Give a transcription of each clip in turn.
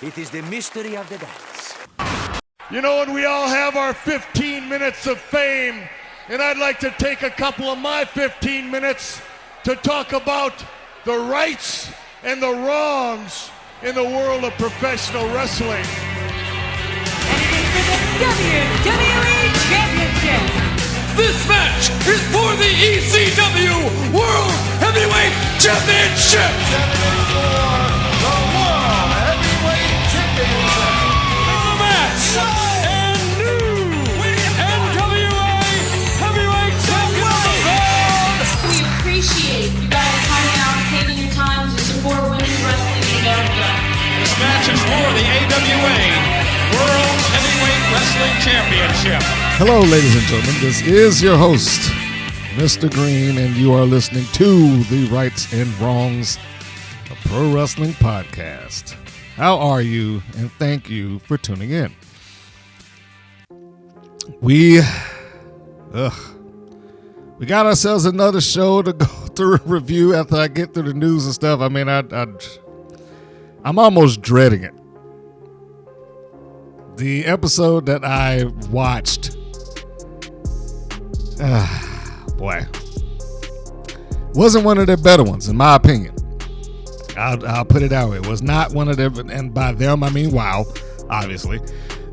It is the mystery of the dance. You know, and we all have our 15 minutes of fame, and I'd like to take a couple of my 15 minutes to talk about the rights and the wrongs in the world of professional wrestling. And it is for the WWE Championship. This match is for the ECW World Heavyweight Championship. The World Heavyweight Championship. The match and new NWA Heavyweight Champion. We appreciate you guys coming out and taking your time to support women's wrestling in America. This match is for the AWA World Heavyweight Wrestling Championship. Hello, ladies and gentlemen. This is your host, Mr. Green, and you are listening to the Rights and Wrongs of Pro Wrestling Podcast. How are you? And thank you for tuning in. We got ourselves another show to go through a review after I get through the news and stuff. I mean, I'm almost dreading it. The episode that I watched, boy, wasn't one of their better ones, in my opinion. I'll put it that way. It was not one of their, and by them, I mean WOW, obviously.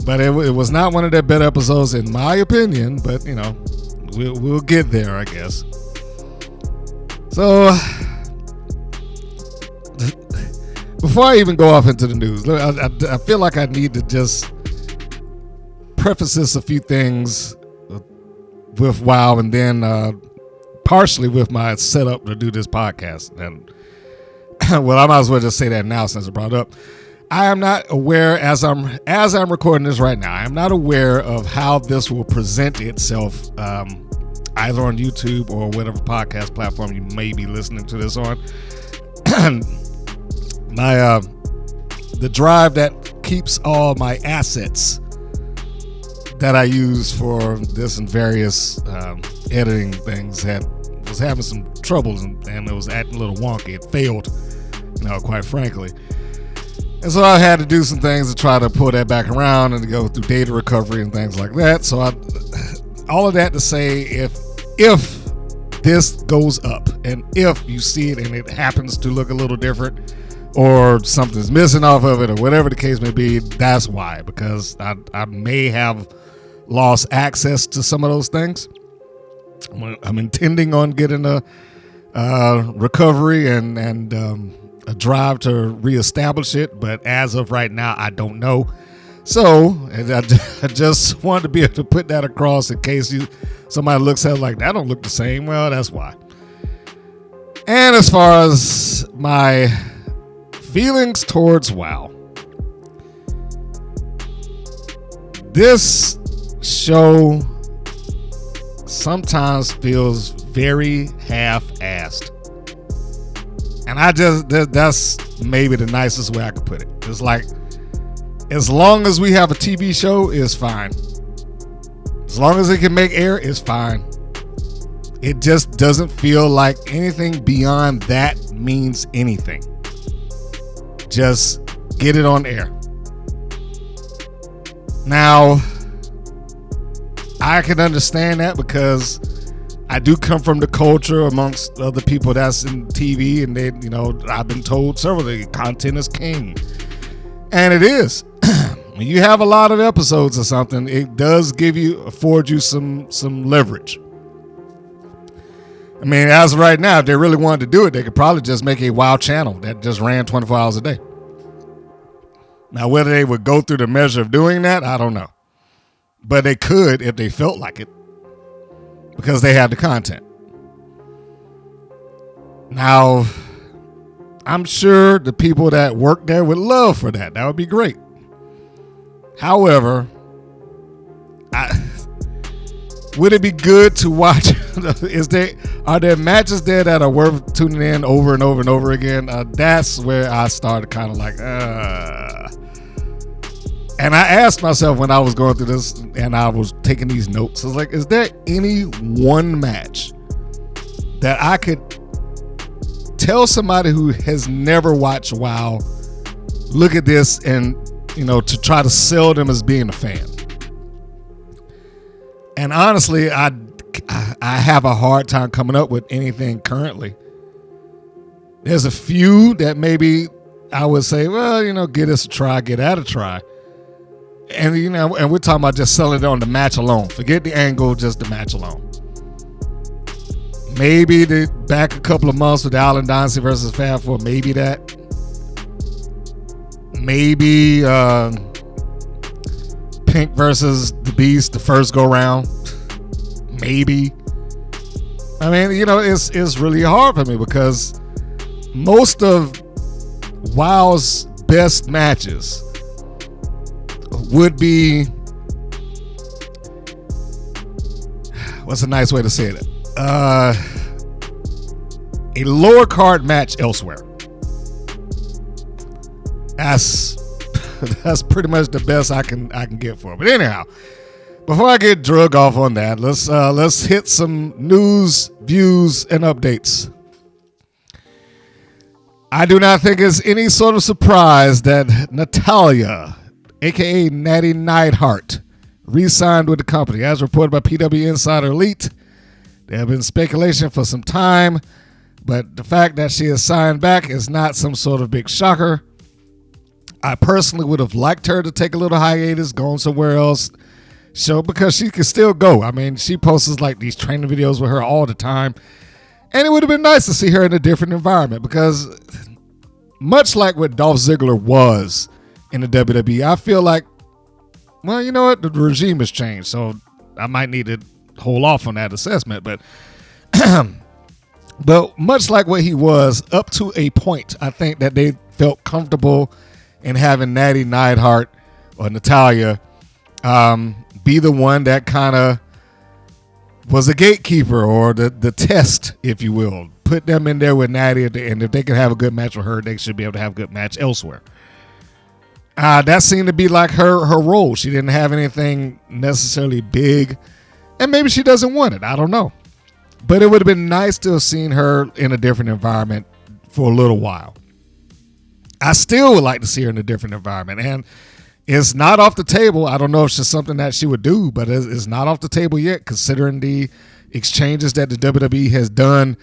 But it was not one of their better episodes, in my opinion. But, you know, we'll get there, I guess. So, before I even go off into the news, I feel like I need to just preface this a few things with WOW, and then partially with my setup to do this podcast. And well, I might as well just say that now since it brought up. I am not aware, as I'm recording this right now, I am not aware of how this will present itself either on YouTube or whatever podcast platform you may be listening to this on. The drive that keeps all my assets that I use for this and various editing things was having some troubles, and it was acting a little wonky. It failed, quite frankly. And so I had to do some things to try to pull that back around and to go through data recovery and things like that. So all of that to say, if this goes up and if you see it and it happens to look a little different or something's missing off of it or whatever the case may be, that's why, because I may have lost access to some of those things. I'm intending on getting a recovery and a drive to reestablish it, but as of right now, I don't know. So I just wanted to be able to put that across in case somebody looks at it like, that don't look the same. Well, that's why. And as far as my feelings towards WOW, this show sometimes feels very half-assed. And that's maybe the nicest way I could put it. It's like, as long as we have a TV show, it's fine. As long as it can make air, it's fine. It just doesn't feel like anything beyond that means anything. Just get it on air. Now, I can understand that because I do come from the culture amongst other people that's in TV, and they, I've been told several the content is king, and it is. When you have a lot of episodes or something, it does afford you some leverage. I mean, as of right now, if they really wanted to do it, they could probably just make a WOW channel that just ran 24 hours a day. Now, whether they would go through the measure of doing that, I don't know. But they could if they felt like it, because they have the content. Now, I'm sure the people that work there would love for that. That would be great. However, would it be good to watch? Are there matches there that are worth tuning in over and over and over again? That's where I started kind of like, And I asked myself when I was going through this and I was taking these notes, I was like, is there any one match that I could tell somebody who has never watched WOW look at this and, to try to sell them as being a fan. And honestly, I have a hard time coming up with anything currently. There's a few that maybe I would say, well, give this a try, give that a try. And, and we're talking about just selling it on the match alone. Forget the angle, just the match alone. Maybe back a couple of months with Allen Dynasty versus Fab 4, maybe that. Maybe Pink versus the Beast, the first go round. Maybe. I mean, it's really hard for me because most of WoW's best matches would be, what's a nice way to say it? A lower card match elsewhere. That's pretty much the best I can get for it. But anyhow, before I get drug off on that, let's hit some news, views, and updates. I do not think it's any sort of surprise that Natalya, aka Natty Neidhart, re-signed with the company. As reported by PW Insider Elite, there have been speculation for some time, but the fact that she has signed back is not some sort of big shocker. I personally would have liked her to take a little hiatus, gone somewhere else, because she can still go. I mean, she posts like these training videos with her all the time, and it would have been nice to see her in a different environment because much like what Dolph Ziggler was in the WWE, I feel like, well, you know what? The regime has changed, so I might need to hold off on that assessment. But but much like what he was up to a point, I think that they felt comfortable in having Natty Neidhart or Natalya be the one that kind of was a gatekeeper or the test, if you will. Put them in there with Natty at the end. If they can have a good match with her, they should be able to have a good match elsewhere. That seemed to be like her role. She didn't have anything necessarily big, and maybe she doesn't want it. I don't know. But it would have been nice to have seen her in a different environment for a little while. I still would like to see her in a different environment, and it's not off the table. I don't know if it's something that she would do, but it's not off the table yet, considering the exchanges that the WWE has done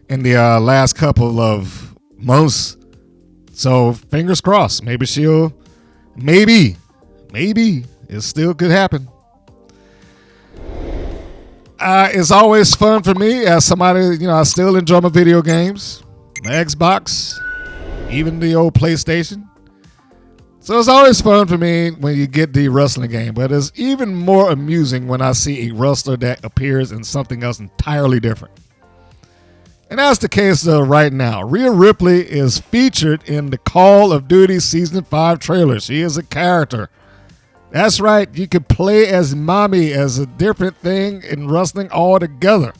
in the last couple of months. So fingers crossed. Maybe it still could happen. It's always fun for me as somebody, I still enjoy my video games, my Xbox, even the old PlayStation. So it's always fun for me when you get the wrestling game, but it's even more amusing when I see a wrestler that appears in something else entirely different. And that's the case right now. Rhea Ripley is featured in the Call of Duty Season 5 trailer. She is a character. That's right. You can play as mommy as a different thing in wrestling altogether.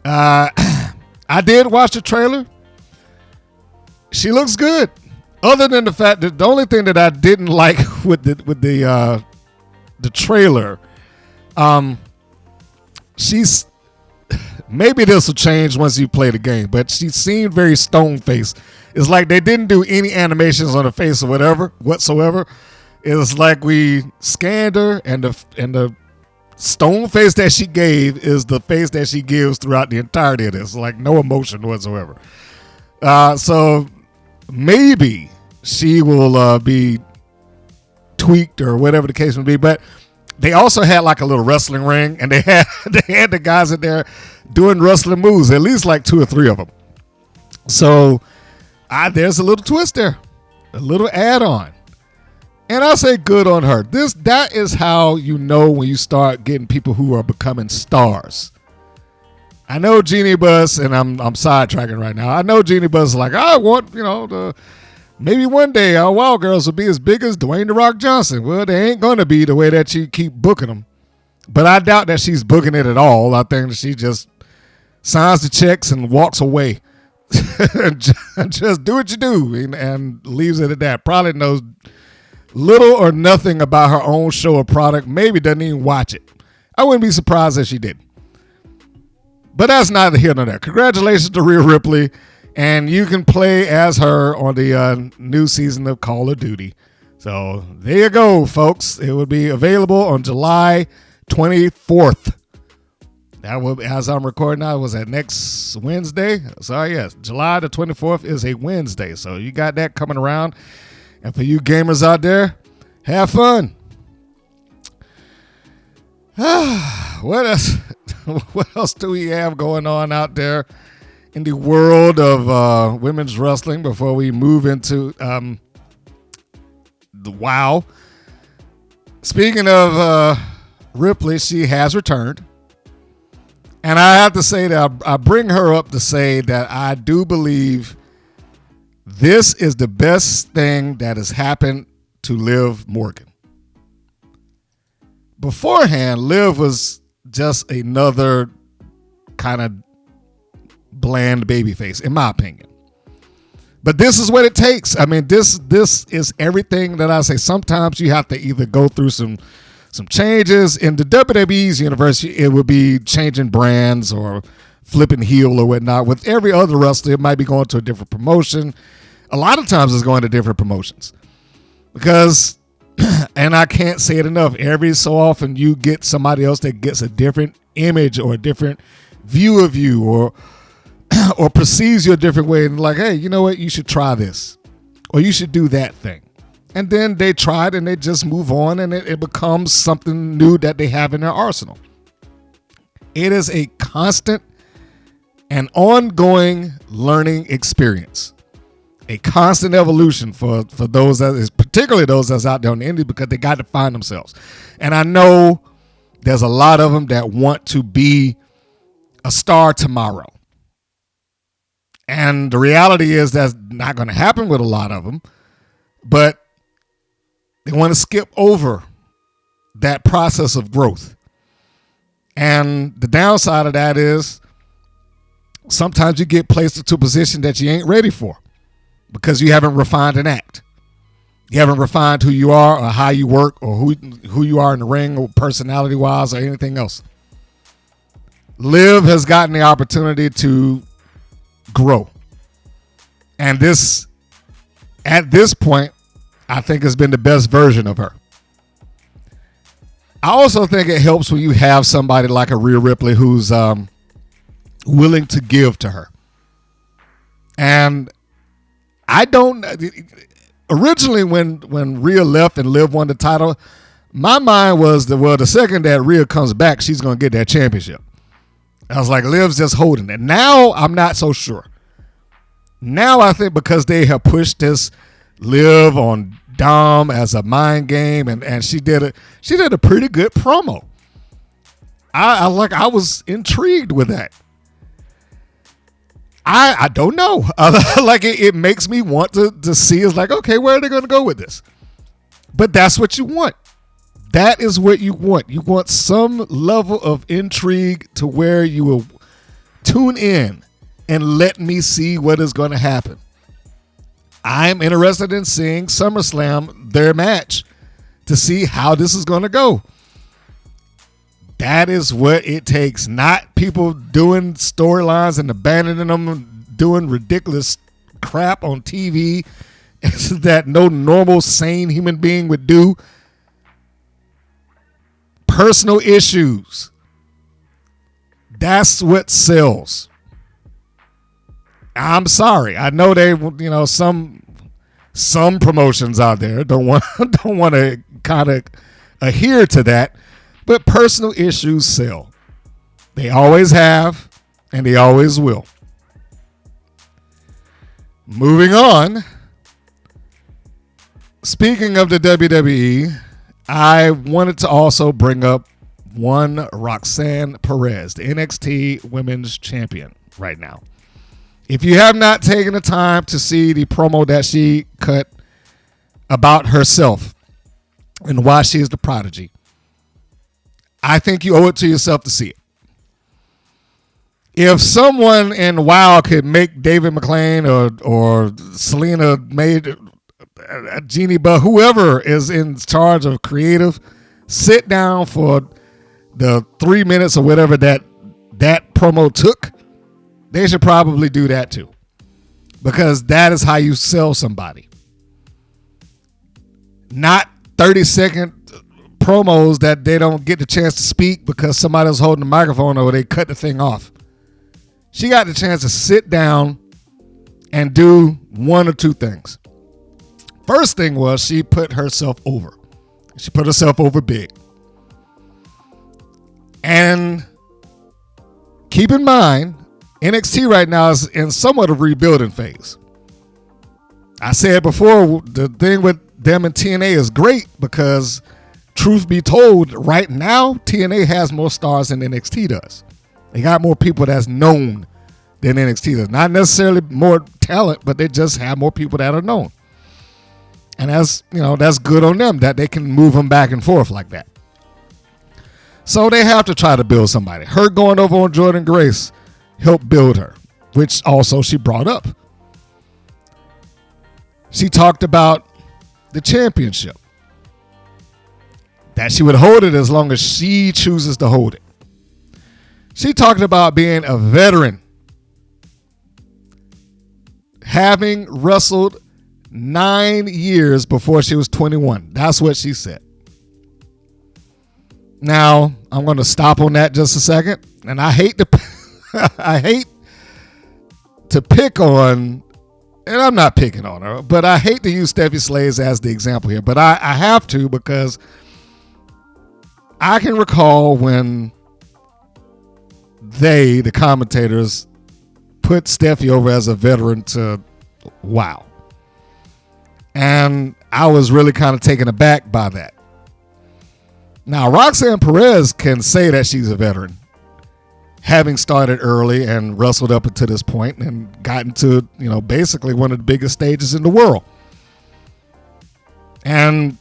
I did watch the trailer. She looks good. Other than the fact that the only thing that I didn't like with the trailer, she's, maybe this will change once you play the game, but she seemed very stone-faced. It's like they didn't do any animations on her face or whatsoever. It was like we scanned her, and the stone face that she gave is the face that she gives throughout the entirety of this. Like no emotion whatsoever. So maybe she will be tweaked or whatever the case may be. But they also had like a little wrestling ring, and they had the guys in there doing wrestling moves, at least like 2 or 3 of them. So there's a little twist there, a little add-on. And I say good on her. That is how you know when you start getting people who are becoming stars. I know Jeannie Buss, and I'm sidetracking right now. I know Jeannie Buss is like, I want, maybe one day our Wild Girls will be as big as Dwayne The Rock Johnson. Well, they ain't going to be the way that you keep booking them. But I doubt that she's booking it at all. I think that she just signs the checks and walks away. Just do what you do and leaves it at that. Probably knows little or nothing about her own show or product. Maybe doesn't even watch it. I wouldn't be surprised if she did. But that's neither here nor there. Congratulations to Rhea Ripley. And you can play as her on the new season of Call of Duty. So there you go, folks. It will be available on July 24th. That will, as I'm recording now, was that next Wednesday? Sorry, yes. July the 24th is a Wednesday. So you got that coming around. And for you gamers out there, have fun. What else? What else do we have going on out there in the world of women's wrestling before we move into the WoW? Speaking of Ripley, she has returned. And I have to say that I bring her up to say that I do believe this is the best thing that has happened to Liv Morgan. Beforehand, Liv was just another kind of bland babyface, in my opinion. But this is what it takes. I mean, this is everything that I say. Sometimes you have to either go through some changes. In the WWE's universe, it would be changing brands or flipping heel or whatnot. With every other wrestler, it might be going to a different promotion. A lot of times it's going to different promotions. Because, and I can't say it enough, every so often you get somebody else that gets a different image or a different view of you or perceives you a different way and like, hey, you know what, you should try this or you should do that thing. And then they try it and they just move on and it becomes something new that they have in their arsenal. It is a constant and ongoing learning experience. A constant evolution for those that is particularly those that's out there on the indie because they got to find themselves. And I know there's a lot of them that want to be a star tomorrow. And the reality is that's not going to happen with a lot of them, but they want to skip over that process of growth. And the downside of that is sometimes you get placed into a position that you ain't ready for. Because you haven't refined an act. You haven't refined who you are or how you work or who you are in the ring or personality-wise or anything else. Liv has gotten the opportunity to grow. And this, at this point, I think has been the best version of her. I also think it helps when you have somebody like a Rhea Ripley who's willing to give to her. And I don't. Originally, when Rhea left and Liv won the title, my mind was that, well, the second that Rhea comes back, she's going to get that championship. I was like, Liv's just holding it. Now, I'm not so sure. Now, I think because they have pushed this Liv on Dom as a mind game, and she did a pretty good promo. I was intrigued with that. I don't know. Like it makes me want to see. It's like, okay, where are they going to go with this? But that's what you want. That is what you want. You want some level of intrigue to where you will tune in and let me see what is going to happen. I'm interested in seeing SummerSlam, their match, to see how this is going to go. That is what it takes. Not people doing storylines and abandoning them, doing ridiculous crap on TV that no normal, sane human being would do. Personal issues. That's what sells. I'm sorry. I know some promotions out there don't want to kind of adhere to that. But personal issues sell. They always have, and they always will. Moving on. Speaking of the WWE, I wanted to also bring up one Roxanne Perez, the NXT Women's Champion right now. If you have not taken the time to see the promo that she cut about herself and why she is the prodigy, I think you owe it to yourself to see it. If someone in WoW could make David McLane or Selena made Jeannie Buck, whoever is in charge of creative, sit down for the 3 minutes or whatever that promo took, they should probably do that too. because that is how you sell somebody. Not 30-second promos that they don't get the chance to speak because somebody was holding the microphone or they cut the thing off. She got the chance to sit down and do one or two things. First thing was she put herself over. She put herself over big. And keep in mind, NXT right now is in somewhat of a rebuilding phase. I said before, the thing with them and TNA is great because, truth be told, right now, TNA has more stars than NXT does. They got more people that's known than NXT does. Not necessarily more talent, but they just have more people that are known. And that's good on them that they can move them back and forth like that. So they have to try to build somebody. Her going over on Jordan Grace helped build her, which also she brought up. She talked about the championship, that she would hold it as long as she chooses to hold it. She talked about being a veteran, having wrestled 9 years before she was 21. That's what she said. Now, I'm going to stop on that just a second. And I hate to pick on, and I'm not picking on her, but I hate to use Steffi Slays as the example here. But I have to, because I can recall when the commentators, put Steffi over as a veteran to WoW. And I was really kind of taken aback by that. Now, Roxanne Perez can say that she's a veteran, having started early and wrestled up until this point and gotten to, basically one of the biggest stages in the world. And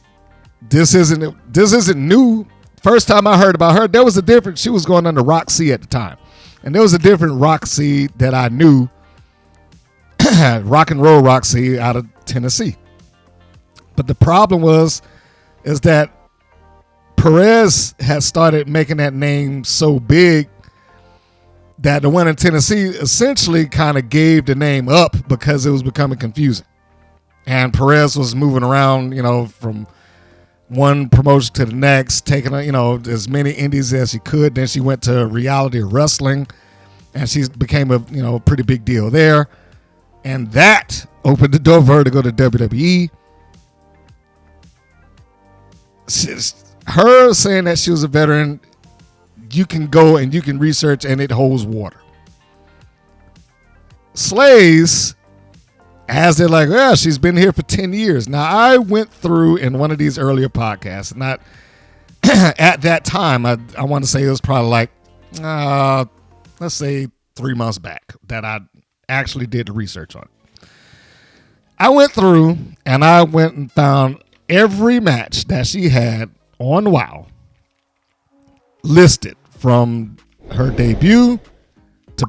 this isn't new. First time I heard about her, there was a different, she was going under Roxxy at the time. And there was a different Roxxy that I knew, rock and roll Roxxy out of Tennessee. But the problem is that Perez had started making that name so big that the one in Tennessee essentially kind of gave the name up because it was becoming confusing. And Perez was moving around, from one promotion to the next, taking, as many indies as she could. Then she went to Reality Wrestling, and she became a, pretty big deal there. And that opened the door for her to go to WWE. Her saying that she was a veteran, you can go and you can research and it holds water. Slays, as they're like, well, she's been here for 10 years. Now, I went through in one of these earlier podcasts, not at that time, I want to say it was probably like, let's say 3 months back that I actually did the research on it. I went through and I went and found every match that she had on WoW listed from her debut to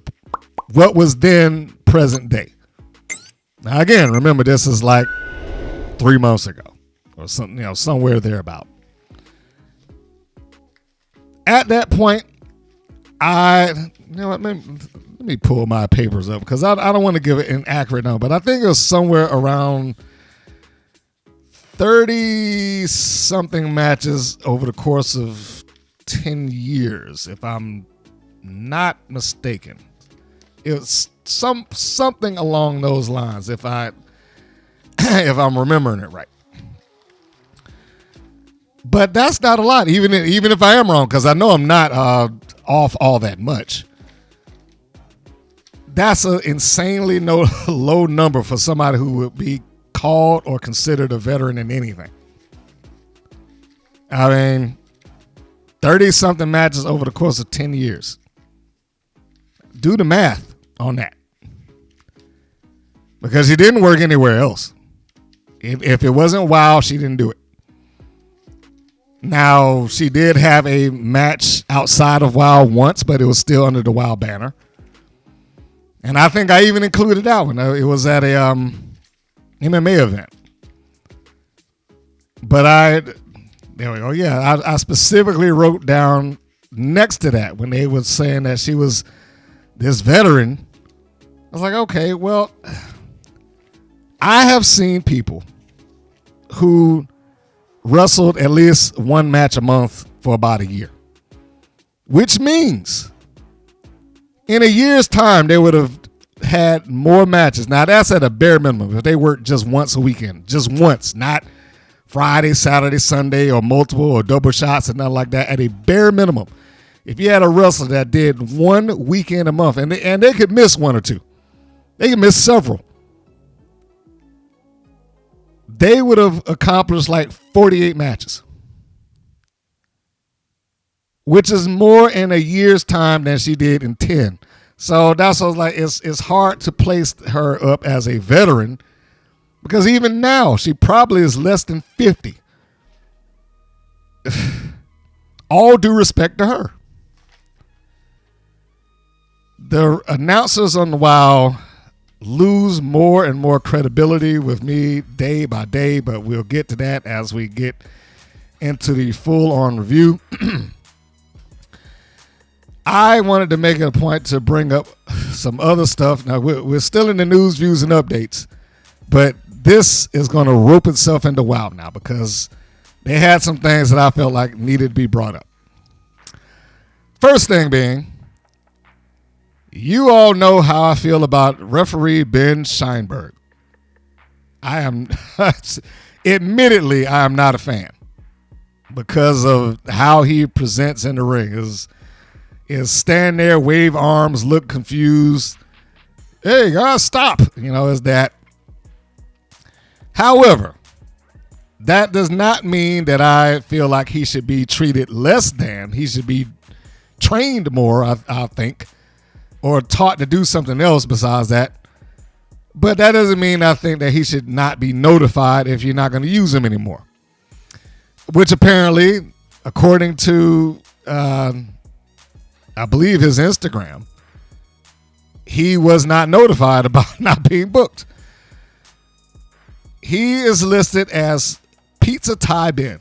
what was then present day. Now again, remember this is like 3 months ago or something, somewhere thereabout. At that point, let me pull my papers up because I don't want to give it an accurate number, but I think it was somewhere around 30 something matches over the course of 10 years, if I'm not mistaken. It was something along those lines, if I'm remembering it right. But that's not a lot, even if I am wrong, because I know I'm not off all that much. That's an insanely low number for somebody who would be called or considered a veteran in anything. I mean, 30-something matches over the course of 10 years. Do the math on that. Because she didn't work anywhere else. If it wasn't WoW, she didn't do it. Now, she did have a match outside of WoW once, but it was still under the WoW banner. And I think I even included that one. It was at a MMA event. But there we go. Yeah, I specifically wrote down next to that when they were saying that she was this veteran. I was like, okay, well, I have seen people who wrestled at least one match a month for about a year, which means in a year's time, they would have had more matches. Now, that's at a bare minimum. If they worked just once a weekend, just once, not Friday, Saturday, Sunday, or multiple or double shots and nothing like that. At a bare minimum, if you had a wrestler that did one weekend a month, and they could miss one or two, they could miss several, they would have accomplished like 48 matches, which is more in a year's time than she did in 10. So that's what I was like, it's hard to place her up as a veteran because even now she probably is less than 50. All due respect to her. The announcers on the WoW lose more and more credibility with me day by day, but we'll get to that as we get into the full-on review. I wanted to make it a point to bring up some other stuff. Now, we're still in the news, views, and updates, but this is going to rope itself into WoW now because they had some things that I felt like needed to be brought up. First thing being, you all know how I feel about referee Ben Scheinberg. I am, admittedly, I am not a fan because of how he presents in the ring. Is stand there, wave arms, look confused. Hey, guys, stop. Is that. However, that does not mean that I feel like he should be treated less than. He should be trained more, I think, or taught to do something else besides that. But that doesn't mean I think that he should not be notified if you're not going to use him anymore. Which apparently, according to, I believe his Instagram, he was not notified about not being booked. He is listed as PT.II Ben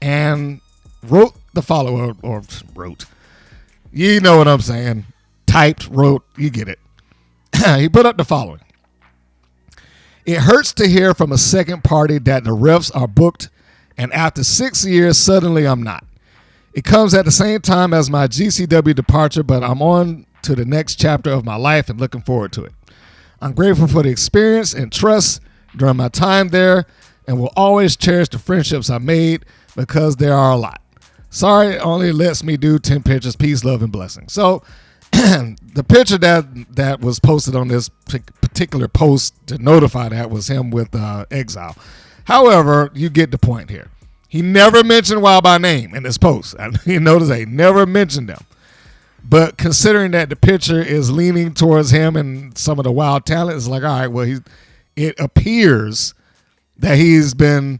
and wrote the following, or wrote. You know what I'm saying. Typed, wrote, you get it. He put up the following. It hurts to hear from a second party that the refs are booked, and after 6 years, suddenly I'm not. It comes at the same time as my GCW departure, but I'm on to the next chapter of my life and looking forward to it. I'm grateful for the experience and trust during my time there and will always cherish the friendships I made because there are a lot. Sorry, it only lets me do 10 pictures. Peace, love, and blessings. So the picture that was posted on this particular post to notify that was him with Exile. However, you get the point here. He never mentioned WoW by name in this post. You notice he never mentioned them. But considering that the picture is leaning towards him and some of the WoW talent, it's like, all right, well, it appears that he's been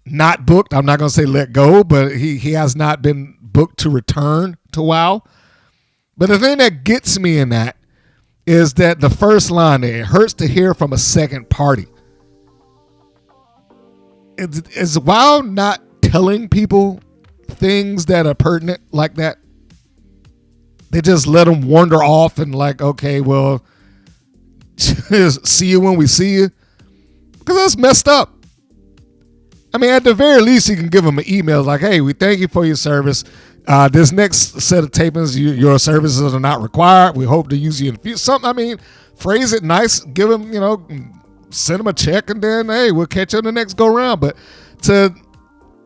not booked. I'm not going to say let go, but he has not been booked to return to WoW. But the thing that gets me in that is that the first line there, it hurts to hear from a second party. Is WoW not telling people things that are pertinent like that? They just let them wander off and like, okay, well, see you when we see you. Because that's messed up. I mean, at the very least, you can give them an email like, hey, we thank you for your service. This next set of tapings, your services are not required. We hope to use you in the future. Something, I mean, phrase it nice. Give them, send them a check and then, hey, we'll catch you on the next go round. But to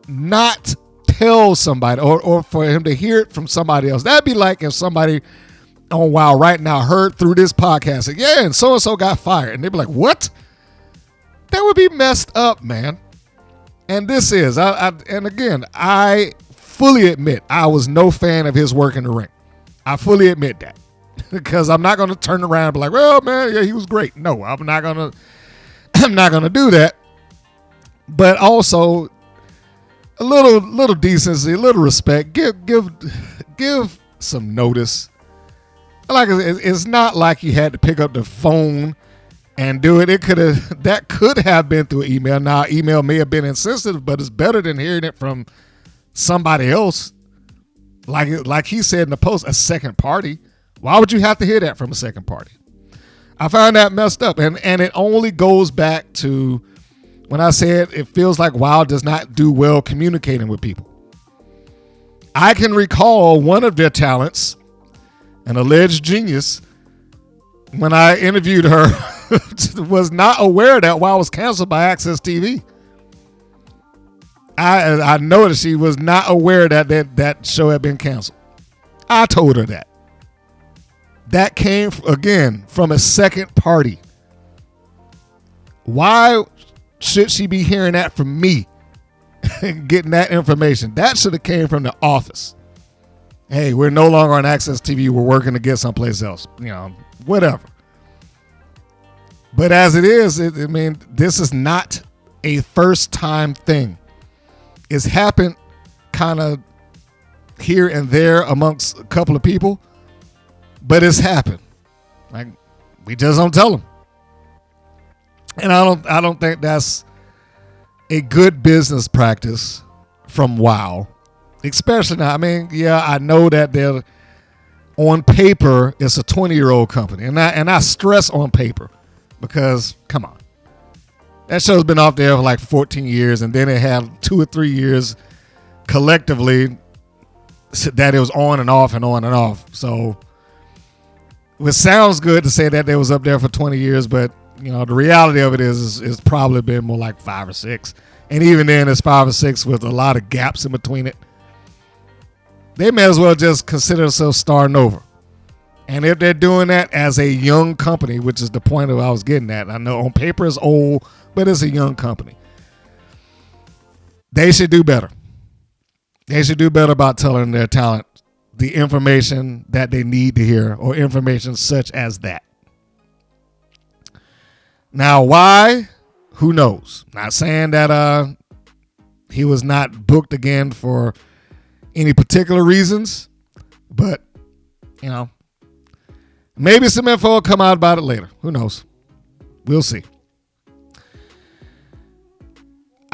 not tell somebody or for him to hear it from somebody else, that'd be like if somebody on WoW right now heard through this podcast, like, yeah, and so-and-so got fired. And they'd be like, what? That would be messed up, man. And this is, and again, I fully admit I was no fan of his work in the ring. I fully admit that. Because I'm not going to turn around and be like, well, man, yeah, he was great. No, I'm not going to do that. But also a little decency, a little respect. Give some notice. Like it's not like you had to pick up the phone and do it. That could have been through email. Now, email may have been insensitive, but it's better than hearing it from somebody else. Like he said in the post, a second party. Why would you have to hear that from a second party? I find that messed up. And it only goes back to when I said it feels like WoW does not do well communicating with people. I can recall one of their talents, an alleged genius, when I interviewed her, was not aware that WoW was canceled by Access TV. I noticed she was not aware that show had been canceled. I told her that. That came, again, from a second party. Why should she be hearing that from me and getting that information? That should have came from the office. Hey, we're no longer on Access TV. We're working to get someplace else. Whatever. But as it is, this is not a first-time thing. It's happened kind of here and there amongst a couple of people, but it's happened. Like, we just don't tell them. And I don't think that's a good business practice from WoW. Especially now, I know that they're on paper it's a 20-year-old company. And I stress on paper because, come on. That show's been off there for like 14 years, and then it had 2 or 3 years collectively that it was on and off and on and off. So it sounds good to say that they was up there for 20 years, but the reality of it is it's probably been more like 5 or 6. And even then it's 5 or 6 with a lot of gaps in between it. They may as well just consider themselves starting over. And if they're doing that as a young company, which is the point of what I was getting at, I know on paper it's old, but it's a young company. They should do better. They should do better about telling their talent the information that they need to hear, or information such as that. Now, why? Who knows? Not saying that he was not booked again for any particular reasons, but maybe some info will come out about it later. Who knows? We'll see.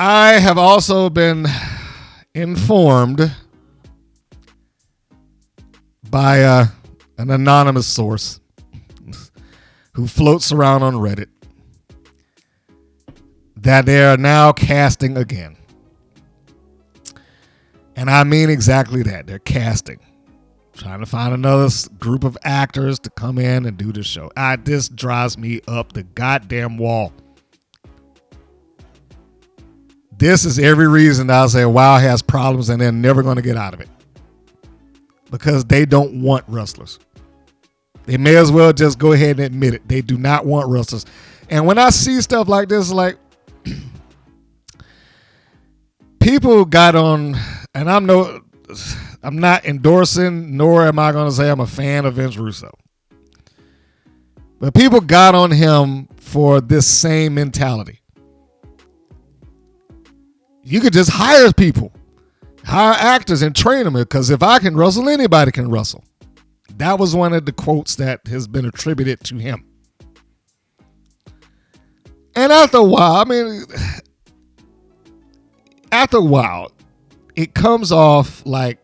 I have also been informed by an anonymous source who floats around on Reddit that they are now casting again. And I mean exactly that. They're casting. Trying to find another group of actors to come in and do the show. This drives me up the goddamn wall. This is every reason I'll say WoW has problems and they're never going to get out of it. Because they don't want wrestlers. They may as well just go ahead and admit it. They do not want wrestlers. And when I see stuff like this, like people got on, and I'm not endorsing, nor am I going to say I'm a fan of Vince Russo. But people got on him for this same mentality. You could just hire people, hire actors and train them, because if I can wrestle, anybody can wrestle. That was one of the quotes that has been attributed to him. And after a while, it comes off like,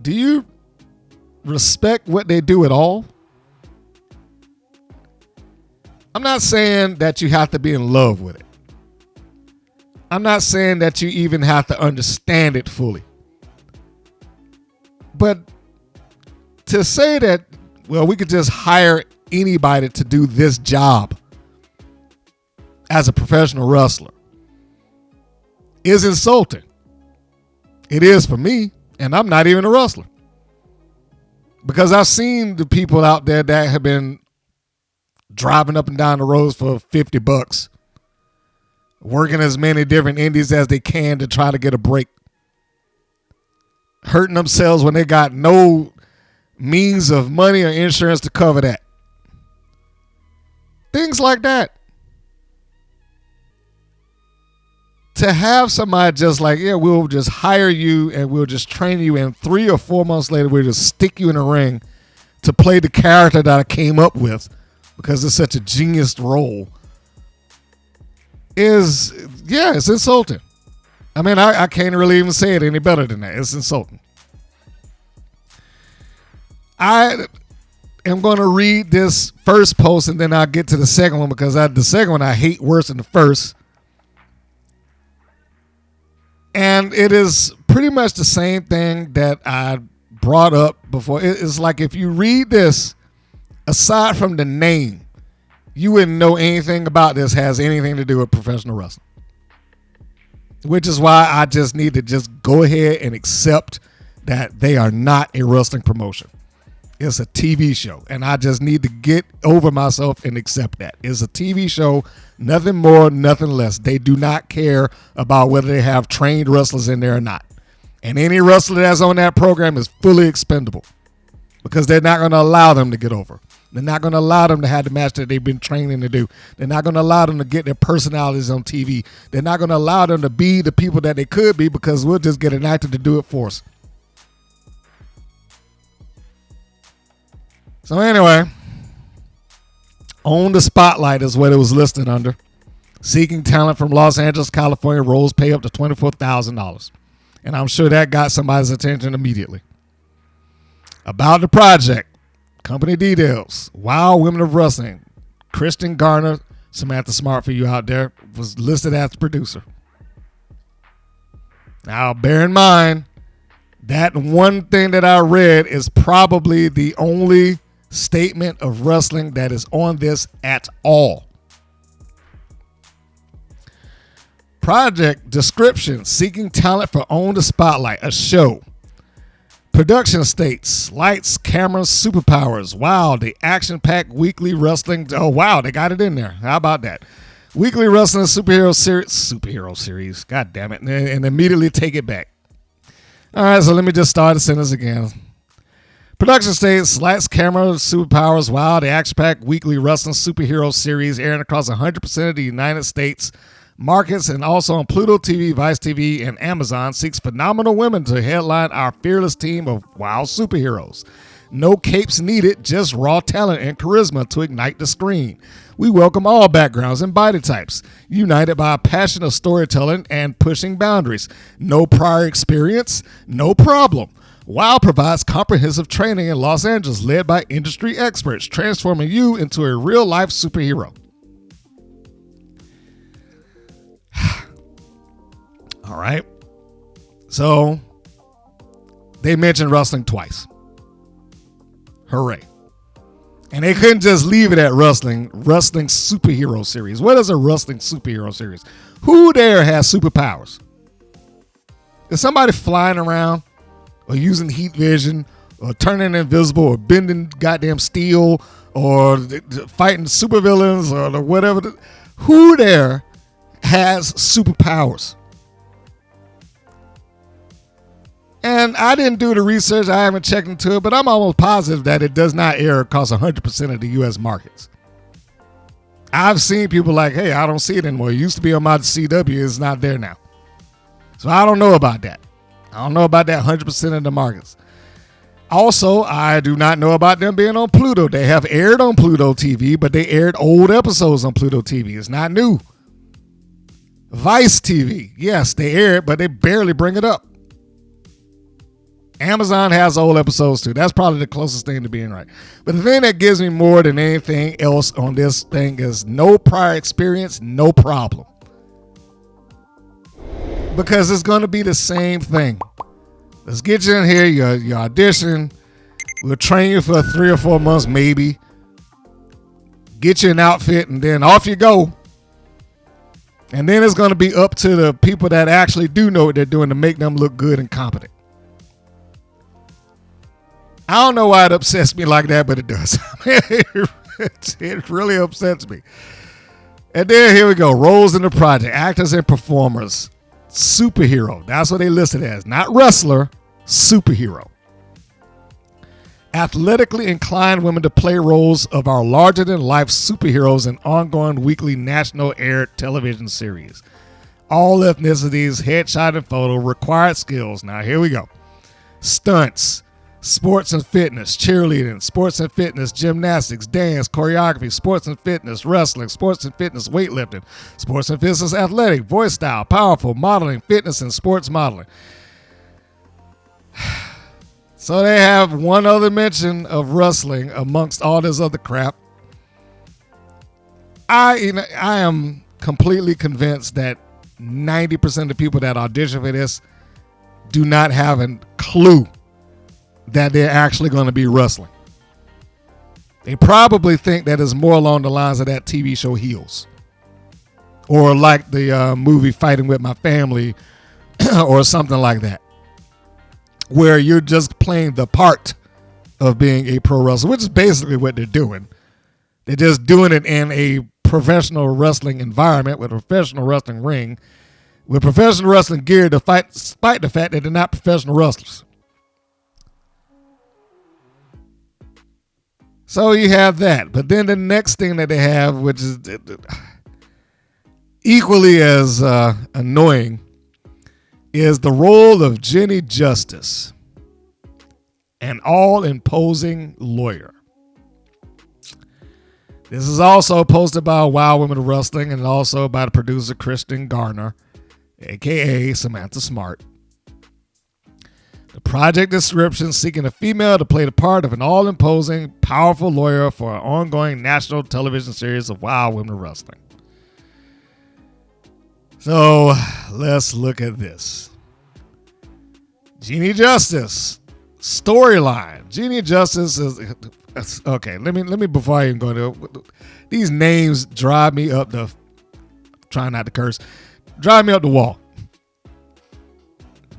do you respect what they do at all? I'm not saying that you have to be in love with it. I'm not saying that you even have to understand it fully. But to say that, well, we could just hire anybody to do this job as a professional wrestler is insulting. It is for me, and I'm not even a wrestler. Because I've seen the people out there that have been driving up and down the roads for $50, working as many different indies as they can to try to get a break, hurting themselves when they got no means of money or insurance to cover that. Things like that. To have somebody just like, yeah, we'll just hire you and we'll just train you, and 3 or 4 months later we'll just stick you in a ring to play the character that I came up with because it's such a genius role, it's insulting. I can't really even say it any better than that. It's insulting. am going to read this first post and then I'll get to the second one because the second one I hate worse than the first. And it is pretty much the same thing that I brought up before. It's like if you read this, aside from the name, you wouldn't know anything about this has anything to do with professional wrestling. Which is why I just need to just go ahead and accept that they are not a wrestling promotion. It's a TV show, and I just need to get over myself and accept that. It's a TV show, nothing more, nothing less. They do not care about whether they have trained wrestlers in there or not. And any wrestler that's on that program is fully expendable because they're not going to allow them to get over. They're not going to allow them to have the match that they've been training to do. They're not going to allow them to get their personalities on TV. They're not going to allow them to be the people that they could be because we'll just get an actor to do it for us. So anyway, On the Spotlight is what it was listed under. Seeking talent from Los Angeles, California, roles pay up to $24,000. And I'm sure that got somebody's attention immediately. About the project. Company details. Wow Women of Wrestling. Kristen Garner, Samantha Smart for you out there, was listed as the producer. Now, bear in mind, that one thing that I read is probably the only statement of wrestling that is on this at all. Project description. Seeking talent for On the Spotlight, a show. Production states, lights, cameras, superpowers. Wow, the action-packed weekly wrestling. Oh, wow, they got it in there. How about that? Weekly wrestling superhero series. God damn it. And immediately take it back. All right, so let me just start the sentence again. Production states, lights, cameras, superpowers. Wow, the action-packed weekly wrestling superhero series airing across 100% of the United States markets and also on Pluto TV, Vice TV, and Amazon seeks phenomenal women to headline our fearless team of wild superheroes. No capes needed, just raw talent and charisma to ignite the screen. We welcome all backgrounds and body types, united by a passion of storytelling and pushing boundaries. No prior experience, no problem. WOW provides comprehensive training in Los Angeles led by industry experts, transforming you into a real-life superhero. All right. So they mentioned wrestling twice. Hooray. And they couldn't just leave it at wrestling superhero series. What is a wrestling superhero series? Who there has superpowers? Is somebody flying around or using heat vision or turning invisible or bending goddamn steel or fighting supervillains or whatever? Who there has superpowers? And I didn't do the research. I haven't checked into it, but I'm almost positive that it does not air across 100% of the U.S. markets. I've seen people like, hey, I don't see it anymore. It used to be on my CW. It's not there now. So I don't know about that. I don't know about that 100% of the markets. Also, I do not know about them being on Pluto. They have aired on Pluto TV, but they aired old episodes on Pluto TV. It's not new. Vice TV, yes, they air it, but they barely bring it up. Amazon has old episodes too. That's probably the closest thing to being right. But the thing that gives me more than anything else on this thing is no prior experience, no problem. Because it's going to be the same thing. Let's get you in here, you audition. We'll train you for 3 or 4 months maybe. Get you an outfit and then off you go. And then it's going to be up to the people that actually do know what they're doing to make them look good and competent. I don't know why it upsets me like that, but it does. It really upsets me. And then here we go. Roles in the project. Actors and performers. Superhero. That's what they listed as. Not wrestler. Superhero. Athletically inclined women to play roles of our larger-than-life superheroes in ongoing weekly national aired television series. All ethnicities, headshot and photo, required skills. Now, here we go. Stunts. Sports and fitness, cheerleading, sports and fitness, gymnastics, dance, choreography, sports and fitness, wrestling, sports and fitness, weightlifting, sports and fitness, athletic, voice style, powerful, modeling, fitness, and sports modeling. So they have one other mention of wrestling amongst all this other crap. I am completely convinced that 90% of the people that audition for this do not have a clue that they're actually going to be wrestling. They probably think that it's more along the lines of that TV show Heels, or like the movie Fighting With My Family, or something like that, where you're just playing the part of being a pro wrestler, which is basically what they're doing. They're just doing it in a professional wrestling environment with a professional wrestling ring, with professional wrestling gear to fight, despite the fact that they're not professional wrestlers. So you have that. But then the next thing that they have, which is equally as annoying, is the role of Jenny Justice, an all-imposing lawyer. This is also posted by Wild Women of Wrestling and also by the producer Kristen Garner, a.k.a. Samantha Smart. The project description seeking a female to play the part of an all-imposing, powerful lawyer for an ongoing national television series of Wild Women of Wrestling. So let's look at this. Jeannie Justice storyline. Jeannie Justice is okay. Let me before I even go to these names drive me up the. Try not to curse. Drive me up the wall.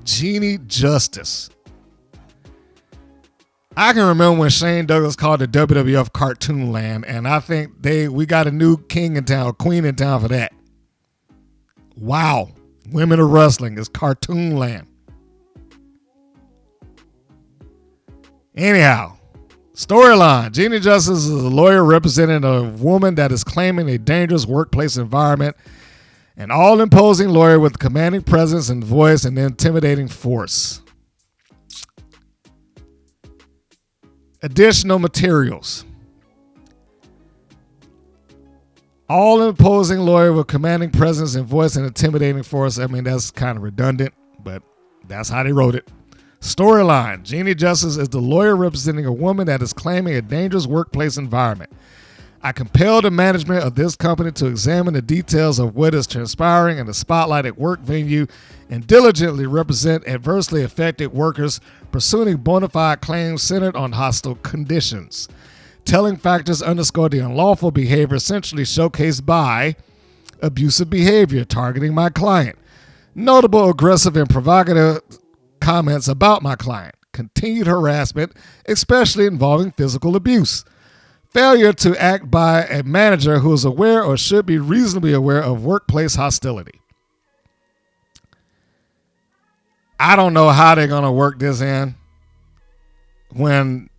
Jeannie Justice. I can remember when Shane Douglas called the WWF Cartoon Land, and I think we got a new king in town, queen in town for that. Wow. Women of Wrestling is Cartoon Land. Anyhow, storyline. Jeannie Justice is a lawyer representing a woman that is claiming a dangerous workplace environment. An all-imposing lawyer with commanding presence and voice and intimidating force. Additional materials. All-imposing lawyer with commanding presence and voice and intimidating force. I mean, that's kind of redundant, but that's how they wrote it. Storyline. Jeannie Justice is the lawyer representing a woman that is claiming a dangerous workplace environment. I compel the management of this company to examine the details of what is transpiring in the spotlighted work venue and diligently represent adversely affected workers pursuing bona fide claims centered on hostile conditions. Telling factors underscore the unlawful behavior essentially showcased by abusive behavior targeting my client, notable aggressive and provocative comments about my client, continued harassment, especially involving physical abuse, failure to act by a manager who is aware or should be reasonably aware of workplace hostility. I don't know how they're going to work this in when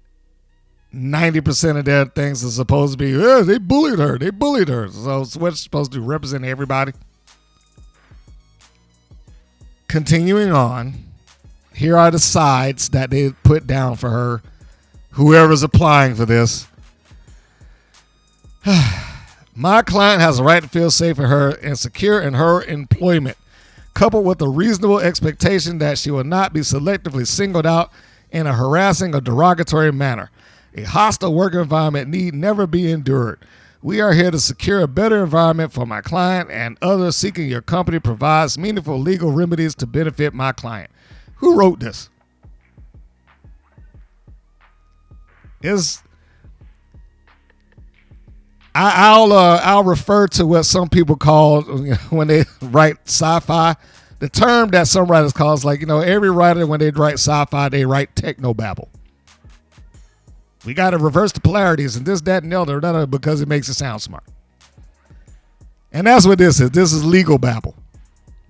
90% of their things are supposed to be, they bullied her. So it's what's supposed to represent everybody. Continuing on, here are the sides that they put down for her, whoever's applying for this. My client has a right to feel safe in her and secure in her employment, coupled with a reasonable expectation that she will not be selectively singled out in a harassing or derogatory manner. A hostile work environment need never be endured. We are here to secure a better environment for my client and others seeking your company provides meaningful legal remedies to benefit my client. Who wrote this? I'll refer to what some people call, when they write sci-fi, the term that some writers call is like, every writer when they write sci-fi, they write technobabble. We got to reverse the polarities and this, that, and the other because it makes it sound smart. And that's what this is. This is legal babble.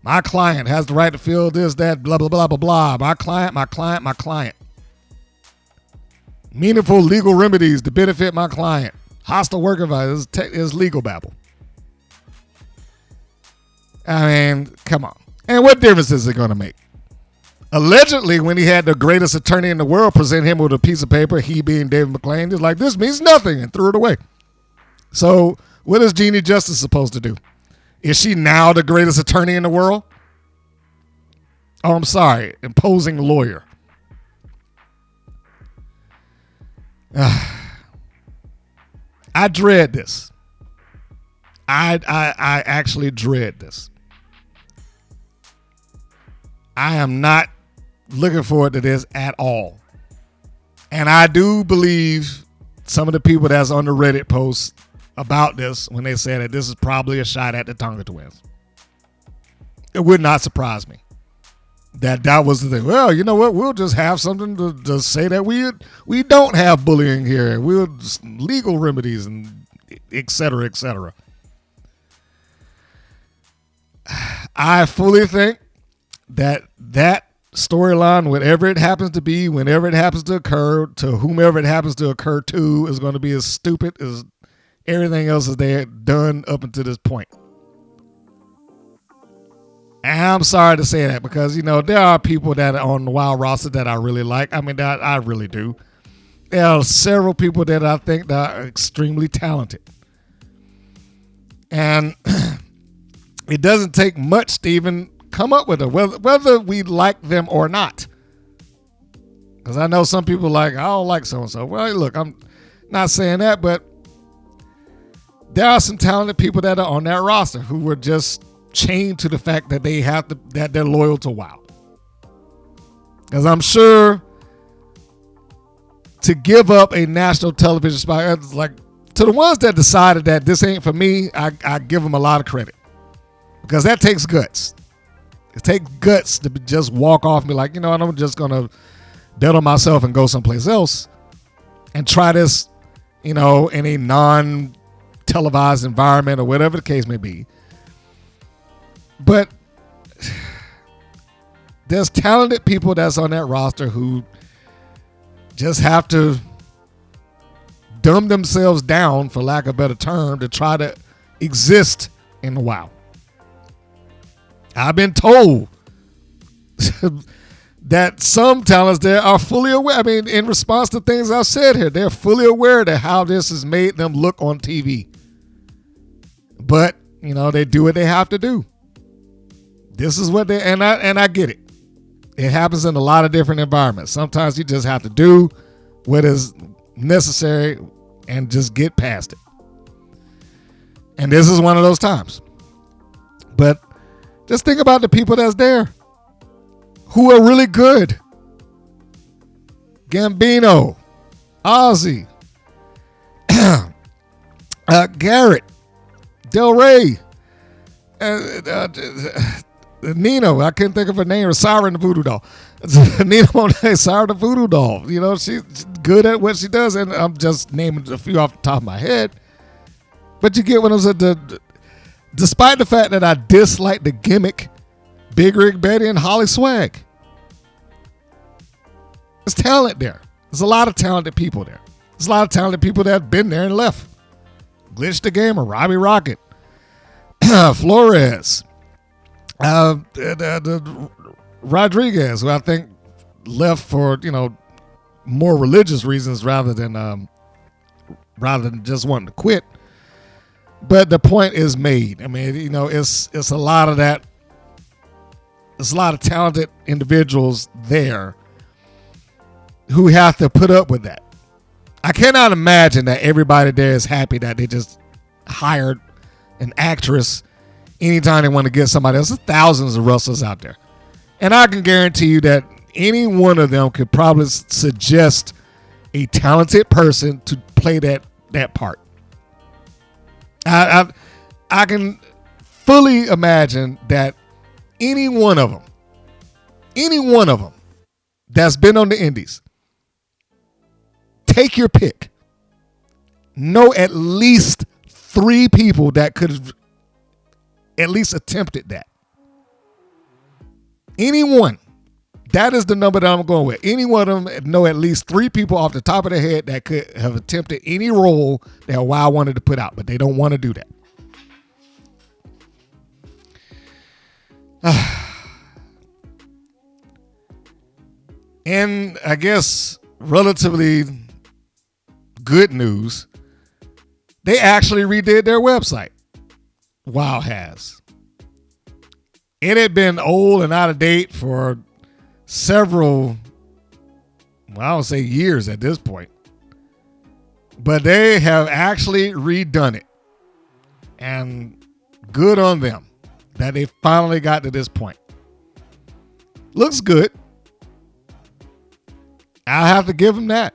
My client has the right to feel this, that, blah, blah, blah, blah, blah. My client. Meaningful legal remedies to benefit my client. Hostile work environment is legal babble. I mean, come on. And what difference is it going to make? Allegedly, when he had the greatest attorney in the world present him with a piece of paper, he being David McLane, he's like, this means nothing, and threw it away. So what is Jeannie Justice supposed to do? Is she now the greatest attorney in the world? Oh, I'm sorry, imposing lawyer. I dread this. I actually dread this. I am not looking forward to this at all. And I do believe some of the people that's on the Reddit posts about this when they say that this is probably a shot at the Tonga twins. It would not surprise me that was the thing. Well, you know what? We'll just have something to say that we don't have bullying here. We'll just legal remedies and et cetera, et cetera. I fully think that storyline, whatever it happens to be, whenever it happens to occur, to whomever it happens to occur to, is going to be as stupid as everything else that they had done up until this point. And I'm sorry to say that because, you know, there are people that are on the Wild roster that I really like. I mean, I really do. There are several people that I think that are extremely talented. And it doesn't take much to even come up with it, whether we like them or not. Because I know some people like, I don't like so-and-so. Well, look, I'm not saying that, but there are some talented people that are on that roster who were just chained to the fact that that they're loyal to WoW. Because I'm sure to give up a national television spot, like to the ones that decided that this ain't for me, I give them a lot of credit. Because that takes guts. It takes guts to just walk off and be like, you know what, I'm just going to bet on myself and go someplace else and try this, you know, in a non-televised environment or whatever the case may be. But there's talented people that's on that roster who just have to dumb themselves down, for lack of a better term, to try to exist in the WoW. I've been told that some talents there are fully aware. I mean, in response to things I've said here, they're fully aware that how this has made them look on TV. But, you know, they do what they have to do. This is what and I get it. It happens in a lot of different environments. Sometimes you just have to do what is necessary and just get past it. And this is one of those times. But just think about the people that's there who are really good. Gambino, Ozzy, Garrett, Del Rey, Nino, I couldn't think of her name, or Siren the Voodoo Doll. Nino Monet, Siren the Voodoo Doll. You know, she's good at what she does, and I'm just naming a few off the top of my head. But you get what I'm saying. Despite the fact that I dislike the gimmick, Big Rig Betty and Holly Swag. There's talent there. There's a lot of talented people there. There's a lot of talented people that have been there and left. Glitch the Gamer, Robbie Rocket, Flores, Rodriguez, who I think left for, you know, more religious reasons rather than just wanting to quit. But the point is made. I mean, you know, it's a lot of that. There's a lot of talented individuals there who have to put up with that. I cannot imagine that everybody there is happy that they just hired an actress anytime they want to get somebody else. There's thousands of wrestlers out there. And I can guarantee you that any one of them could probably suggest a talented person to play that part. I can fully imagine that any one of them that's been on the indies, take your pick, know at least 3 people that could have at least attempted that. Anyone. That is the number that I'm going with. Any one of them know at least 3 people off the top of their head that could have attempted any role that WoW wanted to put out, but they don't want to do that. And I guess relatively good news, they actually redid their website. WoW has. It had been old and out of date for several, well, I would say years at this point. But they have actually redone it. And good on them that they finally got to this point. Looks good. I have to give them that.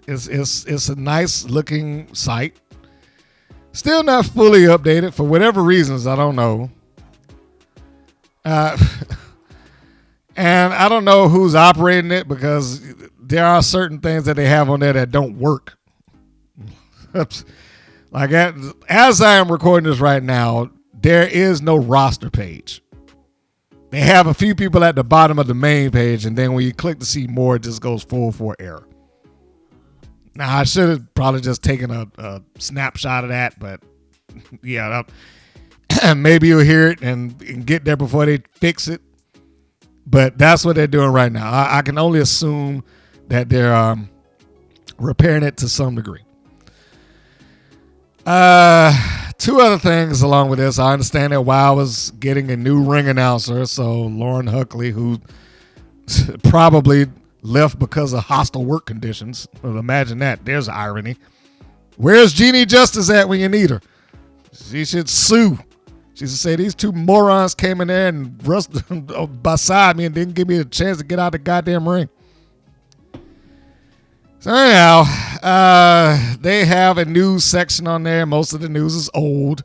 It's a nice looking site. Still not fully updated for whatever reasons, I don't know. And I don't know who's operating it because there are certain things that they have on there that don't work. Like as I am recording this right now, there is no roster page. They have a few people at the bottom of the main page, and then when you click to see more, it just goes full for error. Now, I should have probably just taken a snapshot of that, but yeah, maybe you'll hear it and get there before they fix it. But that's what they're doing right now. I can only assume that they're repairing it to some degree. Two other things along with this. I understand that WoW is getting a new ring announcer. So Lauren Huckley, who probably left because of hostile work conditions. Well, imagine that. There's irony. Where's Jeannie Justice at when you need her? She should sue. She should say these two morons came in there and rusted beside me and didn't give me a chance to get out the goddamn ring. So anyhow, they have a news section on there. Most of the news is old.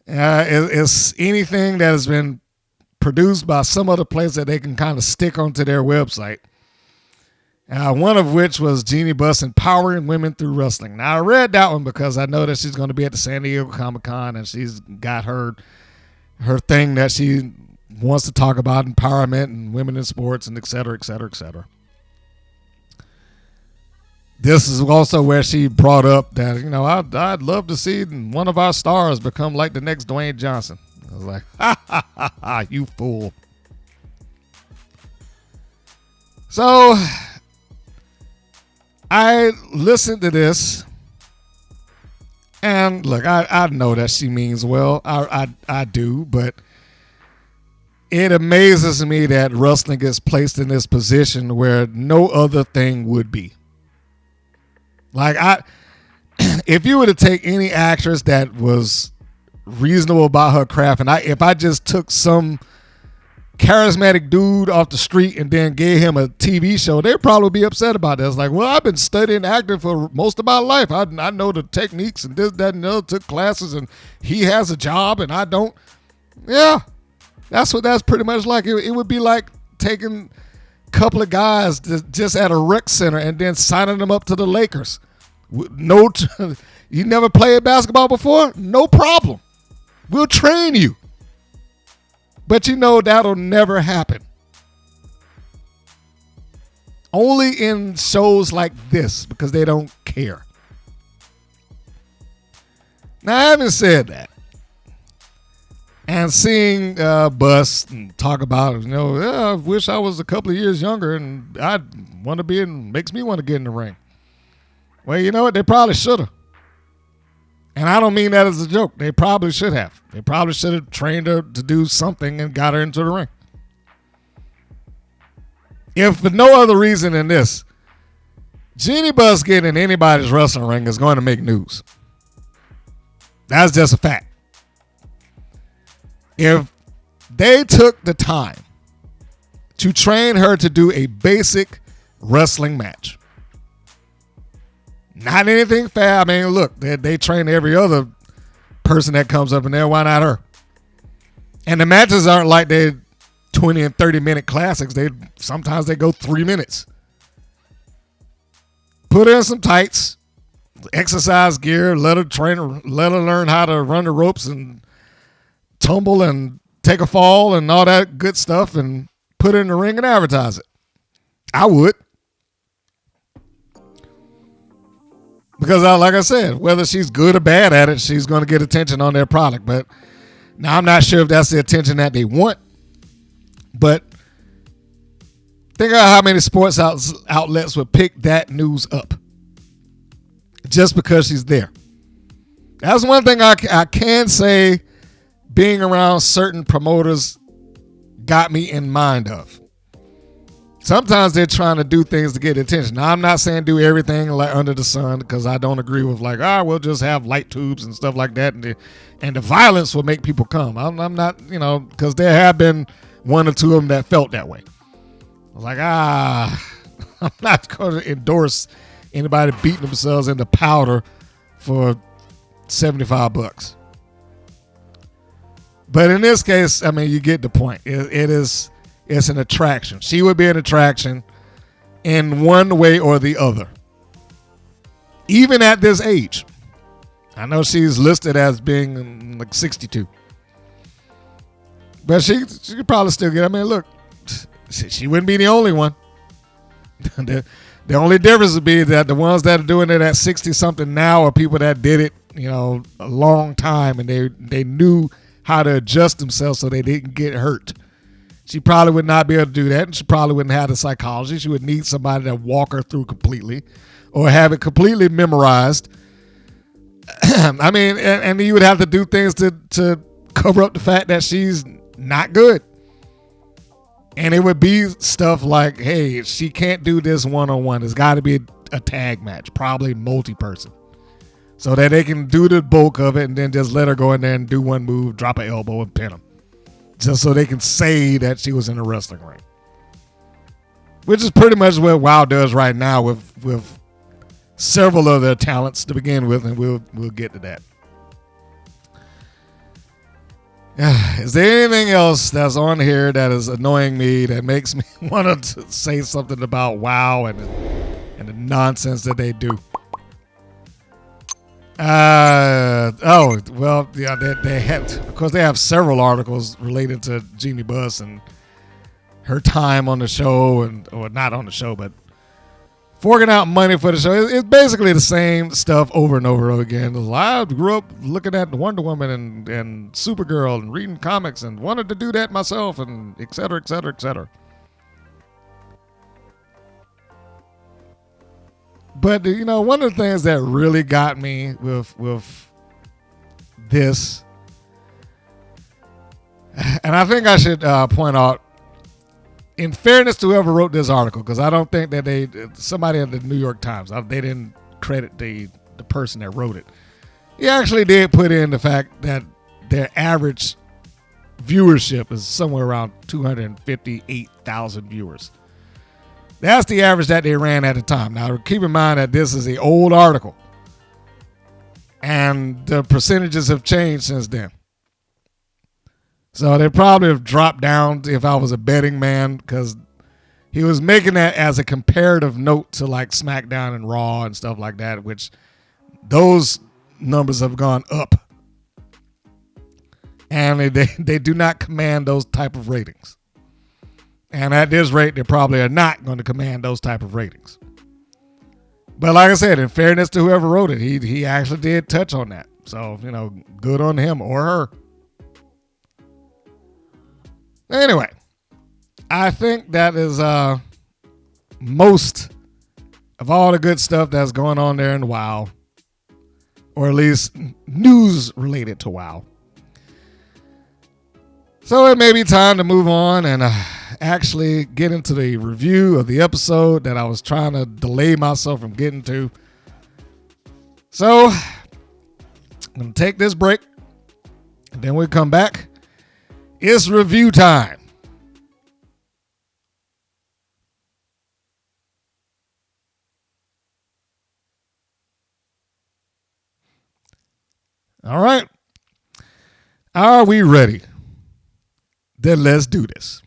It's anything that has been produced by some other place that they can kind of stick onto their website. One of which was Jeannie Buss empowering women through wrestling. Now I read that one because I know that she's going to be at the San Diego Comic-Con and she's got her thing that she wants to talk about, empowerment and women in sports and et cetera, et cetera, et cetera. This is also where she brought up that, I'd love to see one of our stars become like the next Dwayne Johnson. I was like, ha, you fool. So I listened to this, and look, I know that she means well. I do, but it amazes me that wrestling gets placed in this position where no other thing would be. Like, if you were to take any actress that was reasonable about her craft, and if I just took some charismatic dude off the street and then gave him a TV show, they'd probably be upset about that. It's like, well, I've been studying acting for most of my life. I know the techniques and this, that, and the other, took classes, and he has a job and I don't. Yeah, that's what that's pretty much like. It would be like taking couple of guys just at a rec center and then signing them up to the Lakers. You never played basketball before? No problem. We'll train you. But that'll never happen. Only in shows like this because they don't care. Now, having said that, and seeing Bus and talk about, I wish I was a couple of years younger and I'd want to be makes me want to get in the ring. Well, you know what? They probably should have. And I don't mean that as a joke. They probably should have. They probably should have trained her to do something and got her into the ring. If for no other reason than this, Jeannie Buss getting in anybody's wrestling ring is going to make news. That's just a fact. If they took the time to train her to do a basic wrestling match, not anything fast. I mean, look, they train every other person that comes up in there. Why not her? And the matches aren't like they 20 and 30-minute classics. Sometimes they go 3 minutes. Put her in some tights, exercise gear, let her learn how to run the ropes and tumble and take a fall and all that good stuff, and put it in the ring and advertise it. I would. Because like I said, whether she's good or bad at it, she's going to get attention on their product. But now I'm not sure if that's the attention that they want. But think about how many sports outlets would pick that news up just because she's there. That's one thing I can say. Being around certain promoters got me in mind of. sometimes they're trying to do things to get attention. Now, I'm not saying do everything like under the sun, because I don't agree with like, we'll just have light tubes and stuff like that, and the violence will make people come. I'm not, because there have been one or two of them that felt that way. I was like, I'm not going to endorse anybody beating themselves into powder for $75. But in this case, I mean, you get the point. It's an attraction. She would be an attraction in one way or the other. Even at this age. I know she's listed as being like 62. But she could probably still get, I mean, look, she wouldn't be the only one. The only difference would be that the ones that are doing it at 60-something now are people that did it, a long time, and they knew how to adjust themselves so they didn't get hurt. She probably would not be able to do that, and she probably wouldn't have the psychology. She would need somebody to walk her through completely or have it completely memorized. I mean, and you would have to do things to cover up the fact that she's not good. And it would be stuff like, hey, she can't do this one-on-one. There's got to be a tag match, probably multi-person, so that they can do the bulk of it and then just let her go in there and do one move, drop an elbow, and pin them. Just so they can say that she was in a wrestling ring. Which is pretty much what WoW does right now with several of their talents to begin with, and we'll get to that. Is there anything else that's on here that is annoying me, that makes me want to say something about WoW and the nonsense that they do? Well, yeah, they have, of course, they have several articles related to Jeannie Buss and her time on the show, or not on the show, but forking out money for the show. It's basically the same stuff over and over again. I grew up looking at Wonder Woman and Supergirl and reading comics and wanted to do that myself, and et cetera, et cetera, et cetera. But, one of the things that really got me with this, and I think I should point out, in fairness to whoever wrote this article, because I don't think that somebody at the New York Times, they didn't credit the person that wrote it. He actually did put in the fact that their average viewership is somewhere around 258,000 viewers. That's the average that they ran at the time. Now, keep in mind that this is an old article, and the percentages have changed since then. So they probably have dropped down if I was a betting man, because he was making that as a comparative note to like SmackDown and Raw and stuff like that, which those numbers have gone up. And they do not command those type of ratings. And at this rate, they probably are not going to command those type of ratings. But like I said, in fairness to whoever wrote it, he actually did touch on that. So, good on him or her. Anyway, I think that is most of all the good stuff that's going on there in WoW, or at least news related to WoW. So it may be time to move on and actually get into the review of the episode that I was trying to delay myself from getting to. So I'm going to take this break, and then we'll come back. It's review time. All right. Are we ready? Then let's do this.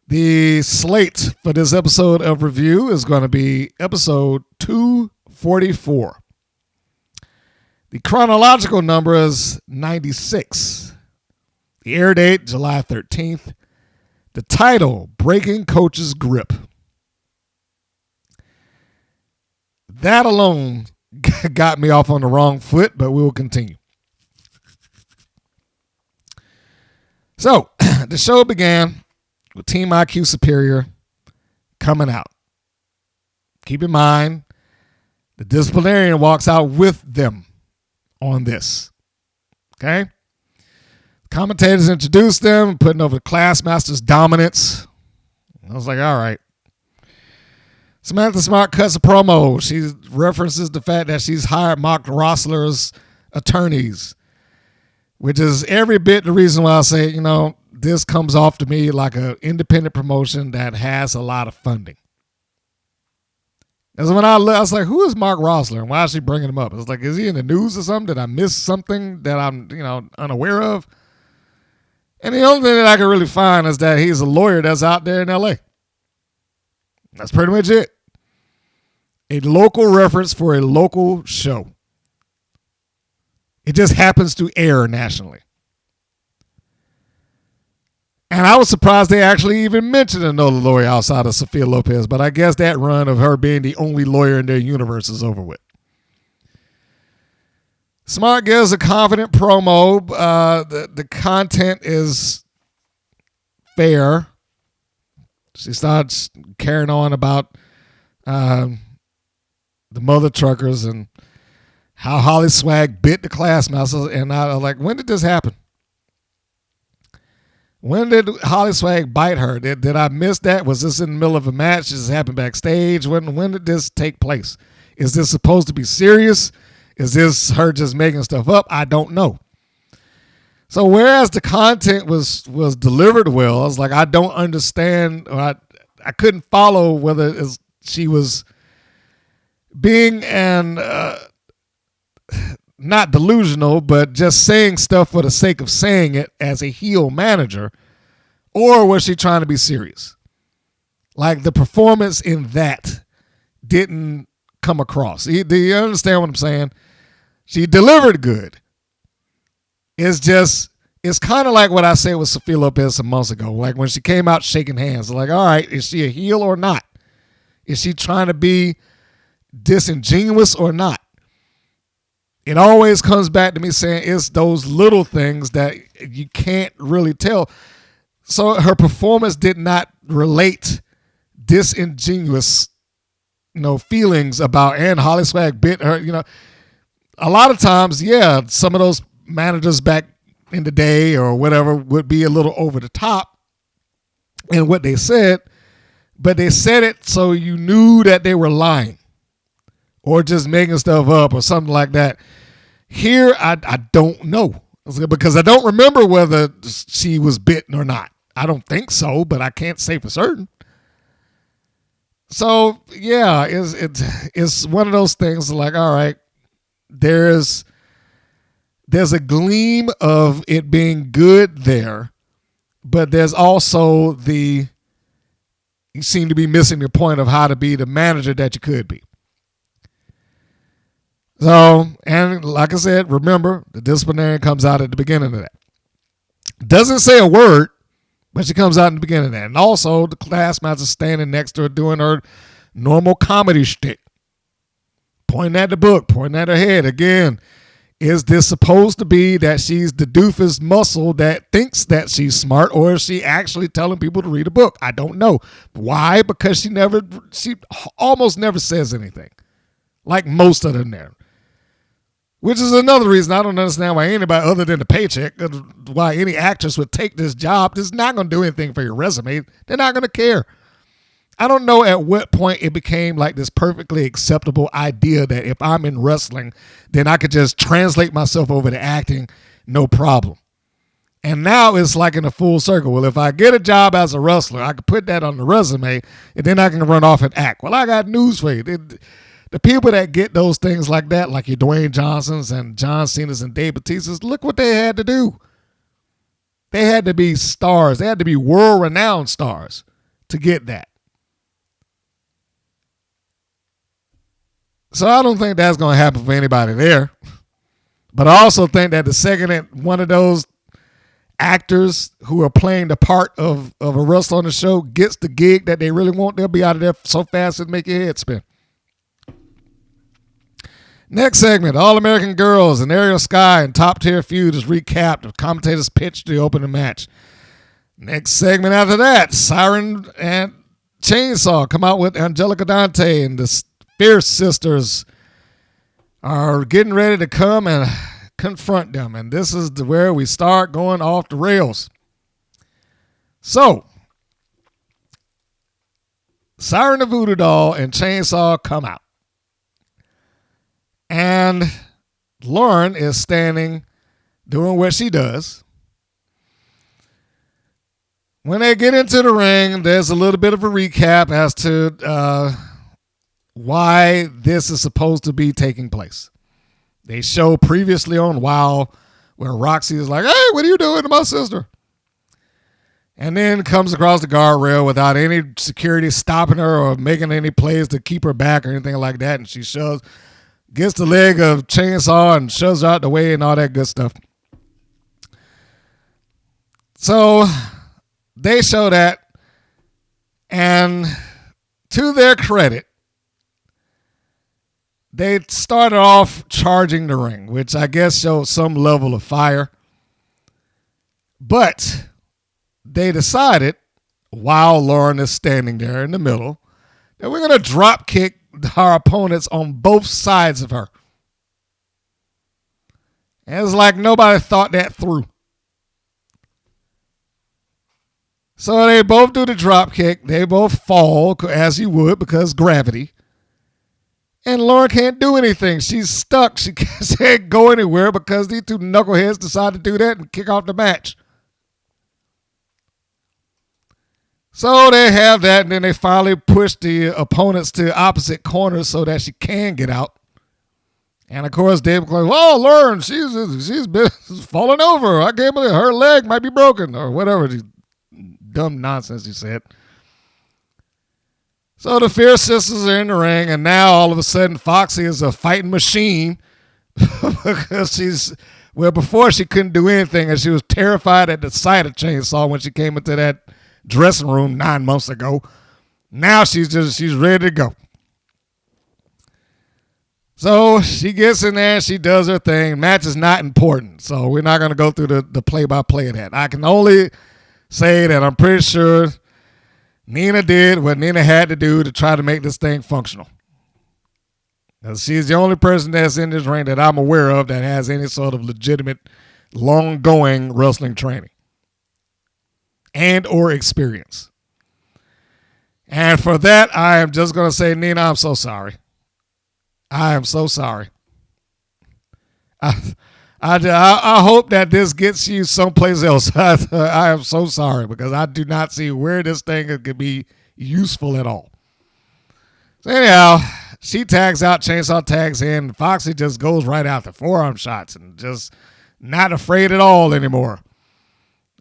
The slate for this episode of review is going to be episode 244. The chronological number is 96. The air date, July 13th. The title, Breaking Coach's Grip. That alone got me off on the wrong foot, but we will continue. So, the show began with Team IQ Superior coming out. Keep in mind, the disciplinarian walks out with them on this. Okay? Commentators introduced them, putting over the Classmaster's dominance. I was like, all right. Samantha Smart cuts a promo. She references the fact that she's hired Mark Rossler's attorneys, which is every bit the reason why I say, this comes off to me like an independent promotion that has a lot of funding. Because when I look, I was like, who is Mark Rossler and why is she bringing him up? It's like, is he in the news or something? Did I miss something that I'm, unaware of? And the only thing that I can really find is that he's a lawyer that's out there in LA. That's pretty much it. A local reference for a local show. It just happens to air nationally. And I was surprised they actually even mentioned another lawyer outside of Sophia Lopez, but I guess that run of her being the only lawyer in their universe is over with. Smart gives a confident promo. The content is fair. She starts carrying on about the mother truckers and how Holly Swag bit the Classmasters. And I was like, when did this happen? When did Holly Swag bite her? Did I miss that? Was this in the middle of a match? Did this happen backstage? When did this take place? Is this supposed to be serious? Is this her just making stuff up? I don't know. So whereas the content was delivered well, I was like, I don't understand. Or I couldn't follow whether she was being not delusional, but just saying stuff for the sake of saying it as a heel manager, or was she trying to be serious? Like the performance in that didn't come across. Do you understand what I'm saying? She delivered good. It's kind of like what I said with Sophia Lopez some months ago. Like when she came out shaking hands, like, all right, is she a heel or not? Is she trying to be disingenuous or not? It always comes back to me saying it's those little things that you can't really tell. So her performance did not relate disingenuous, feelings about, and Holly Swag bit her, A lot of times, yeah, some of those managers back in the day or whatever would be a little over the top in what they said, but they said it so you knew that they were lying or just making stuff up or something like that. Here, I don't know because I don't remember whether she was bitten or not. I don't think so, but I can't say for certain. So, yeah, it's one of those things like, all right, there's a gleam of it being good there, but there's also you seem to be missing the point of how to be the manager that you could be. So, and like I said, remember, the disciplinarian comes out at the beginning of that. Doesn't say a word, but she comes out in the beginning of that. And also, the classmates are standing next to her doing her normal comedy shtick. Pointing at the book, pointing at her head. Again, is this supposed to be that she's the doofus muscle that thinks that she's smart, or is she actually telling people to read a book? I don't know. Why? Because she almost never says anything. Like most of them there. Which is another reason I don't understand why anybody other than the paycheck, why any actress would take this job. This is not going to do anything for your resume. They're not going to care. I don't know at what point it became like this perfectly acceptable idea that if I'm in wrestling, then I could just translate myself over to acting, no problem. And now it's like in a full circle. Well, if I get a job as a wrestler, I could put that on the resume, and then I can run off and act. Well, I got news for you. The people that get those things like that, like your Dwayne Johnsons and John Cena's and Dave Bautista's, look what they had to do. They had to be stars. They had to be world-renowned stars to get that. So I don't think that's going to happen for anybody there. But I also think that the second that one of those actors who are playing the part of a wrestler on the show gets the gig that they really want, they'll be out of there so fast it'll make your head spin. Next segment, All-American Girls and Ariel Sky and Top Tier Feud is recapped. The commentators pitched the opening match. Next segment after that, Siren and Chainsaw come out with Angelica Dante, and the Fierce Sisters are getting ready to come and confront them. And this is where we start going off the rails. So, Siren the Voodoo Doll and Chainsaw come out. And Lauren is standing doing what she does. When they get into the ring, there's a little bit of a recap as to why this is supposed to be taking place. They show previously on WoW where Roxxy is like, hey, what are you doing to my sister? And then comes across the guardrail without any security stopping her or making any plays to keep her back or anything like that. And she gets the leg of Chainsaw and shoves her out the way and all that good stuff. So they show that, and to their credit, they started off charging the ring, which I guess showed some level of fire. But they decided, while Lauren is standing there in the middle, that we're going to drop kick our opponents on both sides of her. And it's like nobody thought that through. So they both do the drop kick. They both fall, as you would, because gravity. And Lauren can't do anything. She's stuck. She can't go anywhere because these two knuckleheads decide to do that and kick off the match. So they have that, and then they finally push the opponents to opposite corners so that she can get out. And of course, Dave goes, "Oh, Lauren, she's been falling over. I can't believe her leg might be broken," or whatever dumb nonsense he said. So the Fierce Sisters are in the ring, and now all of a sudden Foxy is a fighting machine because before she couldn't do anything, and she was terrified at the sight of Chainsaw when she came into that dressing room 9 months ago. Now she's ready to go. So she gets in there and she does her thing. Match is not important, so we're not going to go through the play-by-play of that. I can only say that I'm pretty sure Nina did what Nina had to do to try to make this thing functional. Because she's the only person that's in this ring that I'm aware of that has any sort of legitimate, long-going wrestling training and or experience. And for that, I am just going to say, Nina, I'm so sorry. I am so sorry. I hope that this gets you someplace else. I am so sorry because I do not see where this thing could be useful at all. So anyhow, she tags out, Chainsaw tags in, Foxy just goes right out the forearm shots and just not afraid at all anymore.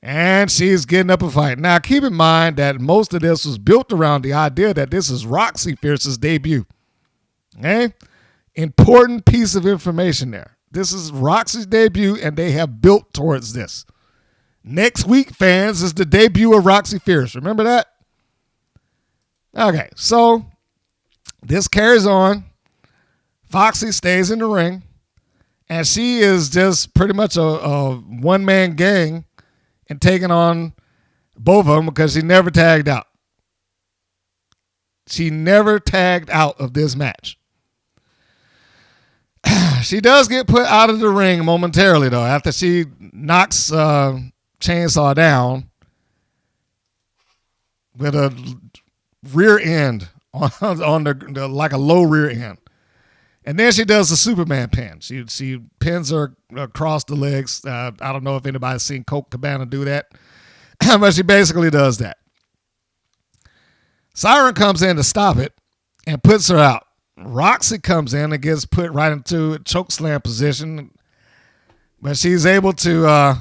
And she's getting up a fight. Now keep in mind that most of this was built around the idea that this is Roxxy Fierce's debut. Okay? Important piece of information there. This is Roxxy's debut, and they have built towards this. Next week, fans, is the debut of Roxxy Fierce. Remember that? Okay, so this carries on. Foxy stays in the ring, and she is just pretty much a one-man gang and taking on both of them because she never tagged out. She never tagged out of this match. She does get put out of the ring momentarily, though, after she knocks Chainsaw down with a rear end on the like a low rear end. And then she does the Superman pin. She pins her across the legs. I don't know if anybody's seen Colt Cabana do that, but she basically does that. Siren comes in to stop it and puts her out. Roxxy comes in and gets put right into a chokeslam position, but she's able to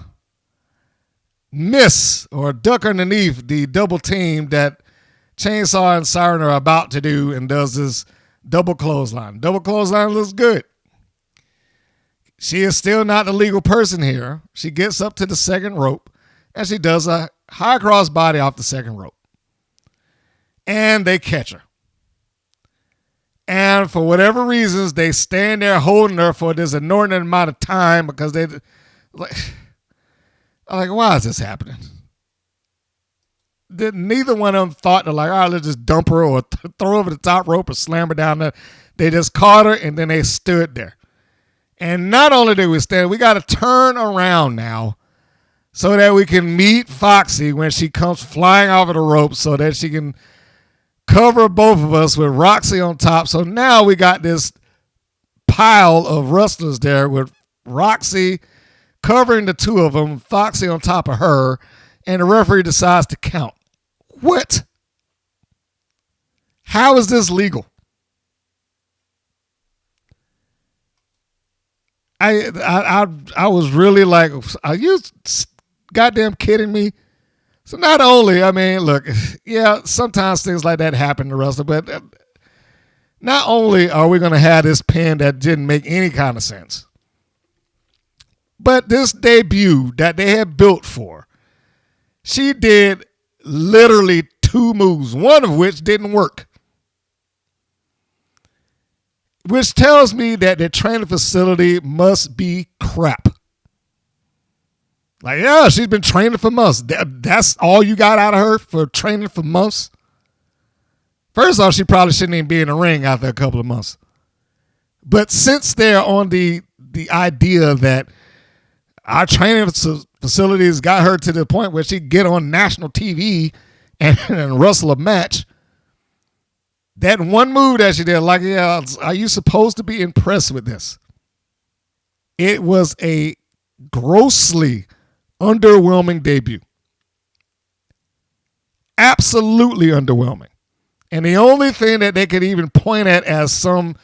miss or duck underneath the double team that Chainsaw and Siren are about to do and does this double clothesline. Double clothesline looks good. She is still not the legal person here. She gets up to the second rope and she does a high cross body off the second rope. And they catch her. And for whatever reasons, they stand there holding her for this inordinate amount of time because they like, why is this happening? Neither one of them thought to all right, let's just dump her or throw over the top rope or slam her down there. They just caught her and then they stood there. And not only did we stand, we got to turn around now so that we can meet Foxy when she comes flying off of the rope so that she can cover both of us with Roxxy on top. So now we got this pile of wrestlers there with Roxxy covering the two of them, Foxy on top of her, and the referee decides to count. What? How is this legal? I was really like, are you goddamn kidding me? So not only, I mean, look, yeah, sometimes things like that happen to wrestling, but not only are we going to have this pin that didn't make any kind of sense, but this debut that they had built for, she did literally 2 moves, one of which didn't work. Which tells me that the training facility must be crap. Like, yeah, she's been training for months. That's all you got out of her for training for months? First off, she probably shouldn't even be in the ring after a couple of months. But since they're on the idea that our training facilities got her to the point where she could get on national TV and wrestle a match, that one move that she did, like, yeah, are you supposed to be impressed with this? It was a grossly underwhelming debut. Absolutely underwhelming. And the only thing that they could even point at as some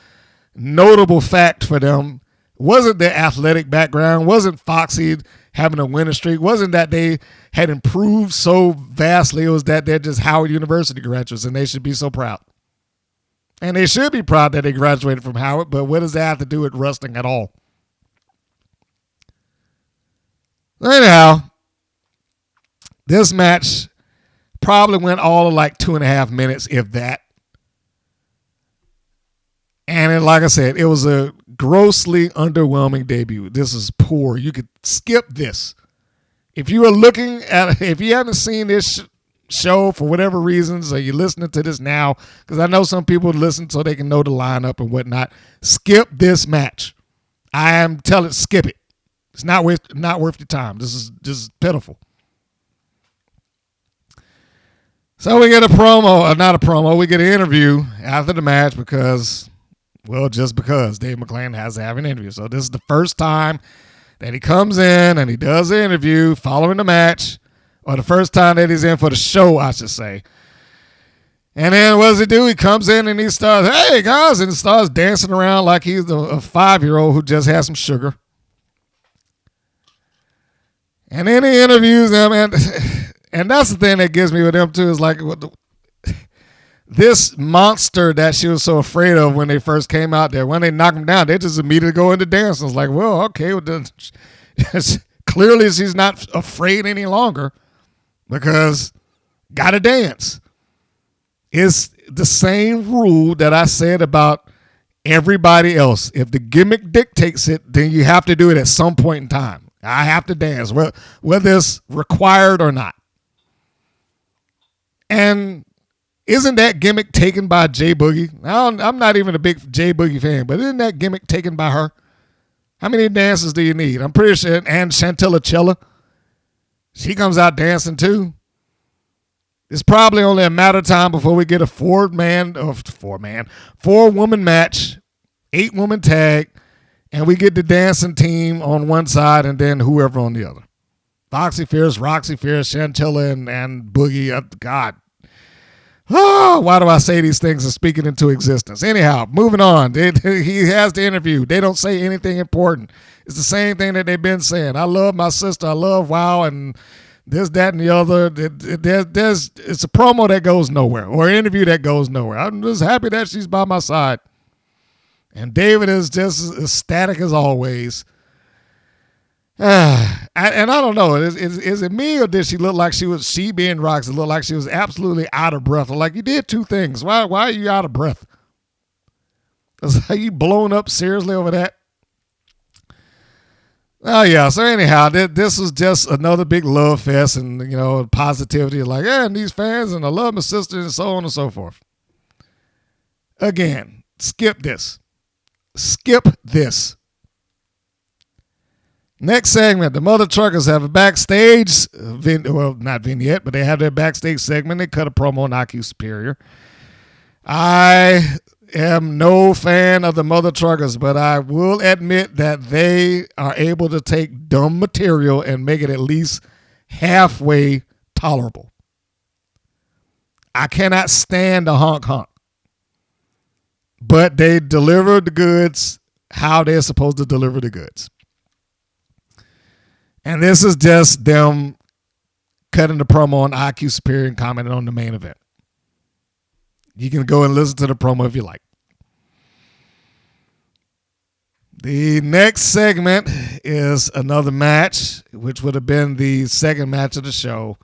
notable fact for them wasn't their athletic background, wasn't Foxy having a winning streak, wasn't that they had improved so vastly. It was that they're just Howard University graduates and they should be so proud. And they should be proud that they graduated from Howard, but what does that have to do with wrestling at all? Anyhow, this match probably went all of like 2.5 minutes, if that. And then, like I said, it was a grossly underwhelming debut. This is poor. You could skip this. If you haven't seen this show for whatever reasons, or you're listening to this now, because I know some people listen so they can know the lineup and whatnot, skip this match. I am telling, skip it. It's not worth your time. This is just pitiful. So we get a promo, not a promo, we get an interview after the match because Dave McLane has to have an interview. So this is the first time that he comes in and he does the interview following the match, or the first time that he's in for the show, I should say. And then what does he do? He comes in and he starts, hey guys, and starts dancing around like he's a 5-year-old who just had some sugar. And then he interviews them, and that's the thing that gets me with them too, is like this monster that she was so afraid of when they first came out there. When they knock him down, they just immediately go into dance. It's like, well, okay, clearly she's not afraid any longer because gotta dance. It's the same rule that I said about everybody else. If the gimmick dictates it, then you have to do it at some point in time. I have to dance, whether it's required or not. And isn't that gimmick taken by Jay Boogie? I'm not even a big Jay Boogie fan, but isn't that gimmick taken by her? How many dances do you need? I'm pretty sure, and Chantella Chella, she comes out dancing too. It's probably only a matter of time before we get a 4-woman match, 8-woman tag, and we get the dancing team on one side and then whoever on the other. Foxy Fierce, Roxy Fierce, Chantella, and Boogie. God. Oh, why do I say these things and speak it into existence? Anyhow, moving on. He has the interview. They don't say anything important. It's the same thing that they've been saying. I love my sister. I love WOW and this, that, and the other. It's a promo that goes nowhere or an interview that goes nowhere. I'm just happy that she's by my side. And David is just ecstatic as always. And I don't know. Is it me or did she look like she being Roxy looked like she was absolutely out of breath? Like, you did 2 things. Why are you out of breath? Are you blown up seriously over that? Oh, yeah. So anyhow, this was just another big love fest and, positivity. Like, yeah, and these fans and I love my sister and so on and so forth. Again, skip this. Skip this. Next segment, the Mother Truckers have a backstage, not vignette, but they have their backstage segment. They cut a promo on IQ Superior. I am no fan of the Mother Truckers, but I will admit that they are able to take dumb material and make it at least halfway tolerable. I cannot stand the honk honk, but they deliver the goods how they're supposed to deliver the goods. And this is just them cutting the promo on IQ Superior and commenting on the main event. You can go and listen to the promo if you like. The next segment is another match, which would have been the second match of the show.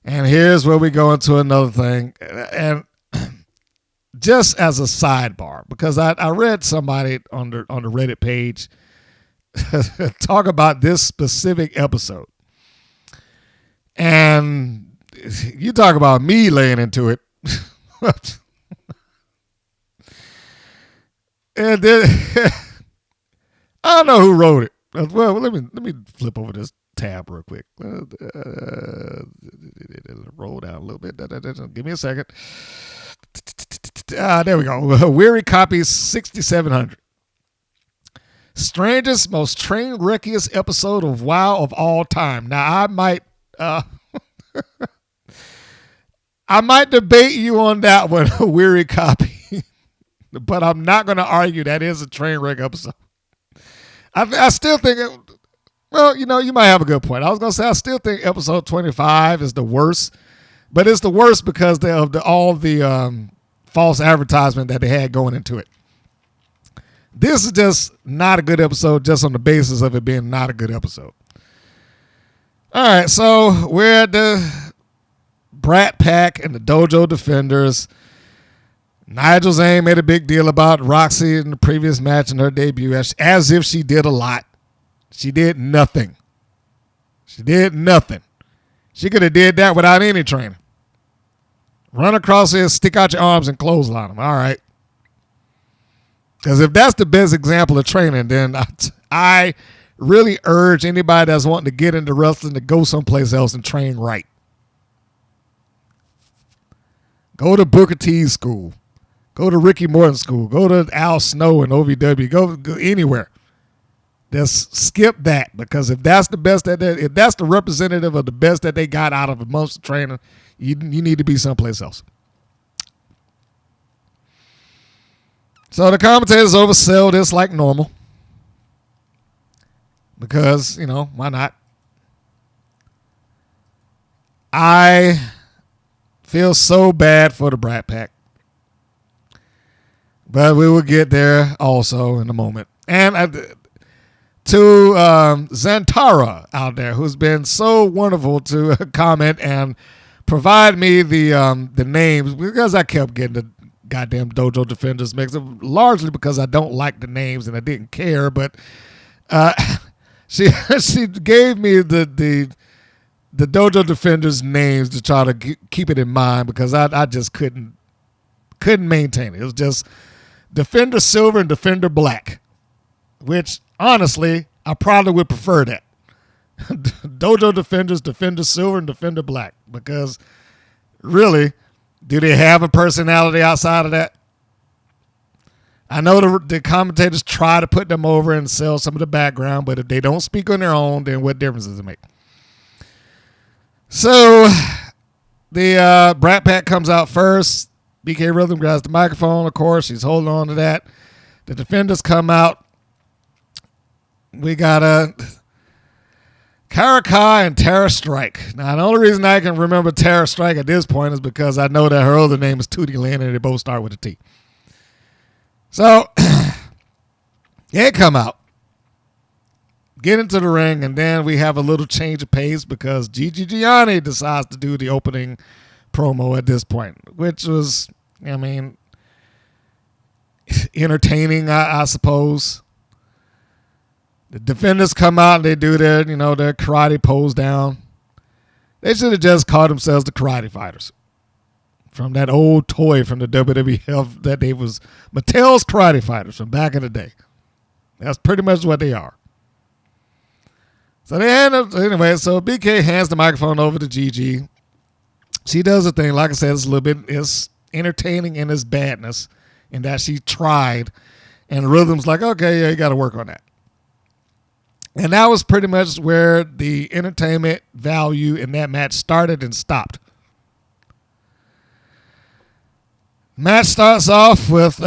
And here's where we go into another thing. And just as a sidebar, because I read somebody on the Reddit page talk about this specific episode. And you talk about me laying into it. And then, I don't know who wrote it. Well, let me flip over this tab real quick. Roll down a little bit. Give me a second. There we go. Weary Copies 6700. Strangest, most train wreckiest episode of WoW of all time. Now, I might debate you on that one, Weary Copy, but I'm not going to argue that is a train wreck episode. I still think, well, you might have a good point. I was going to say I still think episode 25 is the worst, but it's the worst because of all the false advertisement that they had going into it. This is just not a good episode just on the basis of it being not a good episode. All right, so we're at the Brat Pack and the Dojo Defenders. Nigel Zane made a big deal about Roxxy in the previous match in her debut as if she did a lot. She did nothing. She could have did that without any training. Run across here, stick out your arms, and clothesline them. All right. Because if that's the best example of training, then I really urge anybody that's wanting to get into wrestling to go someplace else and train right. Go to Booker T's school. Go to Ricky Morton's school. Go to Al Snow and OVW. Go anywhere. Just skip that, because if that's the best if that's the representative of the best that they got out of a month's training, you need to be someplace else. So the commentators oversell this like normal. Because, why not? I feel so bad for the Brat Pack. But we will get there also in a moment. And to Zantara out there, who's been so wonderful to comment and provide me the names, because I kept getting the goddamn Dojo Defenders mixed up, largely because I don't like the names and I didn't care. But she gave me the Dojo Defenders names to try to keep it in mind, because I just couldn't maintain it. It was just Defender Silver and Defender Black, which honestly I probably would prefer that. Dojo Defenders, Defender Silver, and Defender Black, because really, do they have a personality outside of that? I know the commentators try to put them over and sell some of the background, but if they don't speak on their own, then what difference does it make? So the Brat Pack comes out first. BK Rhythm grabs the microphone, of course. She's holding on to that. The Defenders come out. We got Karakai and Tara Strike. Now, the only reason I can remember Tara Strike at this point is because I know that her other name is Tootie Lynn and they both start with a T. So, they come out, get into the ring, and then we have a little change of pace because Gigi Gianni decides to do the opening promo at this point, which was, entertaining, I suppose. The Defenders come out and they do their karate pose down. They should have just called themselves the Karate Fighters. From that old toy from the WWF that they was Mattel's Karate Fighters from back in the day. That's pretty much what they are. So they end up, anyway, so BK hands the microphone over to Gigi. She does a thing, like I said, it's entertaining in his badness and that she tried. And Rhythm's like, okay, yeah, you got to work on that. And that was pretty much where the entertainment value in that match started and stopped. Match starts off with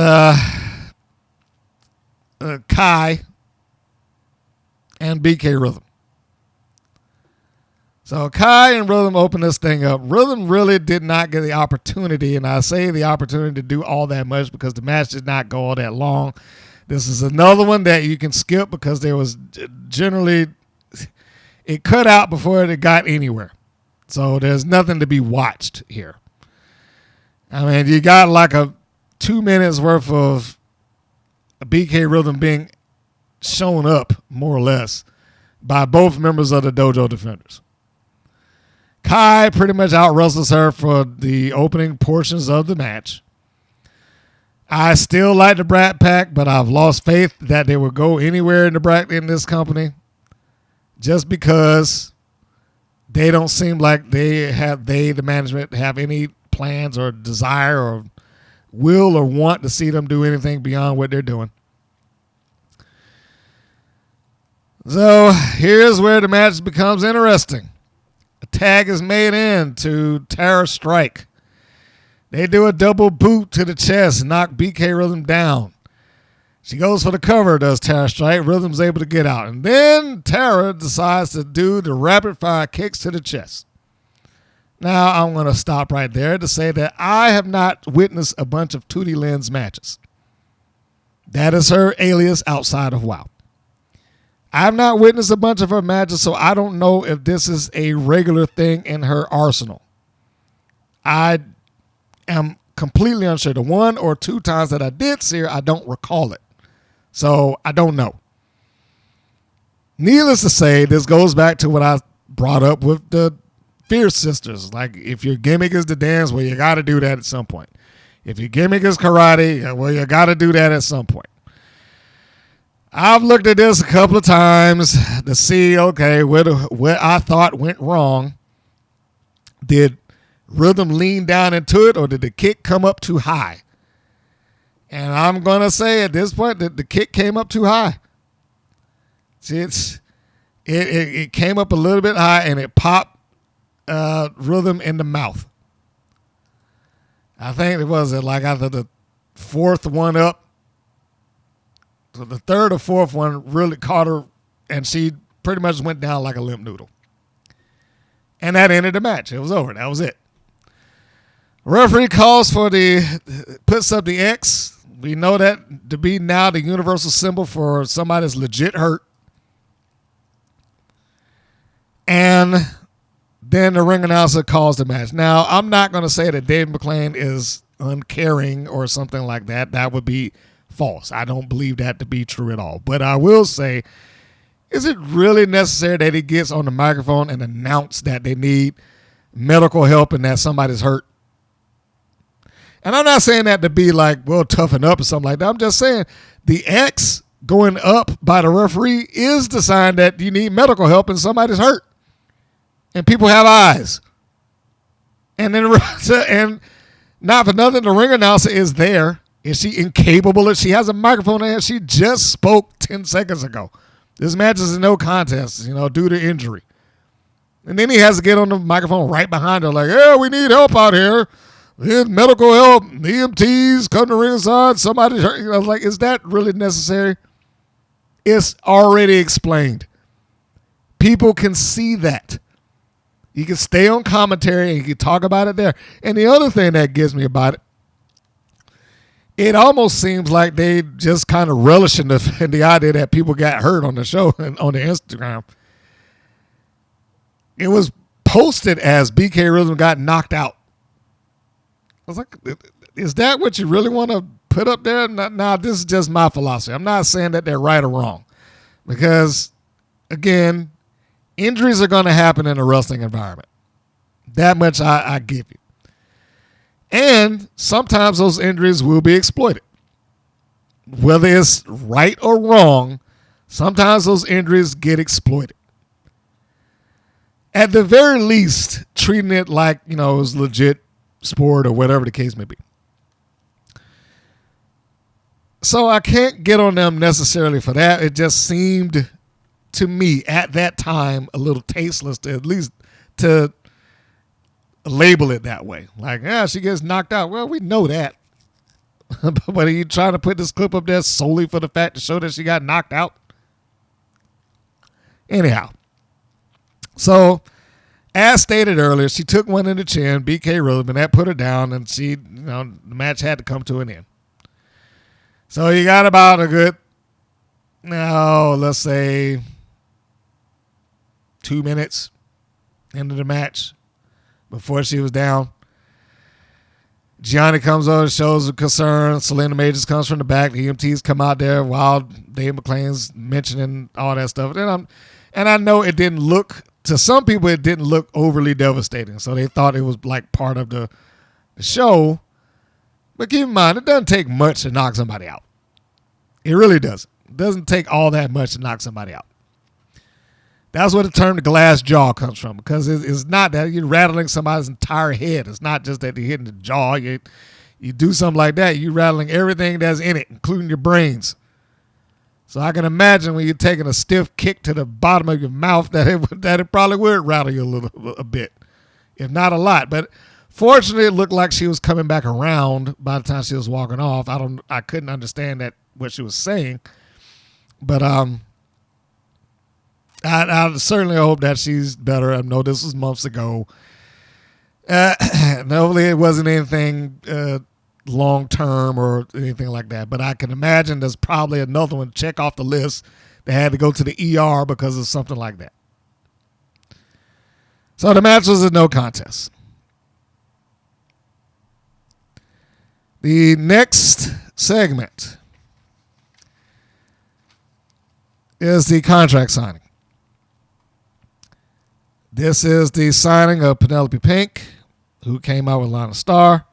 Kai and BK Rhythm. So Kai and Rhythm open this thing up. Rhythm really did not get the opportunity, and I say the opportunity to do all that much because the match did not go all that long. This is another one that you can skip because there was generally, it cut out before it got anywhere. So there's nothing to be watched here. I mean, you got like a 2 minutes worth of BK Rhythm being shown up, more or less, by both members of the Dojo Defenders. Kai pretty much out-wrestles her for the opening portions of the match. I still like the Brat Pack, but I've lost faith that they will go anywhere in this company just because they don't seem like the management, have any plans or desire or will or want to see them do anything beyond what they're doing. So here's where the match becomes interesting. A tag is made in to Terror Strike. They do a double boot to the chest, knock BK Rhythm down. She goes for the cover, does Terror Strike. Rhythm's able to get out. And then Terror decides to do the rapid fire kicks to the chest. Now, I'm going to stop right there to say that I have not witnessed a bunch of Tootie Lynn's matches. That is her alias outside of WoW. I have not witnessed a bunch of her matches, so I don't know if this is a regular thing in her arsenal. I am completely unsure. The 1 or 2 times that I did see her, I don't recall it. So I don't know. Needless to say, this goes back to what I brought up with the Fierce Sisters. Like, if your gimmick is the dance, well, you got to do that at some point. If your gimmick is karate, well, you got to do that at some point. I've looked at this a couple of times to see, okay, what I thought went wrong. Did Rhythm lean down into it, or did the kick come up too high? And I'm going to say at this point that the kick came up too high. See, it came up a little bit high, and it popped Rhythm in the mouth. I think it was like after the 4th one up. So the 3rd or 4th one really caught her, and she pretty much went down like a limp noodle. And that ended the match. It was over. That was it. Referee puts up the X. We know that to be now the universal symbol for somebody that's legit hurt. And then the ring announcer calls the match. Now, I'm not going to say that Dave McLane is uncaring or something like that. That would be false. I don't believe that to be true at all. But I will say, is it really necessary that he gets on the microphone and announce that they need medical help and that somebody's hurt? And I'm not saying that to be like, well, toughen up or something like that. I'm just saying the X going up by the referee is the sign that you need medical help and somebody's hurt. And people have eyes. And then, and not for nothing, the ring announcer is there. Is she incapable? She has a microphone in her. She just spoke 10 seconds ago. This match is no contest, due to injury. And then he has to get on the microphone right behind her like, yeah, we need help out here. We need medical help. EMTs, come to ringside. Somebody's hurt. I was like, is that really necessary? It's already explained. People can see that. You can stay on commentary and you can talk about it there. And the other thing that gets me about it, it almost seems like they just kind of relish in the idea that people got hurt on the show and on the Instagram. It was posted as BK Rhythm got knocked out. I was like, is that what you really want to put up there? Nah, this is just my philosophy. I'm not saying that they're right or wrong. Because, again, injuries are going to happen in a wrestling environment. That much I give you. And sometimes those injuries will be exploited. Whether it's right or wrong, sometimes those injuries get exploited. At the very least, treating it like, it was legit sport or whatever the case may be. So I can't get on them necessarily for that. It just seemed to me at that time a little tasteless to at least to label it that way. Like, yeah, she gets knocked out. Well, we know that. But are you trying to put this clip up there solely for the fact to show that she got knocked out? Anyhow. So, as stated earlier, she took one in the chin, BK Roseman. That put her down, and the match had to come to an end. So you got about a good, let's say 2 minutes into the match before she was down. Gianni comes over, shows a concern. Selena Majors comes from the back. The EMTs come out there while Dave McLane's mentioning all that stuff. And I know it didn't look, to some people, it didn't look overly devastating. So they thought it was like part of the show. But keep in mind, it doesn't take much to knock somebody out. It really doesn't. It doesn't take all that much to knock somebody out. That's where the term the glass jaw comes from, because it's not that you're rattling somebody's entire head. It's not just that you're hitting the jaw. You do something like that, you're rattling everything that's in it, including your brains. So I can imagine when you're taking a stiff kick to the bottom of your mouth that it probably would rattle you a bit, if not a lot. But fortunately, it looked like she was coming back around by the time she was walking off. I couldn't understand what she was saying, but I certainly hope that she's better. I know this was months ago. Hopefully it wasn't anything long-term or anything like that. But I can imagine there's probably another one to check off the list that had to go to the ER because of something like that. So the match was a no contest. The next segment is the contract signing. This is the signing of Penelope Pink, who came out with Lana Starr,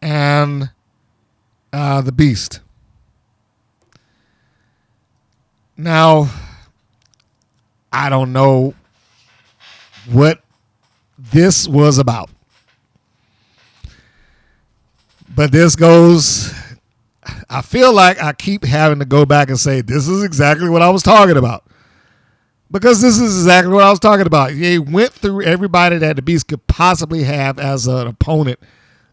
and the Beast. Now, I don't know what this was about, but this goes, I feel like I keep having to go back and say, this is exactly what I was talking about. Because this is exactly what I was talking about. They went through everybody that the Beast could possibly have as an opponent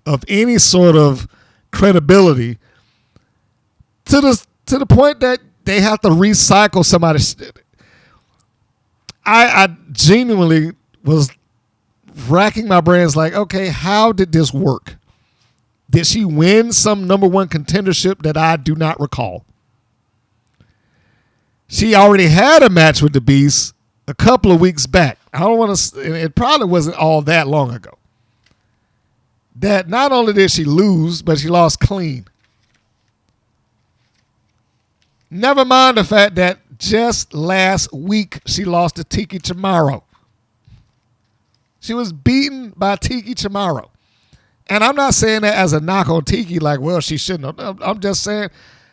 of any sort of credibility to the point that they have to recycle somebody. I genuinely was racking my brains like, okay, how did this work? Did she win some number one contendership that I do not recall? She already had a match with the Beast a couple of weeks back. I don't want to, it probably wasn't all that long ago. That not only did she lose, but she lost clean. Never mind the fact that just last week she lost to Tiki Chamorro. She was beaten by Tiki Chamorro. And I'm not saying that as a knock on Tiki, like, well, she shouldn't have. I'm just saying,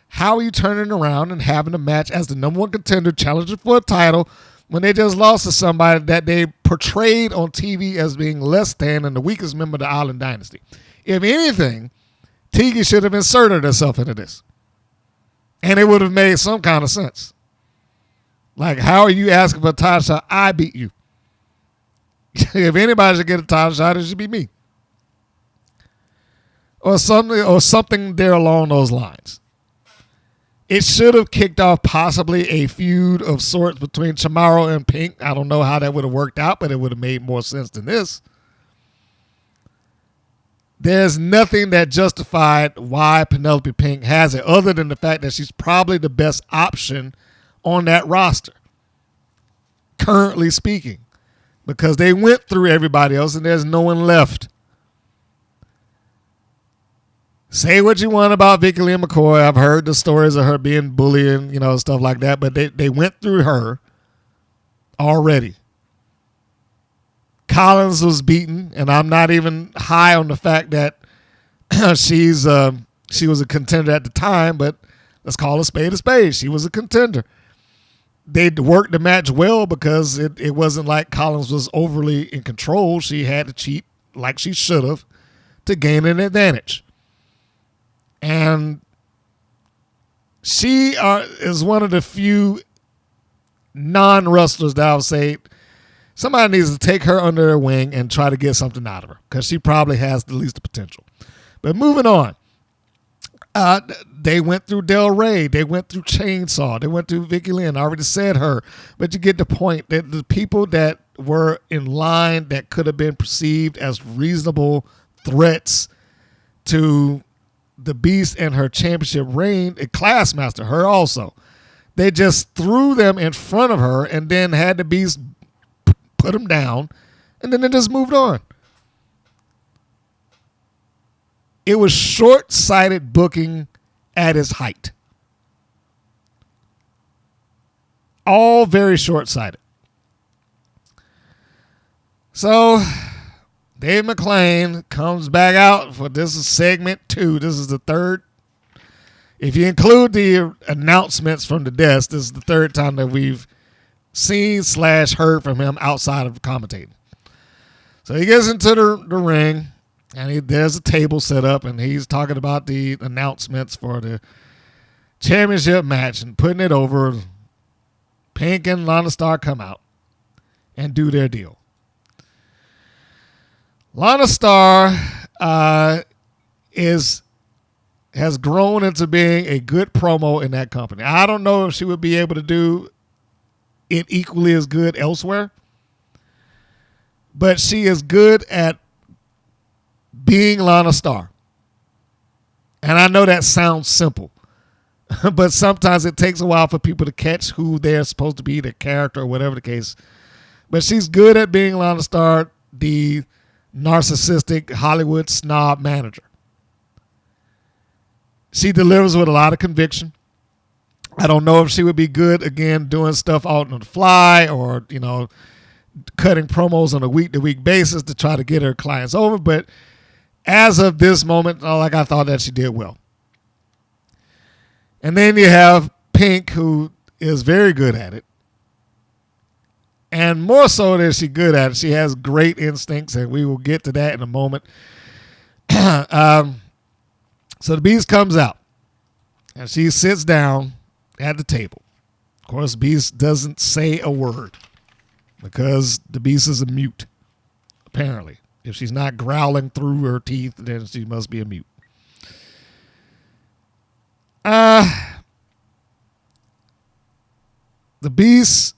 how are you turning around and having a match as the number one contender challenging for a title when they just lost to somebody that they portrayed on TV as being less than and the weakest member of the Island Dynasty? If anything, Tiki should have inserted herself into this. And it would have made some kind of sense. Like, how are you asking for a title shot? I beat you. If anybody should get a title shot, it should be me. Or something there along those lines. It should have kicked off possibly a feud of sorts between Chamorro and Pink. I don't know how that would have worked out, but it would have made more sense than this. There's nothing that justified why Penelope Pink has it other than the fact that she's probably the best option on that roster, currently speaking, because they went through everybody else and there's no one left. Say what you want about Vicky Lynn McCoy. I've heard the stories of her being bullied and, stuff like that, but they went through her already. Collins was beaten, and I'm not even high on the fact that she was a contender at the time, but let's call a spade a spade. She was a contender. They worked the match well because it wasn't like Collins was overly in control. She had to cheat like she should have to gain an advantage. And She is one of the few non-wrestlers that I would say somebody needs to take her under their wing and try to get something out of her because she probably has the least potential. But moving on. They went through Del Rey. They went through Chainsaw. They went through Vicky Lynn. I already said her. But you get the point that the people that were in line that could have been perceived as reasonable threats to the Beast and her championship reign, a Classmaster, her also. They just threw them in front of her and then had the Beast put them down, and then they just moved on. It was short-sighted booking at its height. All very short-sighted. So, Dave McLane comes back out for this is segment 2. This is the third. If you include the announcements from the desk, this is the third time that we've seen / heard from him outside of commentating. So he gets into the ring, and there's a table set up, and he's talking about the announcements for the championship match and putting it over. Pink and Lana Starr come out and do their deal. Lana Starr has grown into being a good promo in that company. I don't know if she would be able to do it equally as good elsewhere, but she is good at being Lana Starr. And I know that sounds simple, but sometimes it takes a while for people to catch who they're supposed to be, their character or whatever the case. But she's good at being Lana Starr, the narcissistic Hollywood snob manager. She delivers with a lot of conviction. I don't know if she would be good, again, doing stuff out on the fly or, cutting promos on a week-to-week basis to try to get her clients over. But as of this moment, I thought that she did well. And then you have Pink, who is very good at it. And more so than she's good at it, she has great instincts, and we will get to that in a moment. So the Beast comes out, and she sits down at the table. Of course, Beast doesn't say a word because the Beast is a mute, apparently. If she's not growling through her teeth, then she must be a mute. The Beast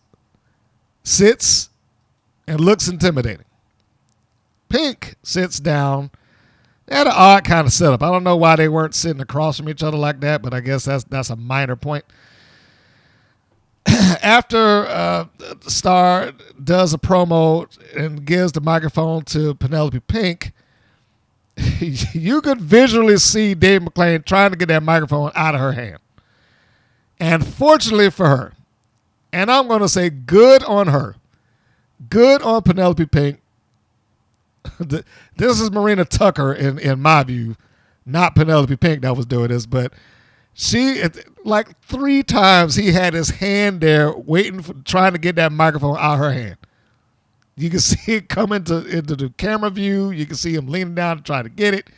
sits and looks intimidating. Pink sits down. They had an odd kind of setup. I don't know why they weren't sitting across from each other like that, but I guess that's a minor point. After Star does a promo and gives the microphone to Penelope Pink, you could visually see Dave McLane trying to get that microphone out of her hand. And fortunately for her, and I'm going to say good on her, good on Penelope Pink. This is Marina Tucker, in my view, not Penelope Pink that was doing this, but she, like 3 times, he had his hand there waiting for, trying to get that microphone out of her hand. You can see it come into the camera view. You can see him leaning down to try to get it,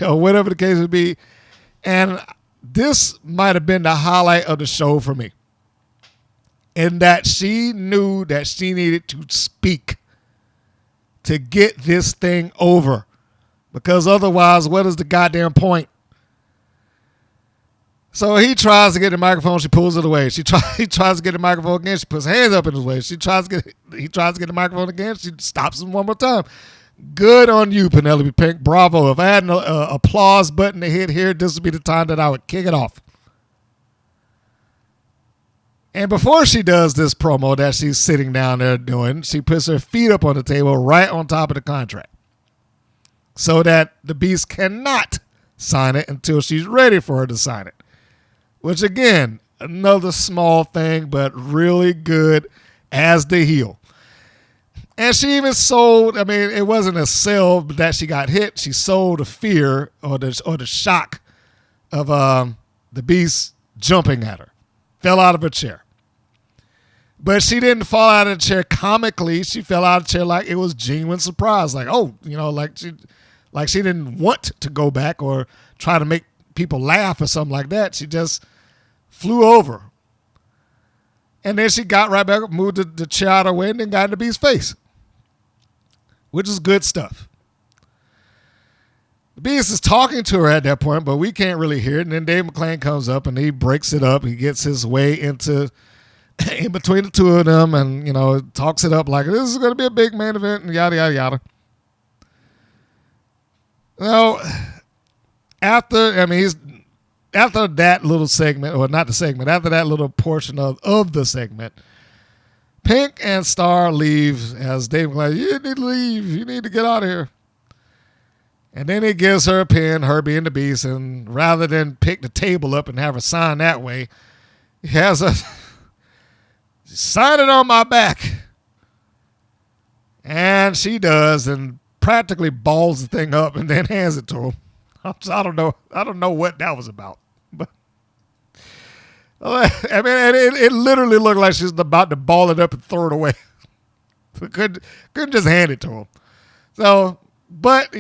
or whatever the case would be. And this might have been the highlight of the show for me, in that she knew that she needed to speak to get this thing over, because otherwise, what is the goddamn point? So he tries to get the microphone, she pulls it away. He tries to get the microphone again, she puts her hands up in his way. He tries to get the microphone again, she stops him one more time. Good on you, Penelope Pink. Bravo. If I had an applause button to hit here, this would be the time that I would kick it off. And before she does this promo that she's sitting down there doing, she puts her feet up on the table right on top of the contract so that the Beast cannot sign it until she's ready for her to sign it. Which, again, another small thing, but really good as the heel. And she even sold, it wasn't a sell that she got hit. She sold the fear or the shock of the Beast jumping at her. Fell out of her chair. But she didn't fall out of the chair comically. She fell out of the chair like it was genuine surprise. Like, like she didn't want to go back or try to make people laugh or something like that. She just flew over. And then she got right back up, moved the chair out of her way, and then got in the Beast's face, which is good stuff. The Beast is talking to her at that point, but we can't really hear it. And then Dave McLane comes up and he breaks it up. He gets his way into in between the two of them and, talks it up like this is going to be a big main event and yada, yada, yada. Now, after that little segment, or not the segment, after that little portion of the segment, Pink and Star leave as Dave McLane, you need to leave. You need to get out of here. And then he gives her a pin, her being the Beast, and rather than pick the table up and have her sign that way, he has her sign it on my back. And she does, and practically balls the thing up and then hands it to him. I don't know what that was about. But I mean, it literally looked like she was about to ball it up and throw it away. Couldn't just hand it to him. So, but,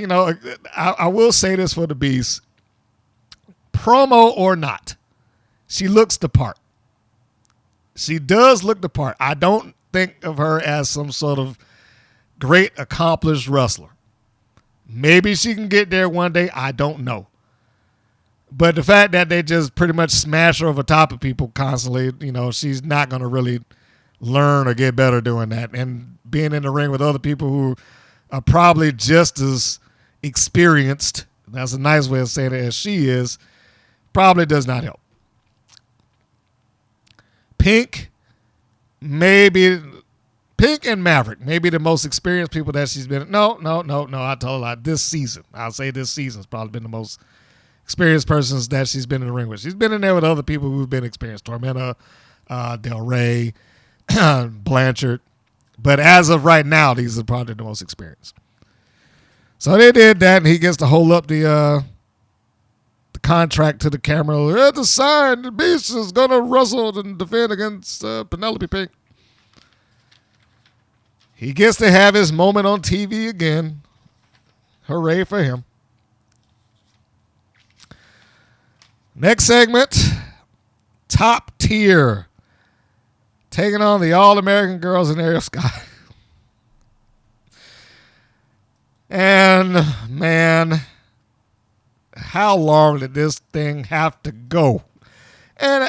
I will say this for the Beast. Promo or not, she looks the part. She does look the part. I don't think of her as some sort of great accomplished wrestler. Maybe she can get there one day. I don't know. But the fact that they just pretty much smash her over top of people constantly, she's not going to really learn or get better doing that. And being in the ring with other people who are probably just as experienced, that's a nice way of saying it, as she is, probably does not help. Pink and Maverick, maybe the most experienced people that she's been. No, I told her this season. I'll say this season's probably been the most experienced persons that she's been in the ring with. She's been in there with other people who've been experienced. Tormenta, Del Rey, Blanchard. But as of right now, these are probably the most experienced. So they did that, and he gets to hold up the contract to the camera. It's a sign. The Beast is going to wrestle and defend against Penelope Pink. He gets to have his moment on TV again. Hooray for him. Next segment, Top Tier. Taking on the All-American Girls and Ariel Sky. And, man, how long did this thing have to go? And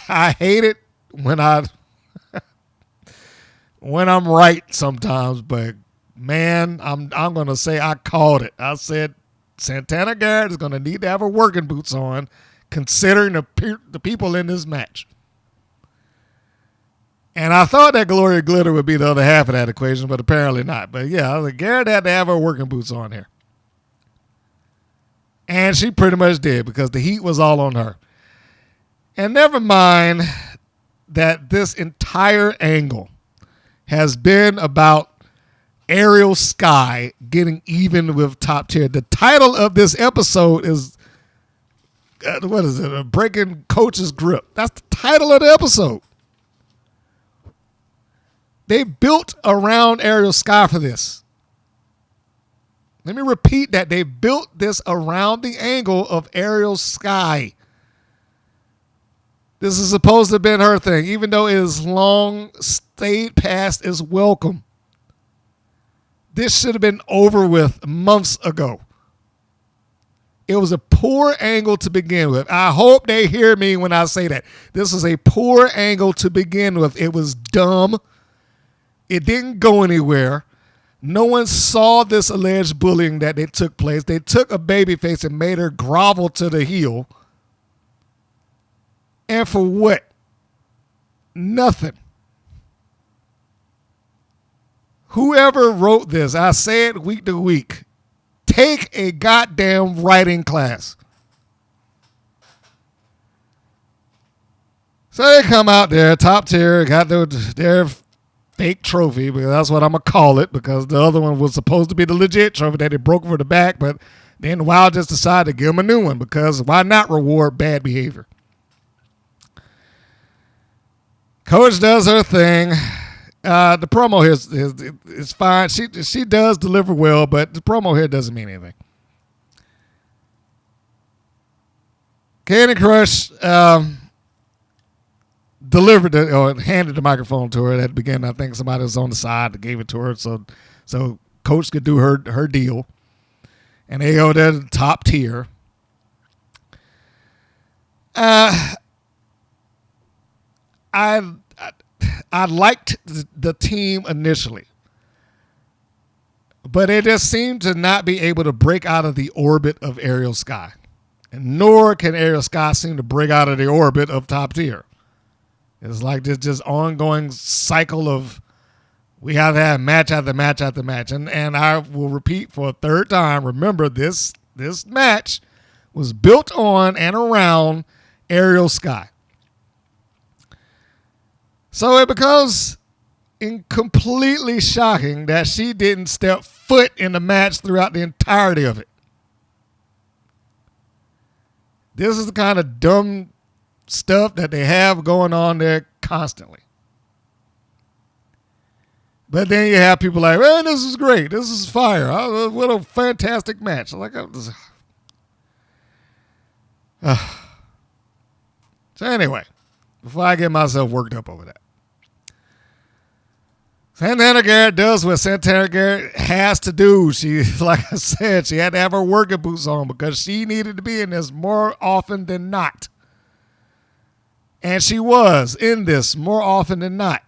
I hate it when I'm right sometimes, but, man, I'm going to say I called it. I said Santana Garrett is going to need to have her working boots on, considering the people in this match. And I thought that Gloria Glitter would be the other half of that equation, but apparently not. But yeah, Garrett had to have her working boots on here. And she pretty much did, because the heat was all on her. And never mind that this entire angle has been about Ariel Sky getting even with Top Tier. The title of this episode is, what is it? Breaking Coach's Grip. That's the title of the episode. They built around Ariel Sky for this. Let me repeat that. They built this around the angle of Ariel Sky. This is supposed to have been her thing, even though it is long stayed past its welcome. This should have been over with months ago. It was a poor angle to begin with. I hope they hear me when I say that. This was a poor angle to begin with. It was dumb. It didn't go anywhere. No one saw this alleged bullying that took place. They took a babyface and made her grovel to the heel. And for what? Nothing. Whoever wrote this, I say it week to week, take a goddamn writing class. So they come out there, Top Tier, got their fake trophy, because that's what I'm going to call it, because the other one was supposed to be the legit trophy that they broke over the back, but then Wild just decided to give them a new one, because why not reward bad behavior? Coach does her thing. The promo here is fine. She does deliver well, but the promo here doesn't mean anything. Candy Crush delivered it or handed the microphone to her at the beginning. I think somebody was on the side that gave it to her so Coach could do her deal. And they go to the top tier. I liked the team initially, but it just seemed to not be able to break out of the orbit of Ariel Sky. And nor can Ariel Sky seem to break out of the orbit of top tier. It's like this just ongoing cycle of we have to have match after match after match. And I will repeat for a third time, remember this match was built on and around Ariel Sky. So it becomes completely shocking that she didn't step foot in the match throughout the entirety of it. This is the kind of dumb stuff that they have going on there constantly. But then you have people like, well, this is great. This is fire. What a fantastic match. So anyway, before I get myself worked up over that. Santana Garrett does what Santana Garrett has to do. She, like I said, she had to have her working boots on because she needed to be in this more often than not. And she was in this more often than not.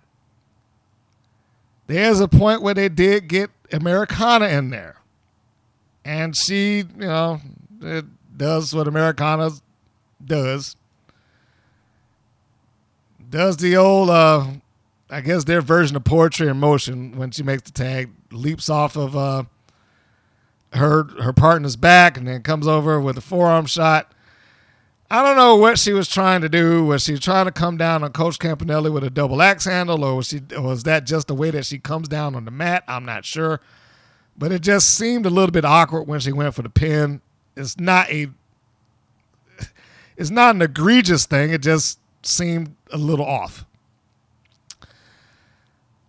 There's a point where they did get Americana in there. And she, it does what Americana does. Does the old, I guess their version of poetry in motion when she makes the tag, leaps off of her partner's back and then comes over with a forearm shot. I don't know what she was trying to do. Was she trying to come down on Coach Campanelli with a double axe handle, or was that just the way that she comes down on the mat? I'm not sure. But it just seemed a little bit awkward when she went for the pin. It's not an egregious thing. It just seemed a little off.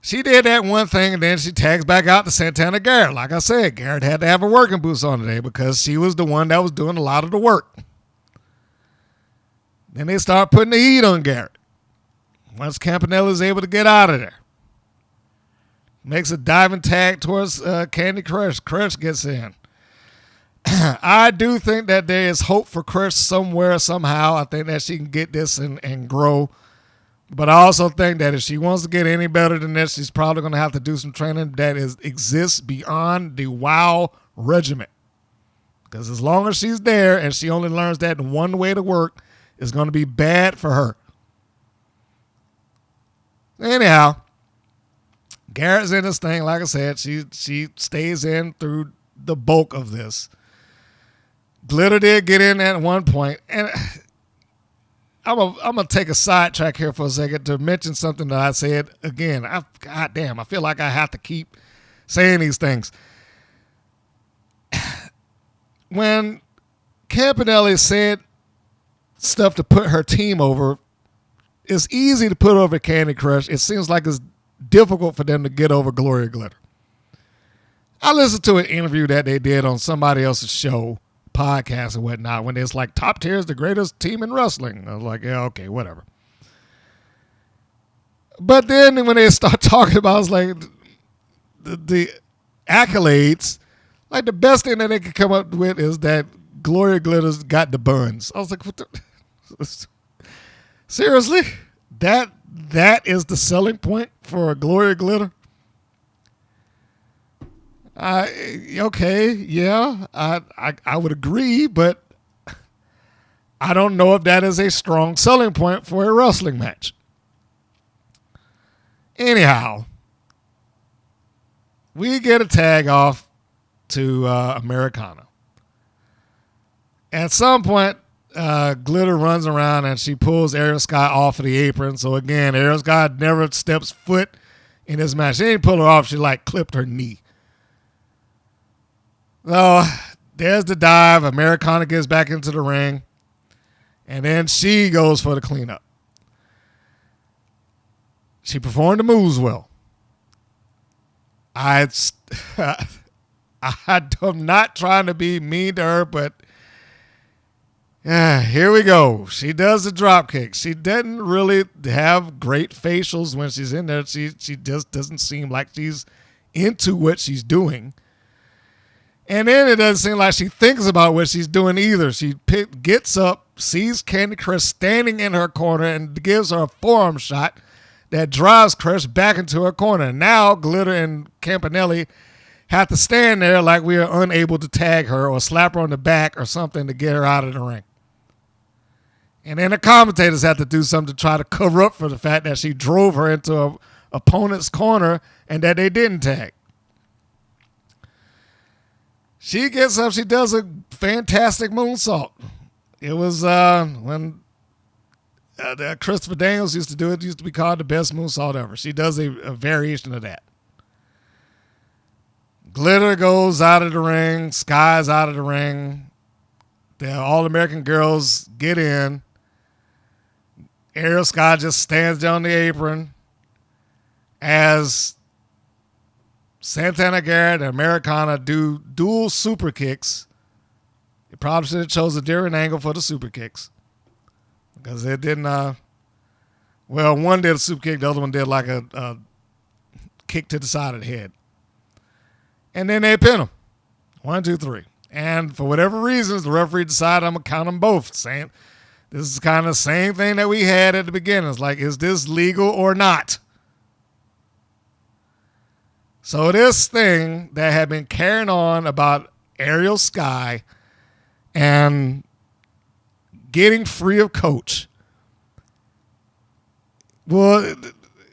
She did that one thing, and then she tags back out to Santana Garrett. Like I said, Garrett had to have her working boots on today because she was the one that was doing a lot of the work. Then they start putting the heat on Garrett. Once Campanella is able to get out of there. Makes a diving tag towards Candy Crush. Crush gets in. I do think that there is hope for Crush somewhere, somehow. I think that she can get this and grow. But I also think that if she wants to get any better than this, she's probably going to have to do some training that exists beyond the WOW regiment. Because as long as she's there and she only learns that in one way to work, it's going to be bad for her. Anyhow, Garrett's in this thing. Like I said, she stays in through the bulk of this. Glitter did get in at one point, and I'm gonna take a sidetrack here for a second to mention something that I said again. I feel like I have to keep saying these things. When Campanelli said stuff to put her team over, it's easy to put over Candy Crush. It seems like it's difficult for them to get over Gloria Glitter. I listened to an interview that they did on somebody else's show, podcast and whatnot, when it's like top tier is the greatest team in wrestling. I was like, yeah, okay, whatever. But then when they start talking about, it's like the accolades, like the best thing that they could come up with is that Gloria Glitter's got the buns. I was like, what the? Seriously? That is the selling point for a Gloria Glitter? Okay, yeah, I would agree, but I don't know if that is a strong selling point for a wrestling match. Anyhow, we get a tag off to Americana. At some point, Glitter runs around and she pulls Ariel Sky off of the apron. So again, Ariel Sky never steps foot in this match. She didn't pull her off. She like clipped her knee. So there's the dive. Americana gets back into the ring. And then she goes for the cleanup. She performed the moves well. I'm not trying to be mean to her, but Here we go. She does the drop kick. She doesn't really have great facials when she's in there. She just doesn't seem like she's into what she's doing. And then it doesn't seem like she thinks about what she's doing either. She gets up, sees Candy Crush standing in her corner, and gives her a forearm shot that drives Crush back into her corner. Now Glitter and Campanelli have to stand there like we are unable to tag her or slap her on the back or something to get her out of the ring. And then the commentators have to do something to try to cover up for the fact that she drove her into an opponent's corner and that they didn't tag. She gets up. She does a fantastic moonsault. It was when Christopher Daniels used to do it. It used to be called the best moonsault ever. She does a variation of that. Glitter goes out of the ring. Sky's out of the ring. The All-American girls get in. Ariel Sky just stands down the apron as Santana Garrett and Americana do dual super kicks. You probably should have chose a different angle for the super kicks because it didn't. Well, one did a super kick, the other one did like a kick to the side of the head, and then they pin them. 1, 2, 3, and for whatever reasons, the referee decided I'm gonna count them both, saying this is kind of the same thing that we had at the beginning. It's like, is this legal or not? So this thing that had been carrying on about Ariel Sky and getting free of Coach, well,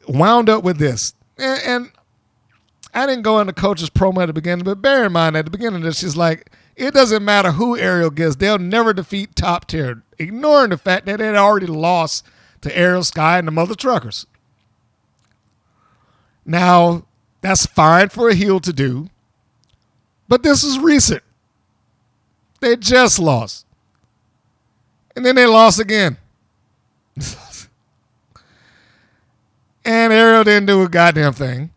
wound up with this. And I didn't go into Coach's promo at the beginning, but bear in mind at the beginning of this, she's like, it doesn't matter who Ariel gets, they'll never defeat top tier, ignoring the fact that they had already lost to Ariel Sky and the Mother Truckers. Now, that's fine for a heel to do, but this is recent. They just lost. And then they lost again. And Ariel didn't do a goddamn thing.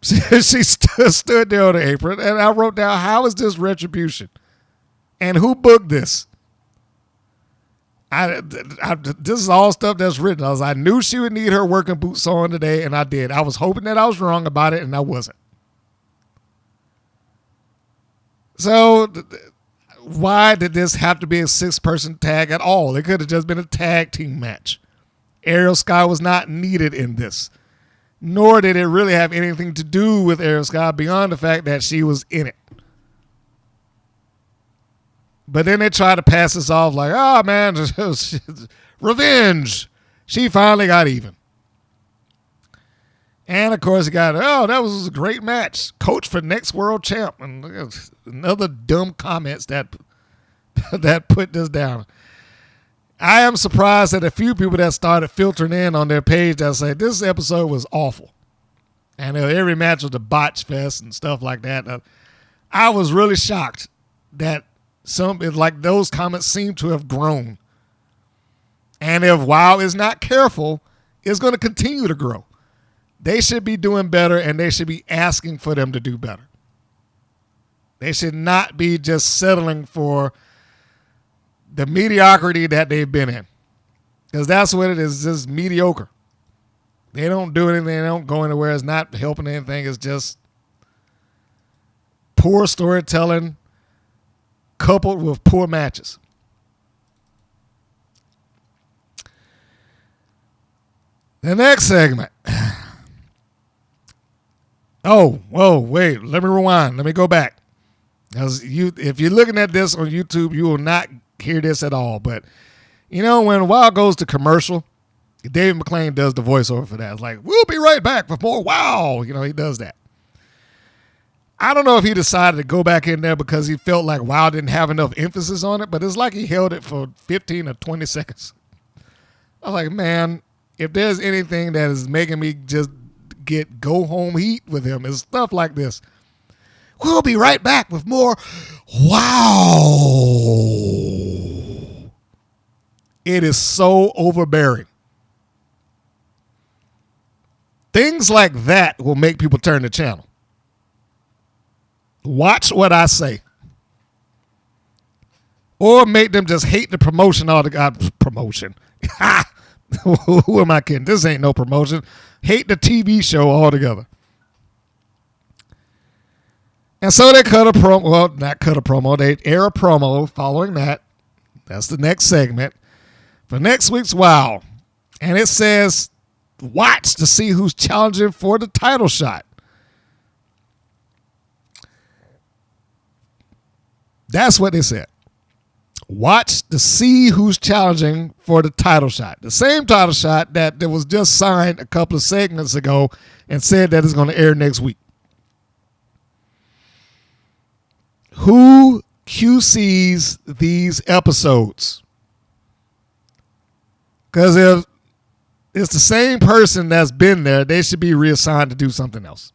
She stood there on the apron, and I wrote down, how is this retribution? And who booked this? This is all stuff that's written. I knew she would need her working boots on today, and I did. I was hoping that I was wrong about it, and I wasn't. So why did this have to be a 6-person tag at all? It could have just been a tag team match. Ariel Sky was not needed in this, nor did it really have anything to do with Ariel Sky beyond the fact that she was in it. But then they try to pass this off like, oh, man, revenge. She finally got even. And, of course, he got, oh, that was a great match. Coach for next world champ. And another dumb comments that put this down. I am surprised that a few people that started filtering in on their page that say this episode was awful. And every match was a botch fest and stuff like that. I was really shocked that like those comments seem to have grown. And if WOW is not careful, it's going to continue to grow. They should be doing better, and they should be asking for them to do better. They should not be just settling for the mediocrity that they've been in. Because that's what it is, just mediocre. They don't do anything. They don't go anywhere. It's not helping anything. It's just poor storytelling coupled with poor matches. The next segment. Oh, whoa, wait. Let me rewind. Let me go back. Because if you're looking at this on YouTube, you will not hear this at all. But, you know, when WOW goes to commercial, David McLane does the voiceover for that. It's like, we'll be right back with more WOW. You know, he does that. I don't know if he decided to go back in there because he felt like WOW didn't have enough emphasis on it, but it's like he held it for 15 or 20 seconds. I was like, man, if there's anything that is making me just get go home heat with him, is stuff like this. We'll be right back with more WOW. It is so overbearing. Things like that will make people turn the channel. Watch what I say. or make them just hate the promotion altogether. Promotion. Who am I kidding? This ain't no promotion. Hate the TV show altogether. And so they cut a promo. Well, not cut a promo. They air a promo following that. That's the next segment for next week's Wow. And it says, watch to see who's challenging for the title shot. That's what they said. Watch to see who's challenging for the title shot. The same title shot that was just signed a couple of segments ago and said that it's going to air next week. Who QCs these episodes? Because if it's the same person that's been there, they should be reassigned to do something else.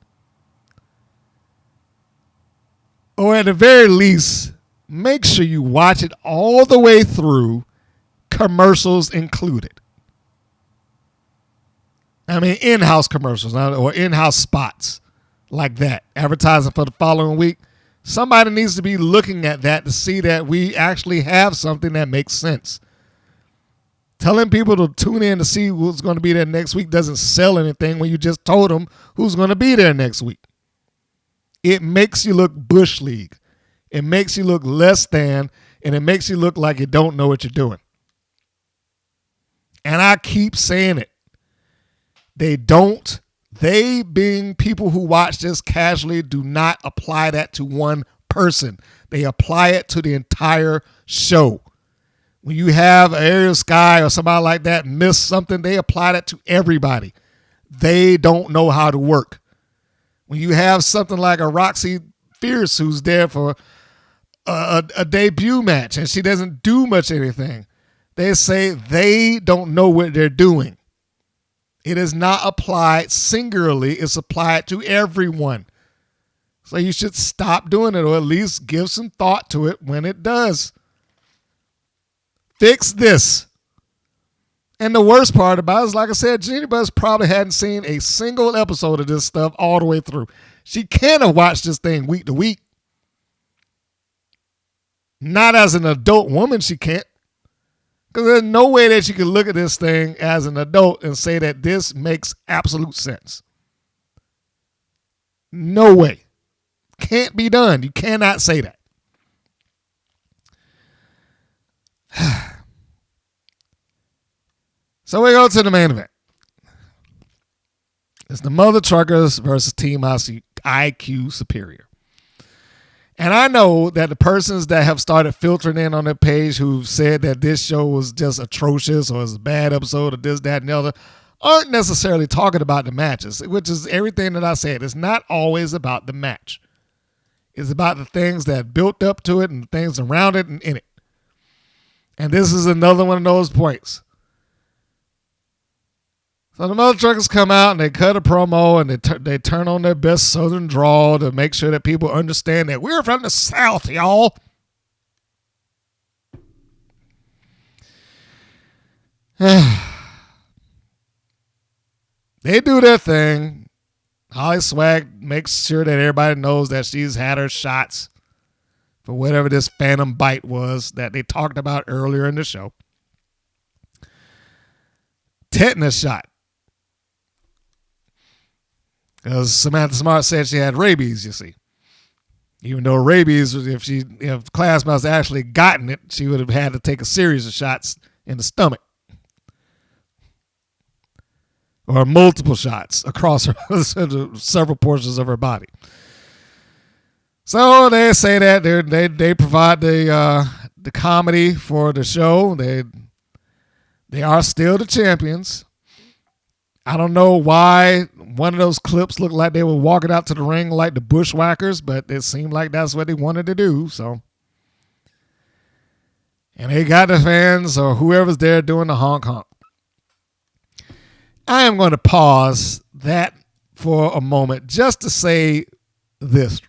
Or at the very least, make sure you watch it all the way through, commercials included. I mean, in-house commercials or in-house spots like that, advertising for the following week. Somebody needs to be looking at that to see that we actually have something that makes sense. Telling people to tune in to see who's going to be there next week doesn't sell anything when you just told them who's going to be there next week. It makes you look Bush League. It makes you look less than, and it makes you look like you don't know what you're doing. And I keep saying it. They don't. They, being people who watch this casually, do not apply that to one person. They apply it to the entire show. When you have Ariel Sky or somebody like that miss something, they apply that to everybody. They don't know how to work. When you have something like a Roxxy Fierce who's there for a debut match and she doesn't do much anything, they say they don't know what they're doing. It is not applied singularly. It's applied to everyone. So you should stop doing it, or at least give some thought to it when it does. Fix this. And the worst part about it is, like I said, Jeannie Buss probably hadn't seen a single episode of this stuff all the way through. She can't have watched this thing week to week. Not as an adult woman, she can't. Because there's no way that you can look at this thing as an adult and say that this makes absolute sense. No way. Can't be done. You cannot say that. So we go to the main event. It's the Mother Truckers versus Team IQ Superior. And I know that the persons that have started filtering in on their page who've said that this show was just atrocious or it's a bad episode or this, that, and the other aren't necessarily talking about the matches, which is everything that I said. It's not always about the match. It's about the things that built up to it and the things around it and in it. And this is another one of those points. So the Mother Truckers come out and they cut a promo and they turn on their best Southern drawl to make sure that people understand that we're from the South, y'all. They do their thing. Holly Swag makes sure that everybody knows that she's had her shots for whatever this phantom bite was that they talked about earlier in the show. Tetanus shot. Because Samantha Smart said she had rabies, you see. Even though rabies, if Class Mouse actually gotten it, she would have had to take a series of shots in the stomach. Or multiple shots across her several portions of her body. So they say that they provide the comedy for the show. They are still the champions. I don't know why one of those clips looked like they were walking out to the ring like the Bushwhackers, but it seemed like that's what they wanted to do. So, and they got the fans or whoever's there doing the honk honk. I am going to pause that for a moment just to say this.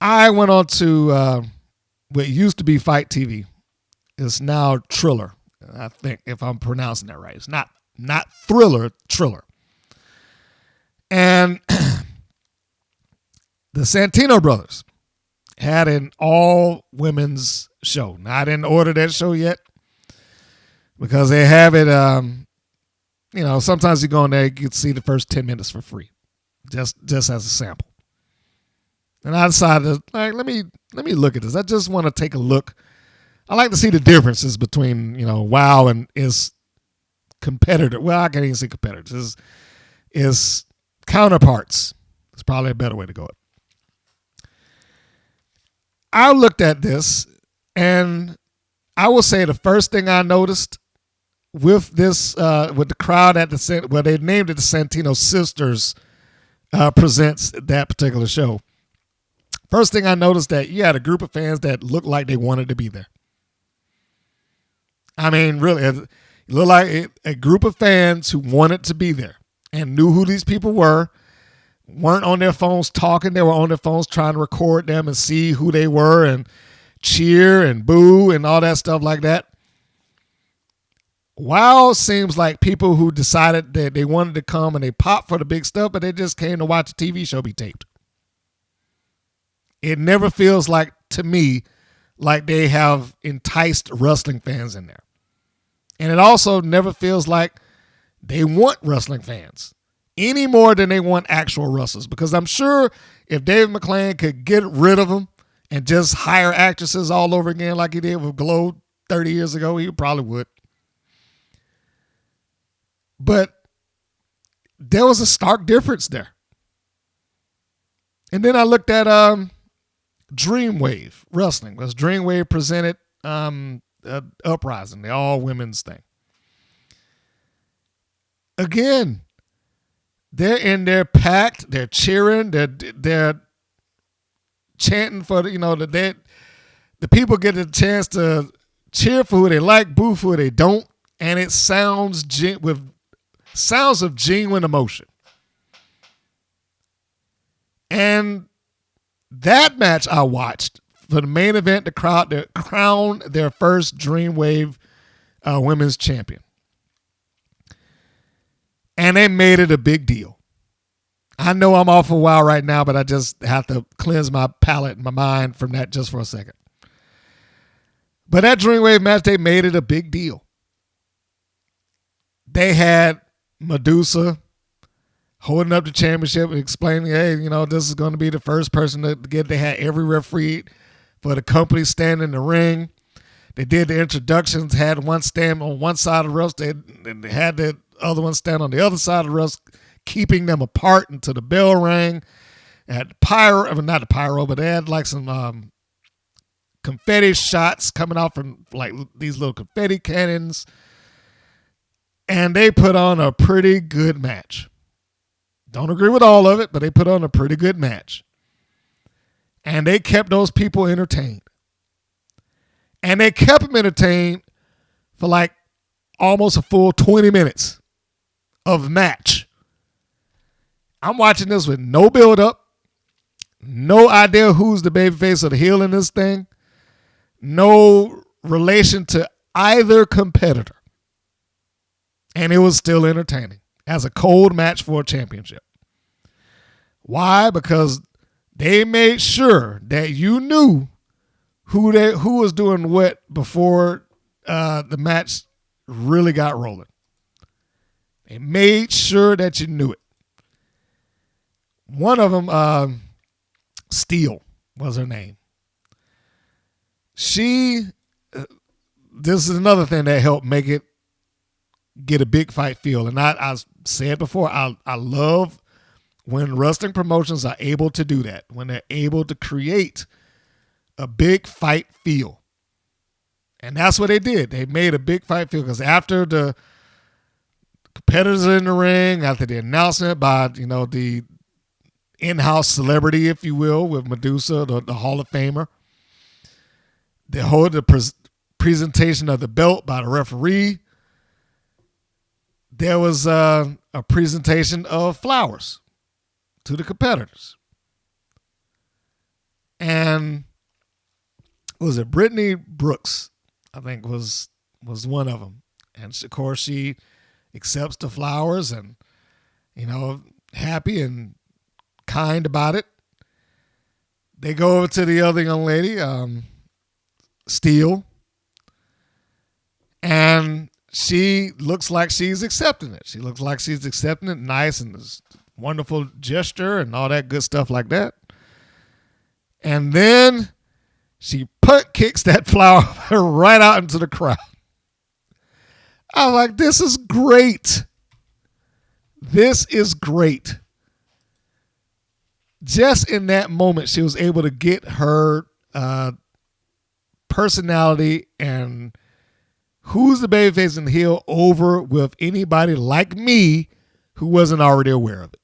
I went on to what used to be Fight TV. It's now Triller, I think, if I'm pronouncing that right. It's not Thriller, Triller. And the Santino brothers had an all women's show. Now, I didn't order that show yet because they have it. Sometimes you go in there, you can see the first 10 minutes for free, just as a sample. And I decided, let me look at this. I just want to take a look. I like to see the differences between WoW and its competitor. Well, I can't even say competitors. Is counterparts. It's probably a better way to go. I looked at this, and I will say the first thing I noticed with this, with the crowd at they named it the Santino Sisters presents that particular show. First thing I noticed that you had a group of fans that looked like they wanted to be there. I mean, really, it looked like a group of fans who wanted to be there and knew who these people were. Weren't on their phones talking. They were on their phones trying to record them and see who they were and cheer and boo and all that stuff like that. WoW seems like people who decided that they wanted to come and they popped for the big stuff, but they just came to watch a TV show be taped. It never feels like, to me, like they have enticed wrestling fans in there. And it also never feels like they want wrestling fans any more than they want actual wrestlers. Because I'm sure if David McLane could get rid of them and just hire actresses all over again like he did with Glow 30 years ago, he probably would. But there was a stark difference there. And then I looked at Dreamwave Wrestling. Because Dreamwave presented Uprising, the all-women's thing. Again, they're in there packed. They're cheering. They're chanting for the people get a chance to cheer for who they like, boo for who they don't, and it sounds with sounds of genuine emotion. And that match I watched for the main event, the crowd that crowned their first Dreamwave women's champion. And they made it a big deal. I know I'm off a while right now, but I just have to cleanse my palate and my mind from that just for a second. But that Dreamwave match, they made it a big deal. They had Medusa holding up the championship and explaining, hey, this is going to be the first person to get. They had every referee for the company standing in the ring. They did the introductions, had one stand on one side of the ropes. They had the other one stand on the other side of the ropes, keeping them apart until the bell rang. They had not the pyro, but they had like some confetti shots coming out from like these little confetti cannons. And they put on a pretty good match. Don't agree with all of it, but they put on a pretty good match. And they kept those people entertained. And they kept them entertained for like almost a full 20 minutes of match. I'm watching this with no build-up, no idea who's the babyface or the heel in this thing, no relation to either competitor. And it was still entertaining as a cold match for a championship. Why? Because they made sure that you knew who was doing what before the match really got rolling. They made sure that you knew it. One of them, Steel was her name. This is another thing that helped make it get a big fight feel. And I said before, I love when wrestling promotions are able to do that, when they're able to create a big fight feel. And that's what they did. They made a big fight feel because after the competitors in the ring, after the announcement by, the in-house celebrity, if you will, with Medusa, the Hall of Famer, they hold the presentation of the belt by the referee. There was a presentation of flowers to the competitors. And was it Brittany Brooks, I think was one of them. And of course she accepts the flowers and, happy and kind about it. They go over to the other young lady, Steele, and she looks like she's accepting it. She looks like she's accepting it nice and this wonderful gesture and all that good stuff like that. And then she punt kicks that flower right out into the crowd. I was like, this is great. This is great. Just in that moment, she was able to get her personality and who's the babyface and heel over with anybody like me who wasn't already aware of it.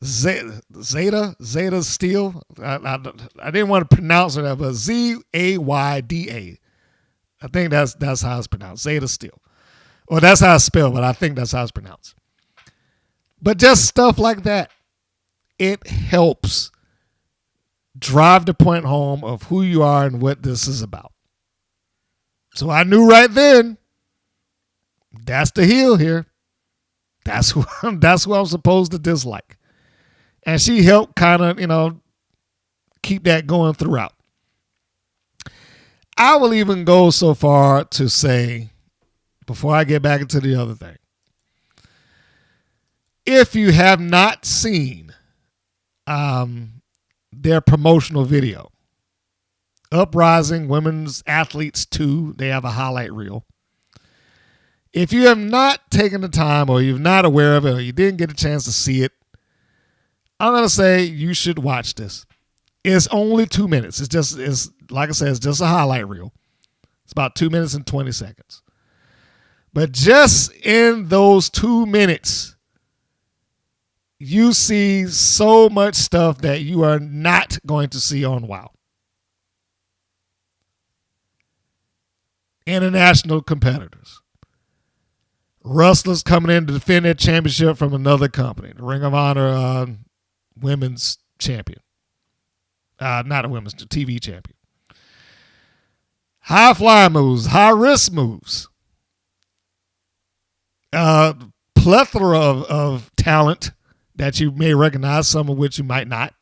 Zayda Steele. I didn't want to pronounce her, but Zayda. I think that's how it's pronounced. Zayda Steele. Or that's how it's spelled, but I think that's how it's pronounced. But just stuff like that. It helps drive the point home of who you are and what this is about. So I knew right then, that's the heel here. That's who I'm supposed to dislike. And she helped kind of, keep that going throughout. I will even go so far to say, before I get back into the other thing, if you have not seen their promotional video, Uprising Women's Athletes 2, they have a highlight reel. If you have not taken the time or you're not aware of it or you didn't get a chance to see it, I'm going to say you should watch this. It's only 2 minutes. It's like I said, it's just a highlight reel. It's about 2 minutes and 20 seconds. But just in those 2 minutes, you see so much stuff that you are not going to see on WoW. International competitors. Wrestlers coming in to defend their championship from another company. The Ring of Honor women's champion. Not a women's, TV champion. High fly moves, high risk moves. Plethora of talent that you may recognize, some of which you might not.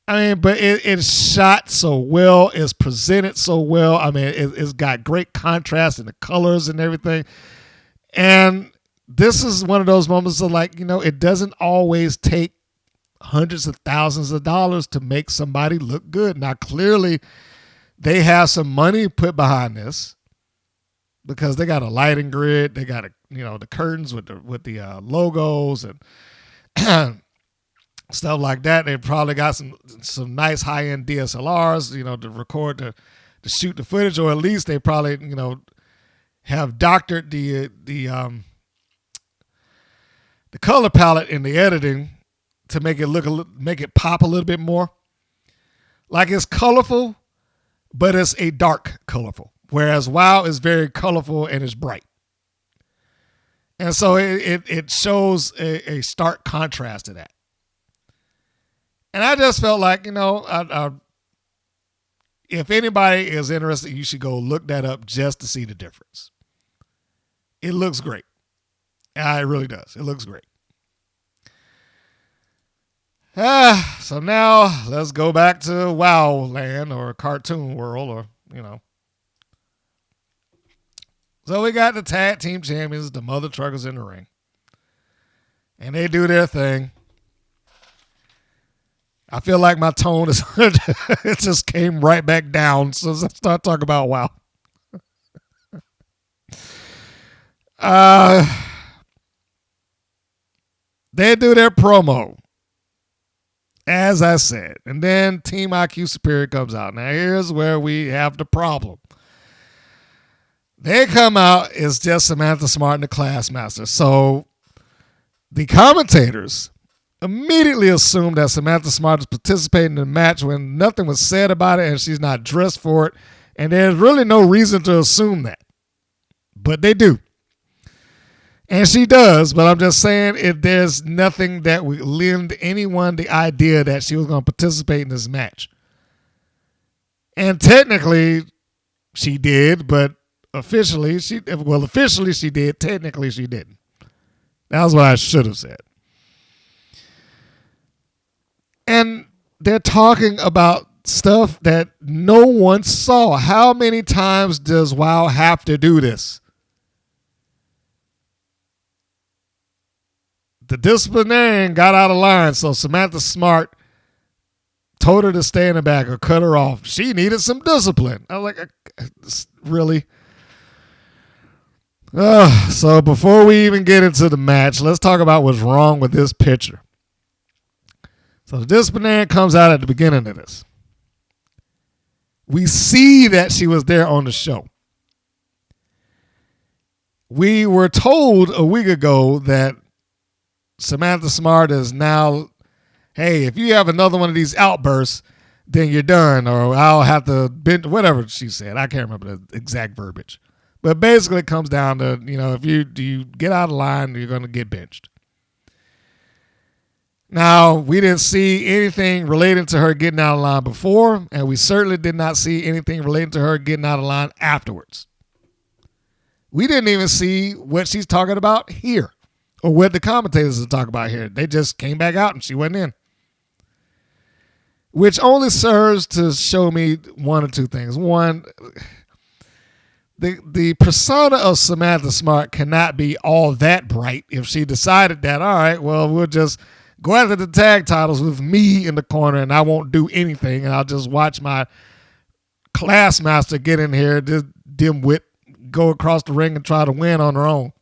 I mean, but it's shot so well. It's presented so well. I mean, it's got great contrast in the colors and everything. And this is one of those moments of it doesn't always take hundreds of thousands of dollars to make somebody look good. Now, clearly, they have some money put behind this because they got a lighting grid. They got the curtains with the logos and stuff like that. They probably got some nice high-end DSLRs, to record to shoot the footage, or at least they probably have doctored the color palette in the editing to make it pop a little bit more. Like it's colorful, but it's a dark colorful. Whereas WoW is very colorful and it's bright. And so it shows a stark contrast to that. And I just felt like, if anybody is interested, you should go look that up just to see the difference. It looks great. It really does. It looks great. So now let's go back to WoW land or cartoon world or. So we got the tag team champions, the Mother Truckers in the ring. And they do their thing. I feel like my tone is it just came right back down. So let's start talking about WoW. They do their promo, as I said. And then Team IQ Superior comes out. Now here's where we have the problem. They come out, it's just Samantha Smart and the Classmaster. So the commentators immediately assumed that Samantha Smart is participating in the match when nothing was said about it and she's not dressed for it. And there's really no reason to assume that. But they do. And she does, but I'm just saying if there's nothing that would lend anyone the idea that she was going to participate in this match. And technically she did, but officially she did. Technically she didn't. That was what I should have said. And they're talking about stuff that no one saw. How many times does WoW have to do this? The disciplinarian got out of line, so Samantha Smart told her to stay in the back or cut her off. She needed some discipline. I was like, really? So before we even get into the match, let's talk about what's wrong with this picture. So the disciplinarian comes out at the beginning of this. We see that she was there on the show. We were told a week ago that Samantha Smart is now, hey, if you have another one of these outbursts, then you're done, or I'll have to bench, whatever she said. I can't remember the exact verbiage. But basically it comes down to, if you get out of line, you're going to get benched. Now, we didn't see anything relating to her getting out of line before, and we certainly did not see anything relating to her getting out of line afterwards. We didn't even see what she's talking about here, or what the commentators are talking about here. They just came back out and she went in. Which only serves to show me one or two things. One, the persona of Samantha Smart cannot be all that bright if she decided that, all right, well, we'll just go after the tag titles with me in the corner and I won't do anything and I'll just watch my class master get in here, this dimwit, go across the ring and try to win on her own.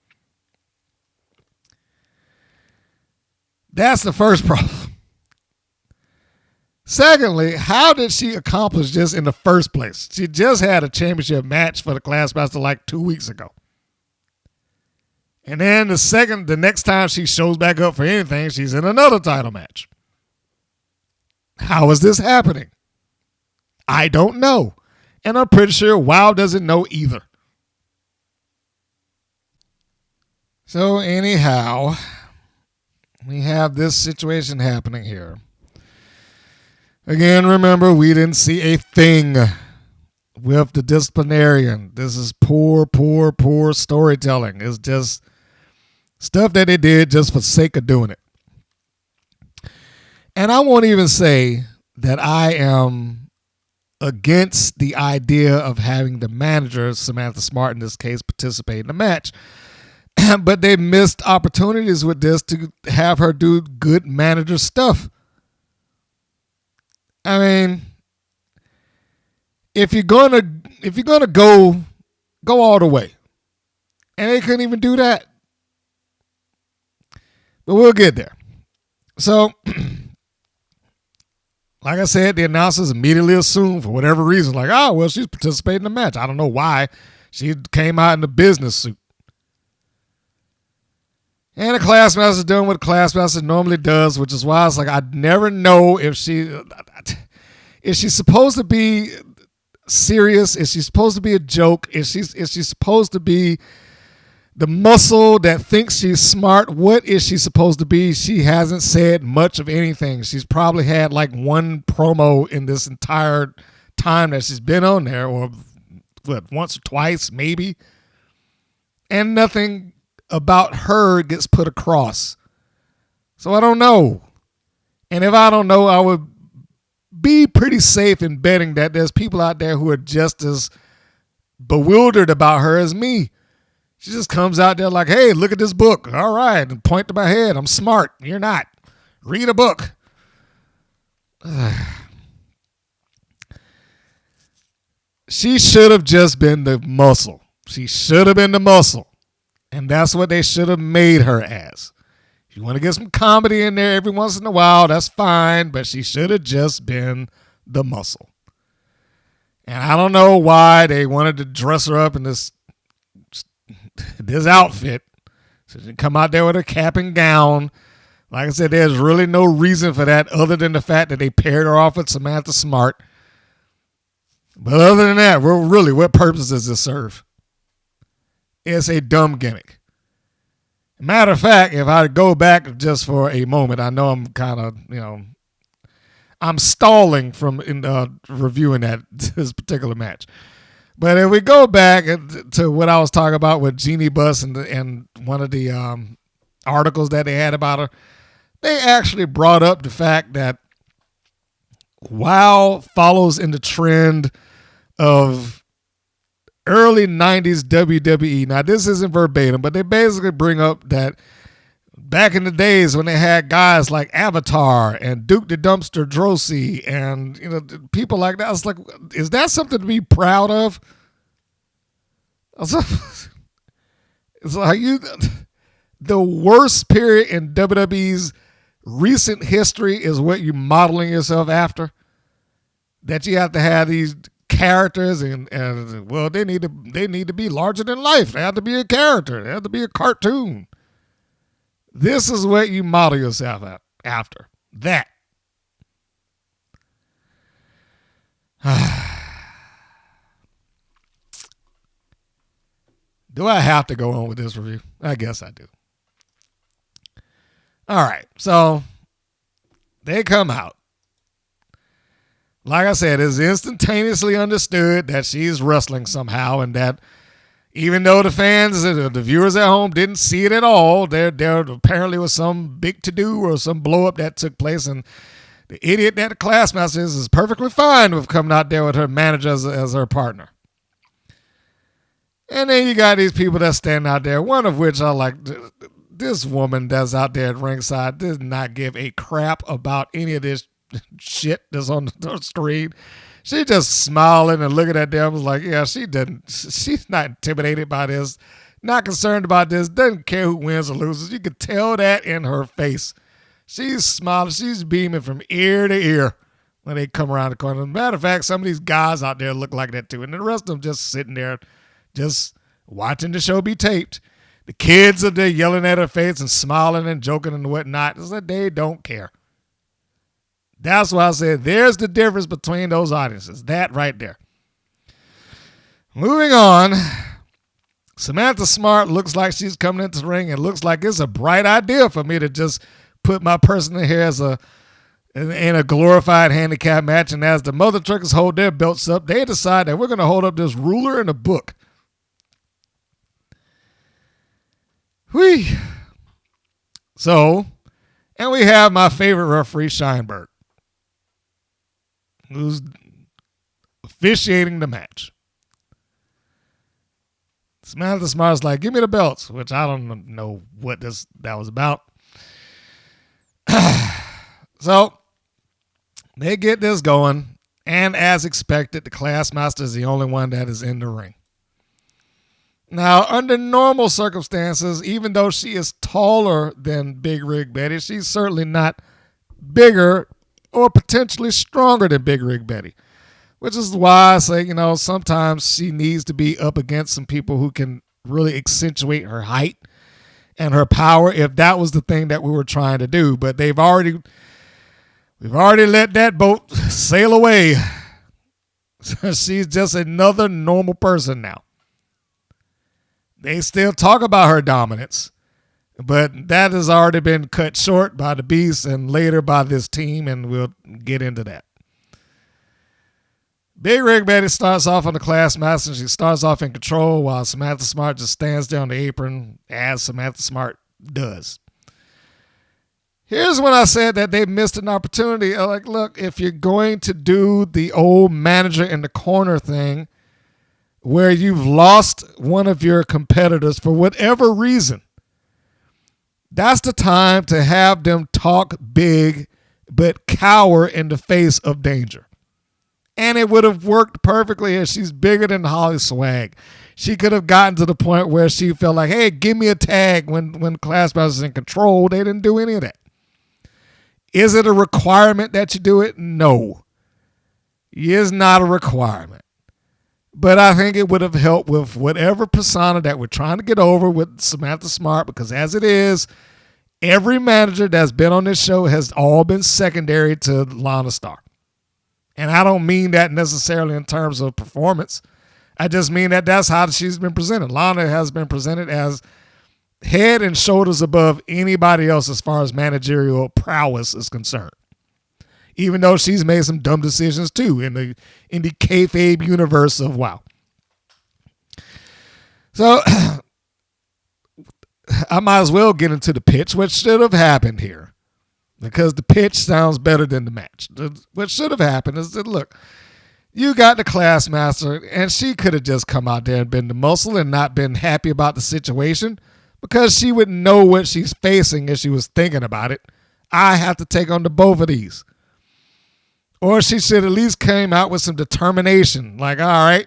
That's the first problem. Secondly, how did she accomplish this in the first place? She just had a championship match for the class master like 2 weeks ago. And then the next time she shows back up for anything, she's in another title match. How is this happening? I don't know. And I'm pretty sure WoW doesn't know either. So anyhow, we have this situation happening here. Again, remember, we didn't see a thing with the disciplinarian. This is poor storytelling. It's just stuff that they did just for sake of doing it. And I won't even say that I am against the idea of having the manager, Samantha Smart in this case, participate in the match. But they missed opportunities with this to have her do good manager stuff. I mean, if you're gonna go all the way, and they couldn't even do that. But we'll get there. So, like I said, the announcers immediately assumed for whatever reason, like, oh, well, she's participating in the match. I don't know why. She came out in a business suit. And the class master's doing what a class master normally does, which is why it's like I never know if she's supposed to be serious, is she supposed to be a joke, is she supposed to be the muscle that thinks she's smart. What is she supposed to be? She hasn't said much of anything. She's probably had like one promo in this entire time that she's been on there, or what, once or twice maybe, and nothing about her gets put across. So I don't know. And if I don't know, I would be pretty safe in betting that there's people out there who are just as bewildered about her as me. She just comes out there like, hey, look at this book. All right. And point to my head. I'm smart. You're not. Read a book. She should have just been the muscle. She should have been the muscle. And that's what they should have made her as. If you want to get some comedy in there every once in a while, that's fine, but she should have just been the muscle. And I don't know why they wanted to dress her up in this outfit. So she come out there with a cap and gown. Like I said, there's really no reason for that other than the fact that they paired her off with Samantha Smart. But other than that, really, what purpose does this serve? It's a dumb gimmick. Matter of fact, if I go back just for a moment, I know I'm kind of, I'm stalling from reviewing this particular match. But if we go back to what I was talking about with Jeannie Buss and one of the articles that they had about her, they actually brought up the fact that WoW follows in the trend of early 90s WWE. Now, this isn't verbatim, but they basically bring up that back in the days when they had guys like Avatar and Duke the Dumpster Drosy and people like that, I was like, is that something to be proud of? It's like the worst period in WWE's recent history is what you're modeling yourself after. That you have to have these characters and well, they need to be larger than life. They have to be a character. They have to be a cartoon. This is what you model yourself after. That. Do I have to go on with this review? I guess I do. All right. So they come out. Like I said, it's instantaneously understood that she's wrestling somehow, and that even though the fans, the viewers at home didn't see it at all, there apparently was some big to-do or some blow-up that took place, and the idiot that the Classmaster is perfectly fine with coming out there with her manager as her partner. And then you got these people that stand out there, one of which I like. This woman that's out there at ringside does not give a crap about any of this shit that's on the screen. She just smiling and looking at them like, yeah, she's not intimidated by this, not concerned about this, doesn't care who wins or loses. You could tell that in her face. She's smiling, she's beaming from ear to ear when they come around the corner. As a matter of fact, some of these guys out there look like that too, and the rest of them just sitting there, just watching the show be taped. The kids are there yelling at her face and smiling and joking and whatnot. It's like they don't care. That's why I said there's the difference between those audiences. That right there. Moving on. Samantha Smart looks like she's coming into the ring and looks like it's a bright idea for me to just put my person in here in a glorified handicap match. And as the Mother Truckers hold their belts up, they decide that we're going to hold up this ruler and a book. Whee. So, and we have my favorite referee, Scheinberg, who's officiating the match. Samantha Smart's like, give me the belts, which I don't know what that was about. So they get this going, and as expected, the Classmaster is the only one that is in the ring. Now, under normal circumstances, even though she is taller than Big Rig Betty, she's certainly not bigger or potentially stronger than Big Rig Betty, which is why I say, sometimes she needs to be up against some people who can really accentuate her height and her power if that was the thing that we were trying to do. But we've already let that boat sail away. She's just another normal person now. They still talk about her dominance, but that has already been cut short by the Beast and later by this team, and we'll get into that. Big Rig Betty starts off on the Classmaster. She starts off in control while Samantha Smart just stands there on the apron as Samantha Smart does. Here's when I said that they missed an opportunity. I'm like, look, if you're going to do the old manager in the corner thing, where you've lost one of your competitors for whatever reason, that's the time to have them talk big but cower in the face of danger. And it would have worked perfectly if she's bigger than Holly Swag. She could have gotten to the point where she felt like, hey, give me a tag when Classmaster's in control. They didn't do any of that. Is it a requirement that you do it? No. It is not a requirement. But I think it would have helped with whatever persona that we're trying to get over with Samantha Smart, because as it is, every manager that's been on this show has all been secondary to Lana Starr. And I don't mean that necessarily in terms of performance. I just mean that that's how she's been presented. Lana has been presented as head and shoulders above anybody else as far as managerial prowess is concerned. Even though she's made some dumb decisions too in the kayfabe universe of WoW. So I might as well get into the pitch, which should have happened here. because the pitch sounds better than the match. What should have happened is that, look, you got the class master, and she could have just come out there and been the muscle and not been happy about the situation, because she would know what she's facing if she was thinking about it. I have to take on the both of these. Or she should at least came out with some determination. Like, all right,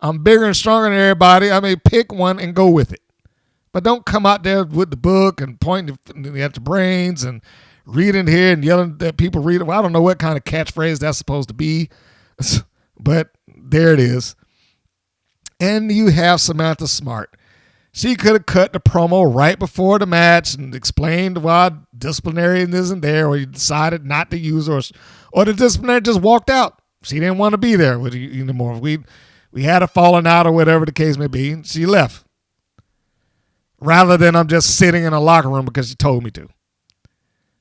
I'm bigger and stronger than everybody. I may pick one and go with it. But don't come out there with the book and pointing at the brains and reading here and yelling at people reading. Well, I don't know what kind of catchphrase that's supposed to be, but there it is. And you have Samantha Smart. She could have cut the promo right before the match and explained why disciplinarian isn't there, or you decided not to use her, or the disciplinarian just walked out. She didn't want to be there with you anymore. We had a falling out or whatever the case may be. She left. Rather than I'm just sitting in a locker room because she told me to.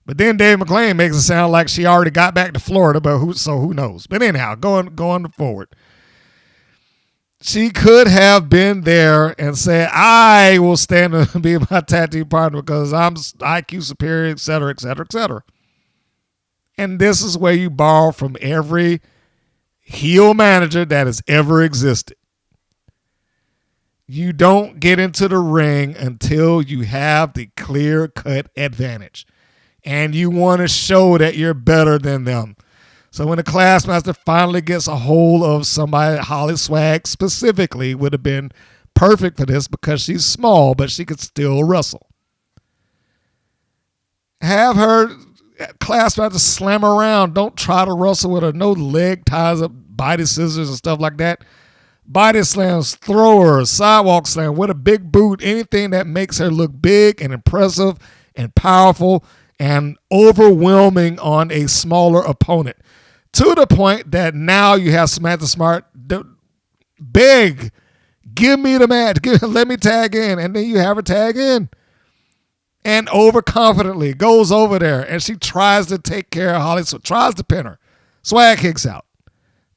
But then Dave McLane makes it sound like she already got back to Florida, but who knows? But anyhow, going forward. She could have been there and said, I will stand and be my tag team partner because I'm IQ superior, et cetera, et cetera, et cetera. And this is where you borrow from every heel manager that has ever existed. You don't get into the ring until you have the clear-cut advantage. And you want to show that you're better than them. So when the Classmaster finally gets a hold of somebody, Holly Swag specifically would have been perfect for this because she's small, but she could still wrestle. Have her Classmaster slam around. Don't try to wrestle with her. No leg ties up, body scissors and stuff like that. Body slams, throwers, sidewalk slam with a big boot, anything that makes her look big and impressive and powerful and overwhelming on a smaller opponent. To the point that now you have Samantha Smart beg, give me the match, let me tag in, and then you have her tag in. And overconfidently goes over there, and she tries to take care of Holly, tries to pin her. Swag kicks out.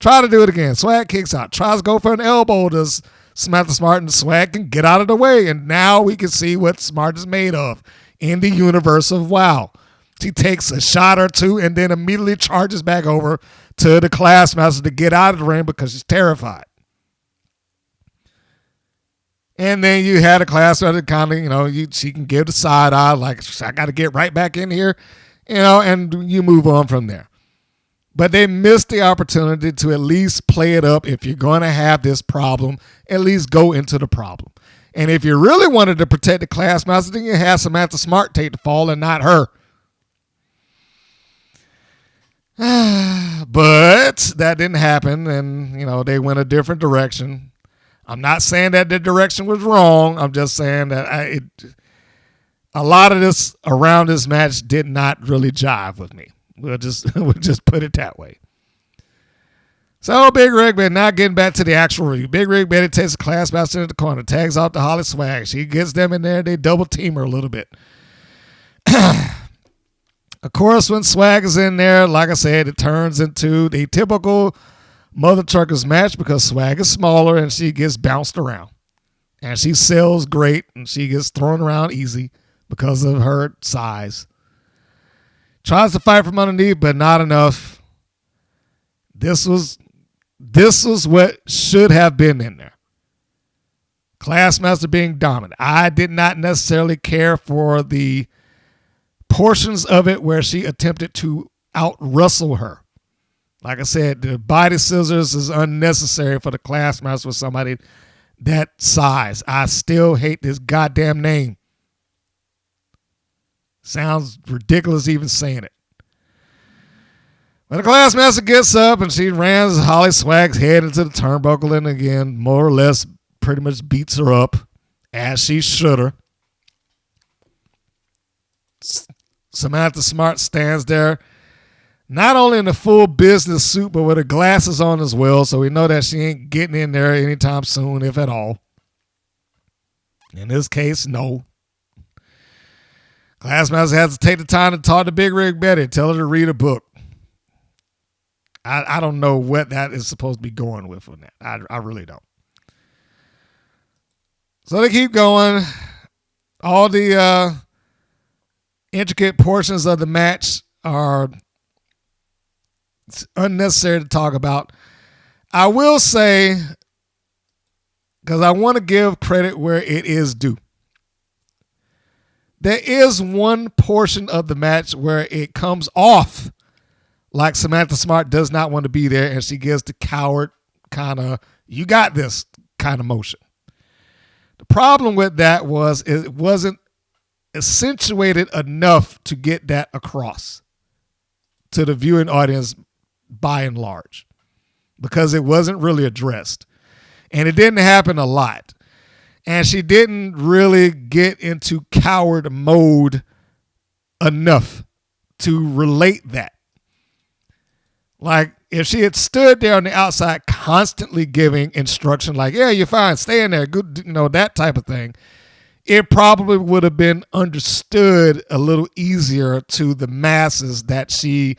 Try to do it again. Swag kicks out. Tries to go for an elbow to Samantha Smart, and Swag can get out of the way. And now we can see what Smart is made of in the universe of WoW. She takes a shot or two and then immediately charges back over to the Classmaster to get out of the ring because she's terrified. And then you had a Classmaster kind of, she can give the side eye, like, I got to get right back in here, and you move on from there. But they missed the opportunity to at least play it up. If you're going to have this problem, at least go into the problem. And if you really wanted to protect the Classmaster, then you have Samantha Smart take the fall and not her. But that didn't happen, and, they went a different direction. I'm not saying that the direction was wrong. I'm just saying that a lot of this around this match did not really jive with me. We'll just put it that way. So Big Rig Betty, now getting back to the actual review. Big Rig Betty takes the Classmaster in the corner, tags out to Holly Swag. She gets them in there. They double team her a little bit. Of course, when Swag is in there, like I said, it turns into the typical Mother Truckers match because Swag is smaller and she gets bounced around. And she sells great and she gets thrown around easy because of her size. Tries to fight from underneath, but not enough. This was what should have been in there. Classmaster being dominant. I did not necessarily care for the portions of it where she attempted to out-wrestle her. Like I said, the body scissors is unnecessary for the Classmaster with somebody that size. I still hate this goddamn name. Sounds ridiculous even saying it. When the Classmaster gets up and she rams Holly Swag's head into the turnbuckle and again, more or less, pretty much beats her up as she should her. Samantha Smart stands there, not only in a full business suit, but with her glasses on as well, so we know that she ain't getting in there anytime soon, if at all. In this case, no. Classmaster has to take the time to talk to Big Rig Betty, tell her to read a book. I don't know what that is supposed to be going with on that. I really don't. So they keep going. All the intricate portions of the match are unnecessary to talk about. I will say, because I want to give credit where it is due, there is one portion of the match where it comes off like Samantha Smart does not want to be there, and she gives the coward kind of, you got this kind of motion. The problem with that was it wasn't accentuated enough to get that across to the viewing audience by and large, because it wasn't really addressed. And it didn't happen a lot. And she didn't really get into coward mode enough to relate that. Like, if she had stood there on the outside constantly giving instruction like, yeah, you're fine, stay in there, good, that type of thing, it probably would have been understood a little easier to the masses that she,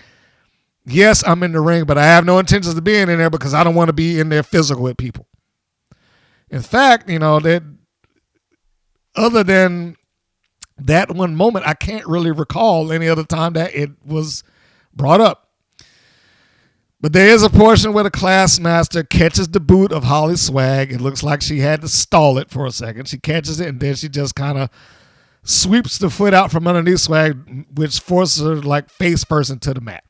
yes, I'm in the ring, but I have no intentions of being in there because I don't want to be in there physical with people. In fact, that other than that one moment, I can't really recall any other time that it was brought up. But there is a portion where the class master catches the boot of Holly Swag. It looks like she had to stall it for a second. She catches it, and then she just kind of sweeps the foot out from underneath Swag, which forces her like face first into the mat.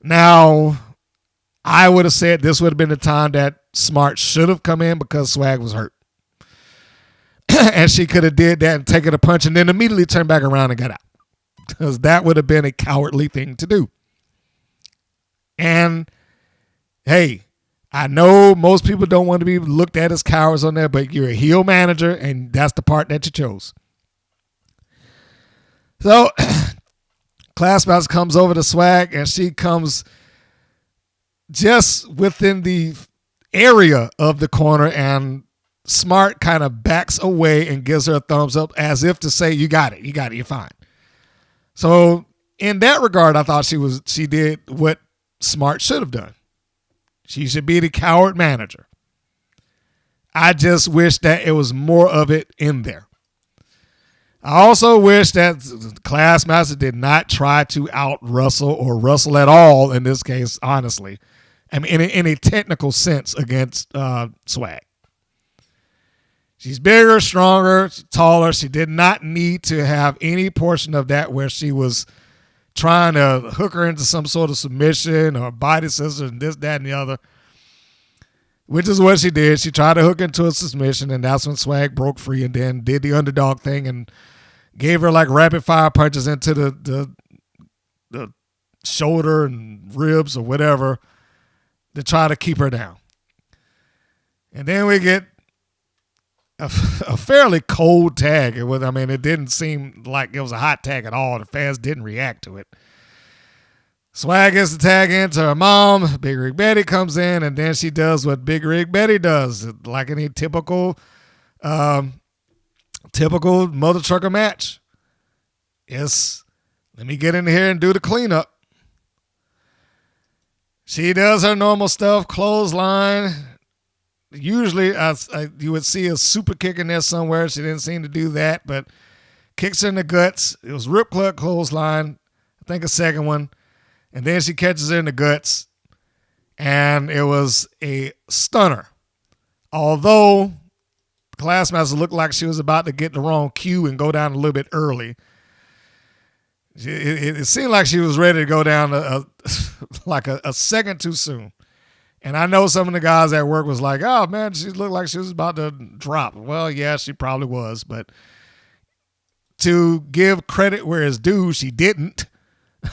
Now, I would have said this would have been the time that Smart should have come in because Swag was hurt. And she could have did that and taken a punch and then immediately turned back around and got out. Because that would have been a cowardly thing to do. And, hey, I know most people don't want to be looked at as cowards on there, but you're a heel manager, and that's the part that you chose. So, Classmaster comes over to Swag, and she comes just within the area of the corner, and Smart kind of backs away and gives her a thumbs up as if to say, you got it, you're fine. So in that regard, I thought she did what Smart should have done. She should be the coward manager. I just wish that it was more of it in there. I also wish that Classmaster did not try to out-wrestle or wrestle at all in this case, honestly. I mean, in a technical sense against Swag. She's bigger, stronger, taller. She did not need to have any portion of that where she was trying to hook her into some sort of submission or body scissors and this, that, and the other, which is what she did. She tried to hook into a submission, and that's when Swag broke free and then did the underdog thing and gave her like rapid fire punches into the shoulder and ribs or whatever to try to keep her down. And then we get a fairly cold tag. It didn't seem like it was a hot tag at all. The fans didn't react to it. Swag gets the tag into her mom. Big Rig Betty comes in, and then she does what Big Rig Betty does, like any typical mother trucker match. Yes, let me get in here and do the cleanup. She does her normal stuff, clothesline. Usually you would see a super kick in there somewhere. She didn't seem to do that, but kicks her in the guts. It was rip club clothesline, I think a second one. And then she catches her in the guts, and it was a stunner. Although Classmaster looked like she was about to get the wrong cue and go down a little bit early. It seemed like she was ready to go down a second too soon. And I know some of the guys at work was like, oh, man, she looked like she was about to drop. Well, yeah, she probably was. But to give credit where it's due, she didn't.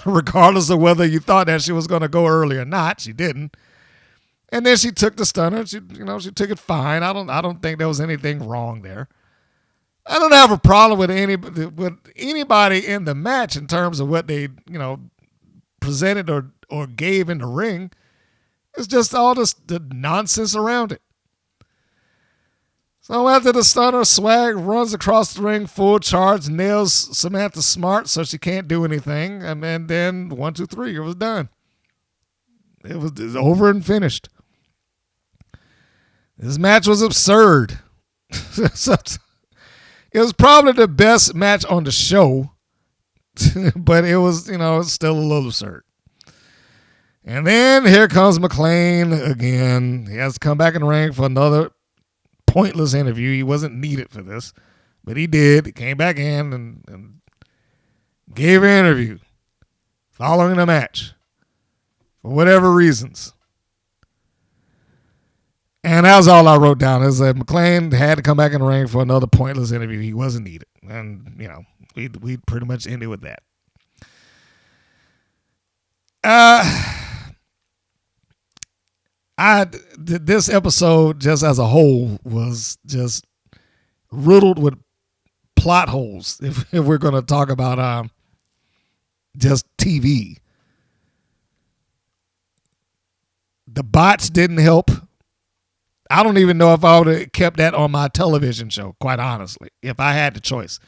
Regardless of whether you thought that she was going to go early or not, she didn't. And then she took the stunner. She took it fine. I don't think there was anything wrong there. I don't have a problem with anybody in the match in terms of what they, presented or gave in the ring. It's just all the nonsense around it. So after the stunner, Swag runs across the ring full charge, nails Samantha Smart so she can't do anything. And then 1, 2, 3, it was done. It was over and finished. This match was absurd. It was probably the best match on the show, But it was, it's still a little absurd. And then here comes McLane again. He has to come back in the ring for another pointless interview. He wasn't needed for this, but he did. He came back in and gave an interview following the match for whatever reasons. And that was all I wrote down, is that McLane had to come back in the ring for another pointless interview. He wasn't needed. And, we pretty much ended with that. This episode, just as a whole, was just riddled with plot holes. If we're going to talk about just TV, the bots didn't help. I don't even know if I would have kept that on my television show, quite honestly, if I had the choice.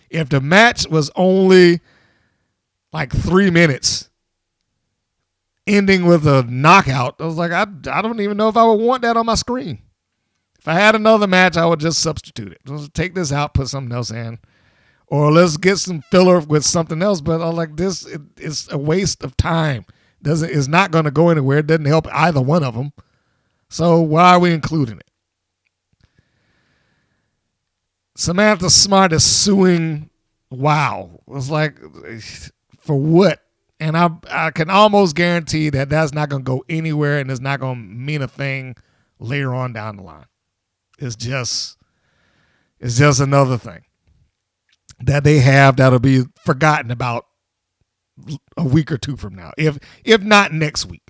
If the match was only like 3 minutes, ending with a knockout, I was like, I don't even know if I would want that on my screen. If I had another match, I would just substitute it. Just take this out, put something else in. Or let's get some filler with something else. But I was like, this is a waste of time. It's not going to go anywhere. It doesn't help either one of them. So why are we including it? Samantha Smart is suing WoW. It was like, for what? And I can almost guarantee that that's not going to go anywhere, and it's not going to mean a thing later on down the line. It's just another thing that they have that'll be forgotten about a week or two from now, if not next week.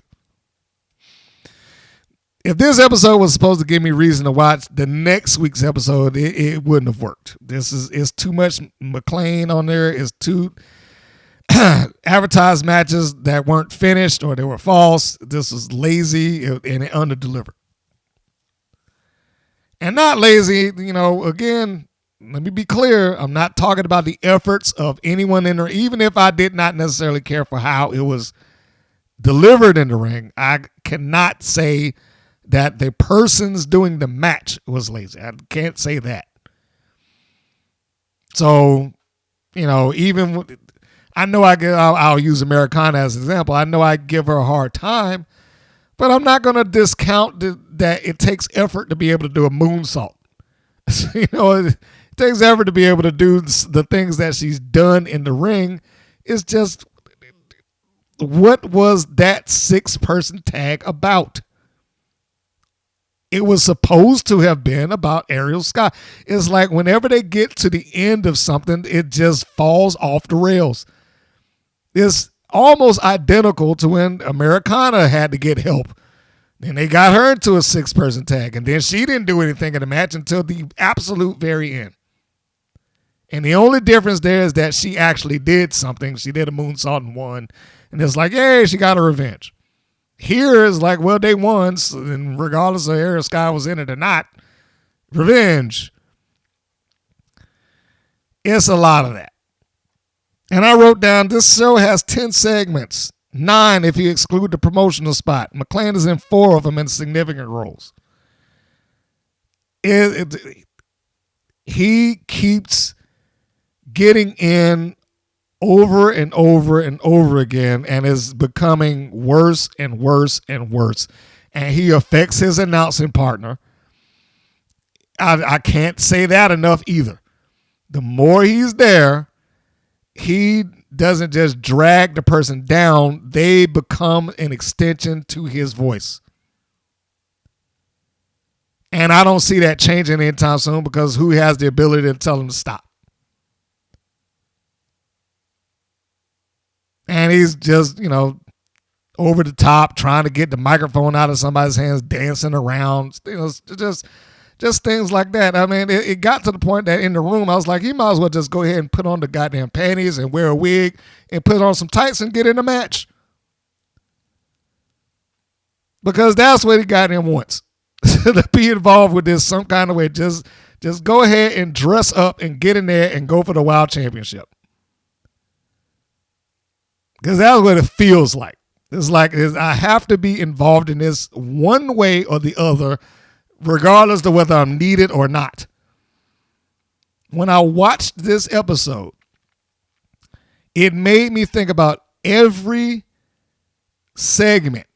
If this episode was supposed to give me reason to watch the next week's episode, it wouldn't have worked. It's too much McLane on there. It's too advertised matches that weren't finished or they were false. This was lazy and it under-delivered. And not lazy, again, let me be clear. I'm not talking about the efforts of anyone in there. Even if I did not necessarily care for how it was delivered in the ring, I cannot say that the person's doing the match was lazy. I can't say that. So, even I know I'll use Americana as an example. I know I give her a hard time, but I'm not going to discount that it takes effort to be able to do a moonsault. It takes effort to be able to do the things that she's done in the ring. It's just, what was that 6-person tag about? It was supposed to have been about Ariel Sky. It's like whenever they get to the end of something, it just falls off the rails. It's almost identical to when Americana had to get help. Then they got her into a 6-person tag, and then she didn't do anything in the match until the absolute very end. And the only difference there is that she actually did something. She did a moonsault and won. And it's like, yay, she got her revenge. Here is like, well, they won, and regardless of Ariel Sky was in it or not, revenge. It's a lot of that. And I wrote down, this show has 10 segments, 9 if you exclude the promotional spot. McLane is in 4 of them in significant roles. He keeps getting in over and over and over again and is becoming worse and worse and worse. And he affects his announcing partner. I can't say that enough either. The more he's there, he doesn't just drag the person down. They become an extension to his voice. And I don't see that changing anytime soon, because who has the ability to tell him to stop? And he's just, over the top, trying to get the microphone out of somebody's hands, dancing around, just things like that. I mean, it got to the point that in the room, I was like, he might as well just go ahead and put on the goddamn panties and wear a wig and put on some tights and get in the match. Because that's what he goddamn wants. To be involved with this some kind of way. Just go ahead and dress up and get in there and go for the Wild Championship. Because that's what it feels like. It's like I have to be involved in this one way or the other, regardless of whether I'm needed or not. When I watched this episode, It made me think about every segment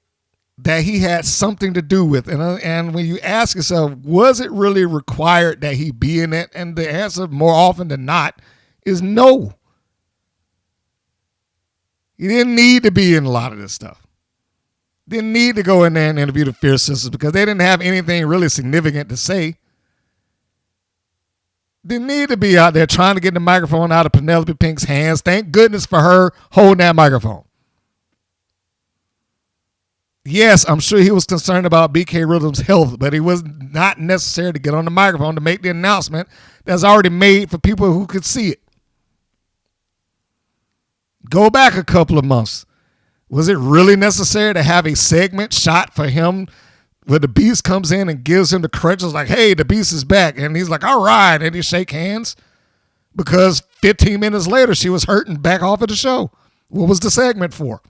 that he had something to do with. And when you ask yourself, was it really required that he be in it? And the answer more often than not is no. He didn't need to be in a lot of this stuff. Didn't need to go in there and interview the Fierce Sisters because they didn't have anything really significant to say. Didn't need to be out there trying to get the microphone out of Penelope Pink's hands. Thank goodness for her holding that microphone. Yes, I'm sure he was concerned about BK Rhythm's health, but it was not necessary to get on the microphone to make the announcement that's already made for people who could see it. Go back a couple of months. Was it really necessary to have a segment shot for him where the Beast comes in and gives him the crutches like, hey, the Beast is back. And he's like, all right. And he shake hands because 15 minutes later she was hurt and back off of the show. What was the segment for?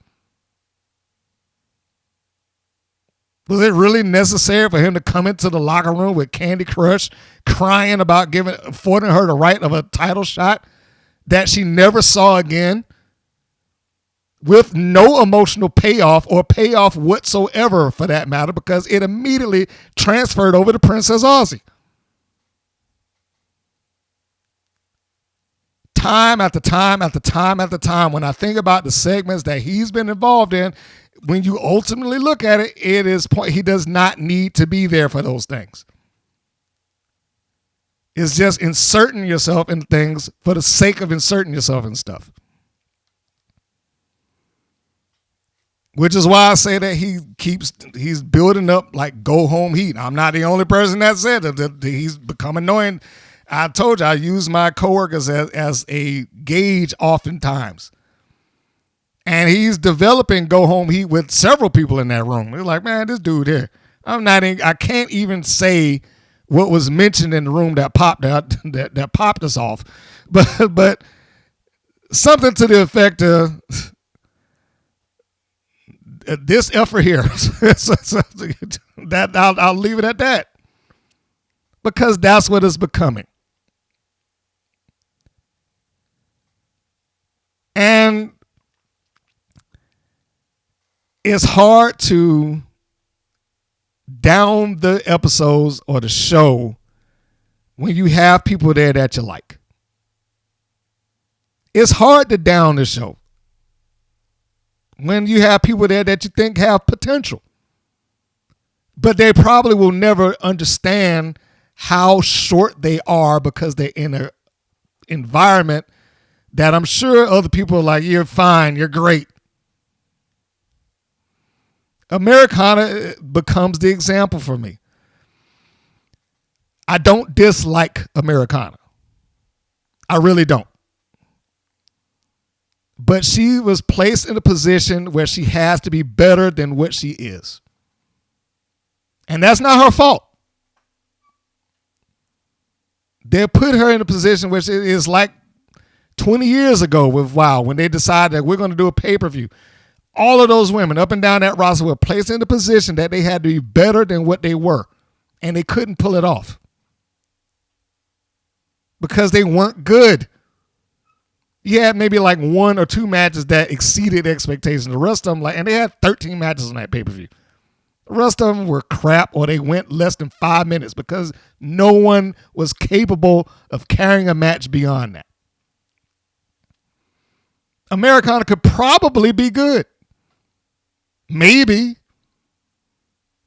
Was it really necessary for him to come into the locker room with Candy Crush crying about affording her the right of a title shot that she never saw again with no emotional payoff or payoff whatsoever for that matter because it immediately transferred over to Princess Aussie? Time after time after time after time, when I think about the segments that he's been involved in, when you ultimately look at it, he does not need to be there for those things. It's just inserting yourself in things for the sake of inserting yourself in stuff. Which is why I say that he's building up like go home heat. I'm not the only person that said that he's become annoying. I told you I use my coworkers as a gauge oftentimes. And he's developing go home heat with several people in that room. They're like, man, this dude here. I can't even say what was mentioned in the room that popped out that popped us off. But something to the effect of this effort here. That I'll leave it at that. Because that's what it's becoming. And it's hard to down the episodes or the show when you have people there that you like. It's hard to down the show when you have people there that you think have potential. But they probably will never understand how short they are because they're in an environment that I'm sure other people are like, you're fine, you're great. Americana becomes the example for me. I don't dislike Americana. I really don't. But she was placed in a position where she has to be better than what she is. And that's not her fault. They put her in a position which is like 20 years ago with WoW when they decided that we're going to do a pay-per-view. All of those women up and down that roster were placed in a position that they had to be better than what they were. And they couldn't pull it off. Because they weren't good. You had maybe like 1 or 2 matches that exceeded expectations. The rest of them, and they had 13 matches on that pay-per-view. The rest of them were crap or they went less than 5 minutes because no one was capable of carrying a match beyond that. Americana could probably be good. Maybe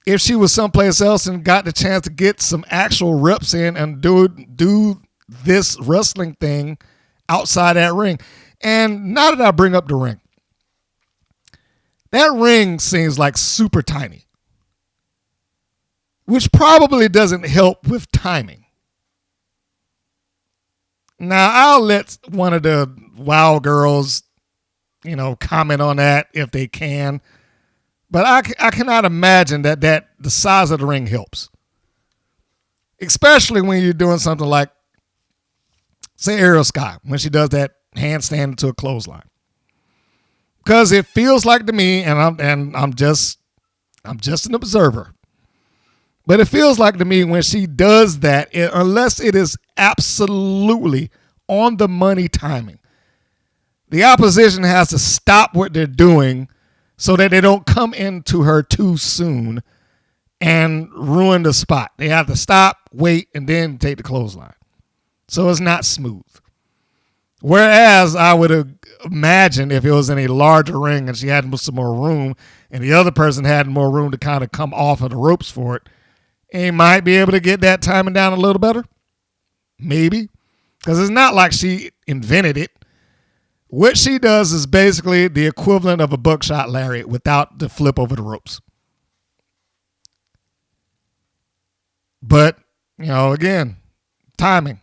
if she was someplace else and got the chance to get some actual reps in and do this wrestling thing outside that ring. And now that I bring up the ring, that ring seems like super tiny, which probably doesn't help with timing. Now, I'll let one of the WoW girls, comment on that if they can. But I cannot imagine that the size of the ring helps. Especially when you're doing something like, say, Ariel Sky, when she does that handstand into a clothesline. Because it feels like to me, and I'm just an observer. But it feels like to me when she does that, unless it is absolutely on the money timing, the opposition has to stop what they're doing so that they don't come into her too soon and ruin the spot. They have to stop, wait, and then take the clothesline. So it's not smooth. Whereas I would imagine if it was in a larger ring and she had some more room and the other person had more room to kind of come off of the ropes for it, he might be able to get that timing down a little better. Maybe. Because it's not like she invented it. What she does is basically the equivalent of a buckshot lariat without the flip over the ropes. But, again, timing.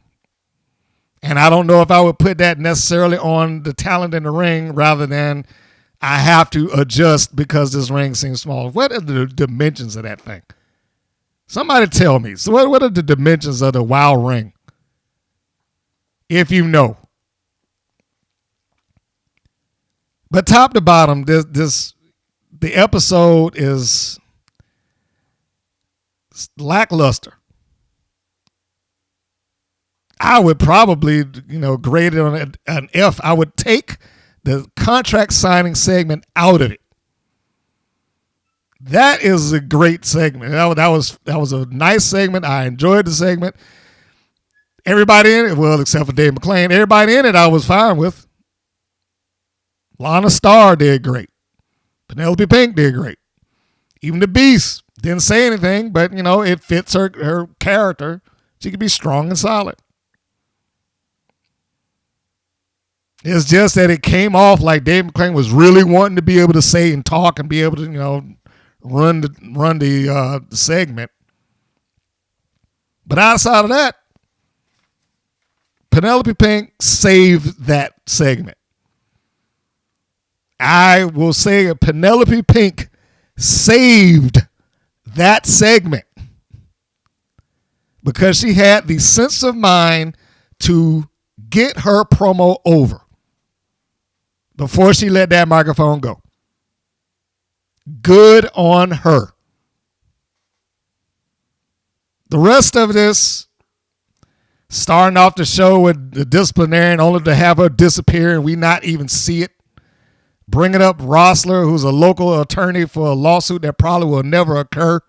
And I don't know if I would put that necessarily on the talent in the ring rather than I have to adjust because this ring seems small. What are the dimensions of that thing? Somebody tell me. So what are the dimensions of the WOW ring? If you know. But top to bottom, the episode is lackluster. I would probably, grade it on an F. I would take the contract signing segment out of it. That is a great segment. That was a nice segment. I enjoyed the segment. Everybody in it, well, except for Dave McLane, everybody in it I was fine with. Lana Starr did great. Penelope Pink did great. Even the Beast didn't say anything, but, it fits her character. She could be strong and solid. It's just that it came off like Dave McLane was really wanting to be able to say and talk and be able to, run the segment. But outside of that, Penelope Pink saved that segment. I will say Penelope Pink saved that segment because she had the sense of mind to get her promo over before she let that microphone go. Good on her. The rest of this, starting off the show with the disciplinarian only to have her disappear and we not even see it. Bringing up Rossler, who's a local attorney for a lawsuit that probably will never occur.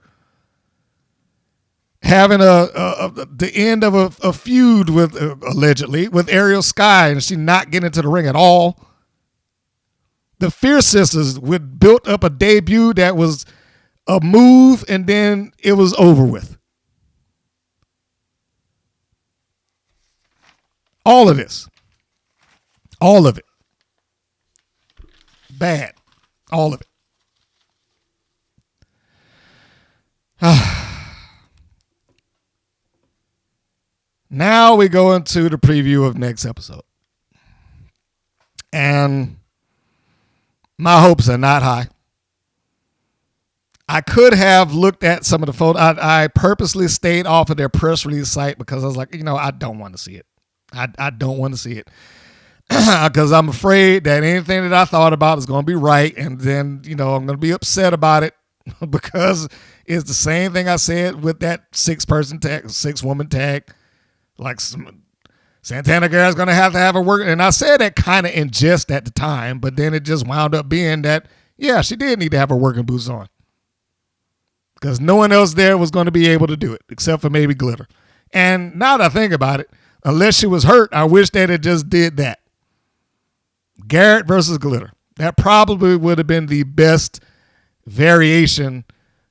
Having the end of a feud with, allegedly, with Ariel Sky, and she not getting into the ring at all. The Fierce Sisters built up a debut that was a move, and then it was over with. All of this. All of it. Bad. All of it. Now we go into the preview of next episode. And my hopes are not high. I could have looked at some of the photos. I purposely stayed off of their press release site because I was like, I don't want to see it. I don't want to see it. Because I'm afraid that anything that I thought about is going to be right. And then, I'm going to be upset about it because it's the same thing I said with that 6-woman tag. Like Santana Guerrero's going to have a work. And I said that kind of in jest at the time, but then it just wound up being that, yeah, she did need to have her working boots on. Because no one else there was going to be able to do it except for maybe Glitter. And now that I think about it, unless she was hurt, I wish that it just did that. Garrett versus Glitter. That probably would have been the best variation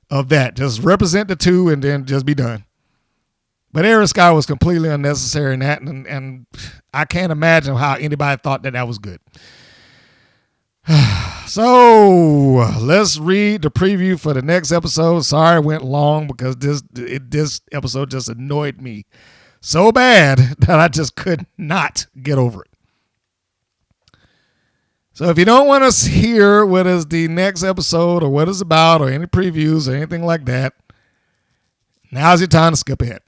of that. Just represent the two and then just be done. But Ariel Sky was completely unnecessary in that, and I can't imagine how anybody thought that was good. So let's read the preview for the next episode. Sorry it went long because this episode just annoyed me so bad that I just could not get over it. So if you don't want to hear what is the next episode or what it's about or any previews or anything like that, now's your time to skip ahead.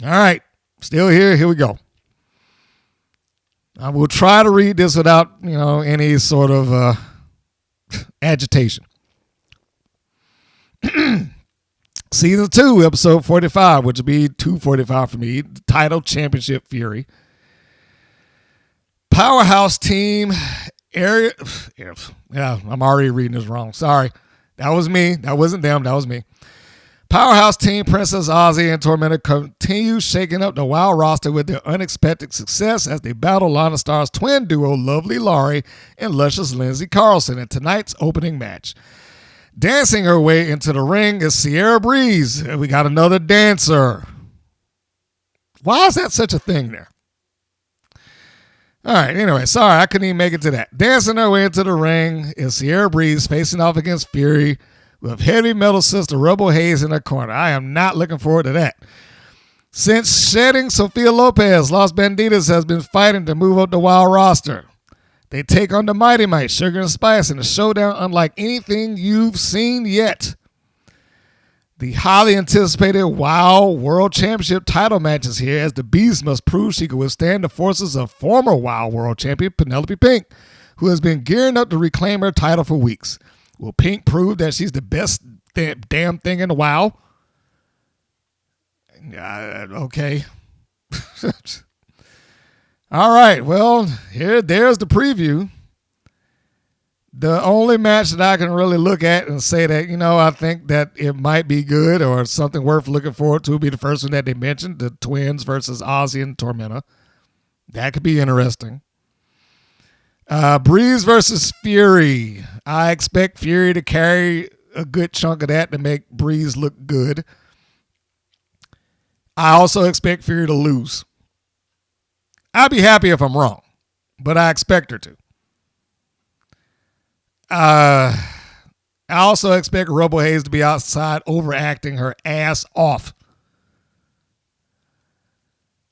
All right, still here. Here we go. I will try to read this without, any sort of agitation. Season 2, episode 45, which will be 245 for me, titled Championship Fury. Powerhouse team, Ariel. Yeah, I'm already reading this wrong. Sorry. That was me. That wasn't them. That was me. Powerhouse team Princess Ozzy and Tormenta continue shaking up the WoW roster with their unexpected success as they battle Lana Star's twin duo Lovely Laurie and luscious Lindsay Carlson in tonight's opening match. Dancing her way into the ring is Sierra Breeze. We got another dancer. Why is that such a thing there? All right, anyway, sorry, I couldn't even make it to that. Dancing her way into the ring is Sierra Breeze facing off against Fury with heavy metal sister Rebel Hayes in her corner. I am not looking forward to that. Since shedding Sophia Lopez, Los Banditas has been fighting to move up the WoW roster. They take on the Mighty Might, Sugar and Spice in a showdown unlike anything you've seen yet. The highly anticipated WoW World Championship title matches here as the Beast must prove she can withstand the forces of former WoW World Champion Penelope Pink, who has been gearing up to reclaim her title for weeks. Will Pink prove that she's the best damn thing in the WoW? Okay. All right, well, there's the preview. The only match that I can really look at and say that, I think that it might be good or something worth looking forward to would be the first one that they mentioned, the twins versus Ozzy and Tormenta. That could be interesting. Breeze versus Fury. I expect Fury to carry a good chunk of that to make Breeze look good. I also expect Fury to lose. I'd be happy if I'm wrong, but I expect her to. I also expect Rebel Hayes to be outside overacting her ass off.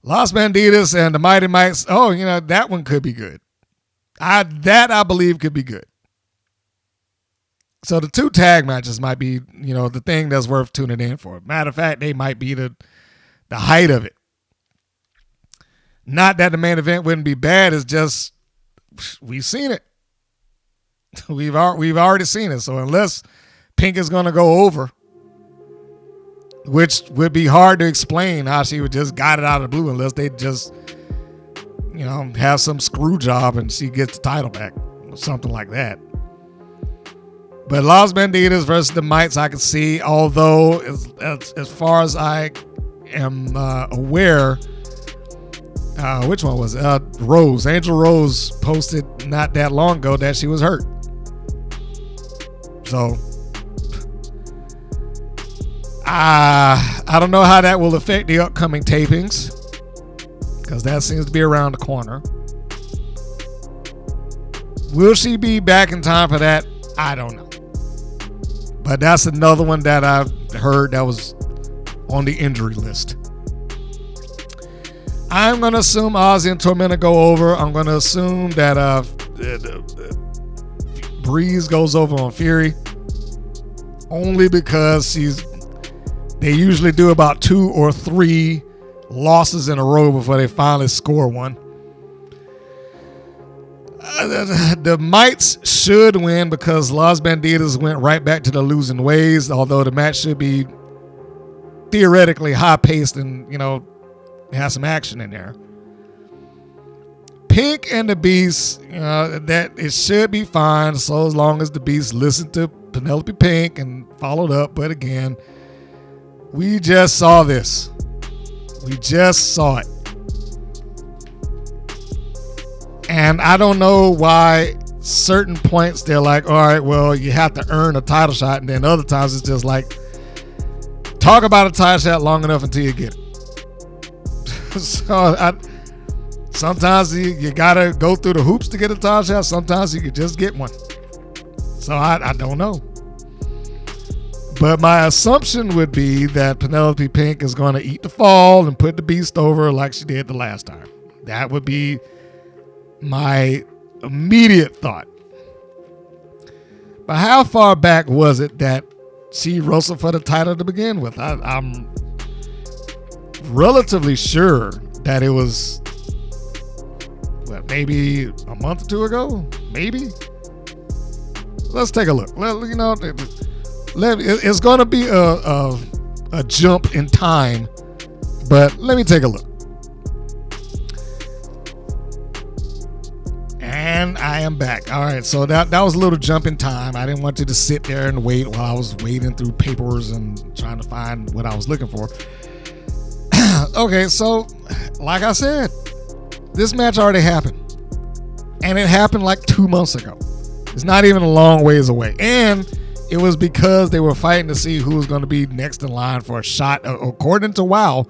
Los Banditas and the Mighty Mites. Oh, that one could be good. I believe could be good. So the two tag matches might be, the thing that's worth tuning in for. Matter of fact, they might be the height of it. Not that the main event wouldn't be bad. It's just we've seen it. We've already seen it. So unless Pink is going to go over, which would be hard to explain how she would just got it out of the blue unless they just, have some screw job and she gets the title back or something like that. But Los Banditas versus the Mites I can see, although as far as I am aware, which one was it? Rose. Angel Rose posted not that long ago that she was hurt. So, I don't know how that will affect the upcoming tapings because that seems to be around the corner. Will she be back in time for that? I don't know. But that's another one that I've heard that was on the injury list. I'm going to assume Ozzy and Tormenta go over. I'm going to assume that Breeze goes over on Fury. Only because they usually do about 2 or 3 losses in a row before they finally score one. The Mites should win because Los Banditas went right back to the losing ways, although the match should be theoretically high-paced and, have some action in there. Pink and the Beast, that it should be fine so as long as the Beast listened to Penelope Pink and followed up. But again, we just saw this. We just saw it. And I don't know why certain points they're like, all right, well, you have to earn a title shot. And then other times it's just like, talk about a title shot long enough until you get it. So sometimes you gotta go through the hoops to get a title shot. Sometimes you can just get one. So I don't know. But my assumption would be that Penelope Pink is going to eat the fall and put the Beast over like she did the last time. That would be my immediate thought. But how far back was it that she wrestled for the title to begin with? I'm relatively sure that it was maybe a month or 2 ago, maybe. Let's take a look. It's going to be a jump in time, but let me take a look. And I am back. All right, so that was a little jump in time. I didn't want you to sit there and wait while I was wading through papers and trying to find what I was looking for. Okay, so like I said, this match already happened. And it happened like 2 months ago. It's not even a long ways away. And it was because they were fighting to see who was going to be next in line for a shot, according to WoW,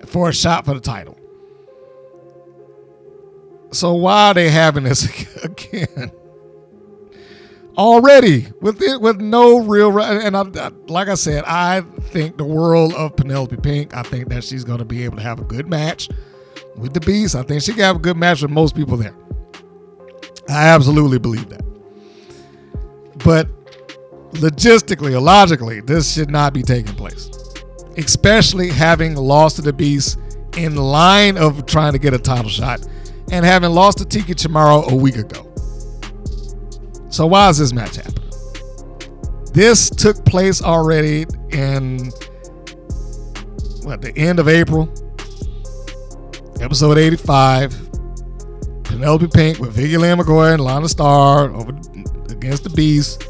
for a shot for the title. So why are they having this again? Already with no real, and like I said, I think the world of Penelope Pink. I think that she's going to be able to have a good match with the Beast. I think she can have a good match with most people there. I absolutely believe that. But logistically or logically, this should not be taking place, especially having lost to the Beast in line of trying to get a title shot and having lost to Tiki Chamorro a week ago. So why is this match happening? This took place already in the end of April, episode 85. Penelope Pink with Vicky Lynn McCoy and Lana Starr over against the Beast.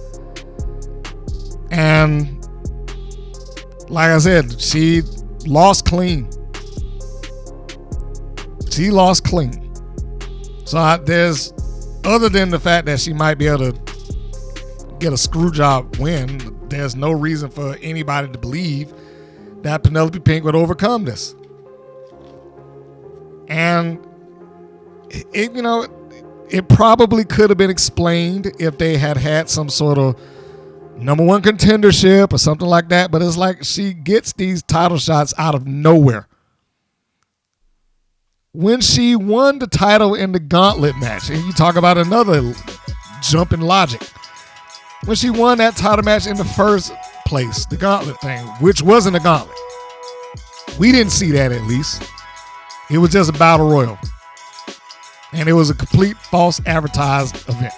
And like I said, she lost clean. She lost clean. So there's, other than the fact that she might be able to get a screw job win, there's no reason for anybody to believe that Penelope Pink would overcome this. And it probably could have been explained if they had some sort of number one contendership or something like that. But it's like she gets these title shots out of nowhere. When she won the title in the gauntlet match, and you talk about another jump in logic. When she won that title match in the first place, the gauntlet thing, which wasn't a gauntlet. We didn't see that, at least. It was just a battle royal. And it was a complete false advertised event.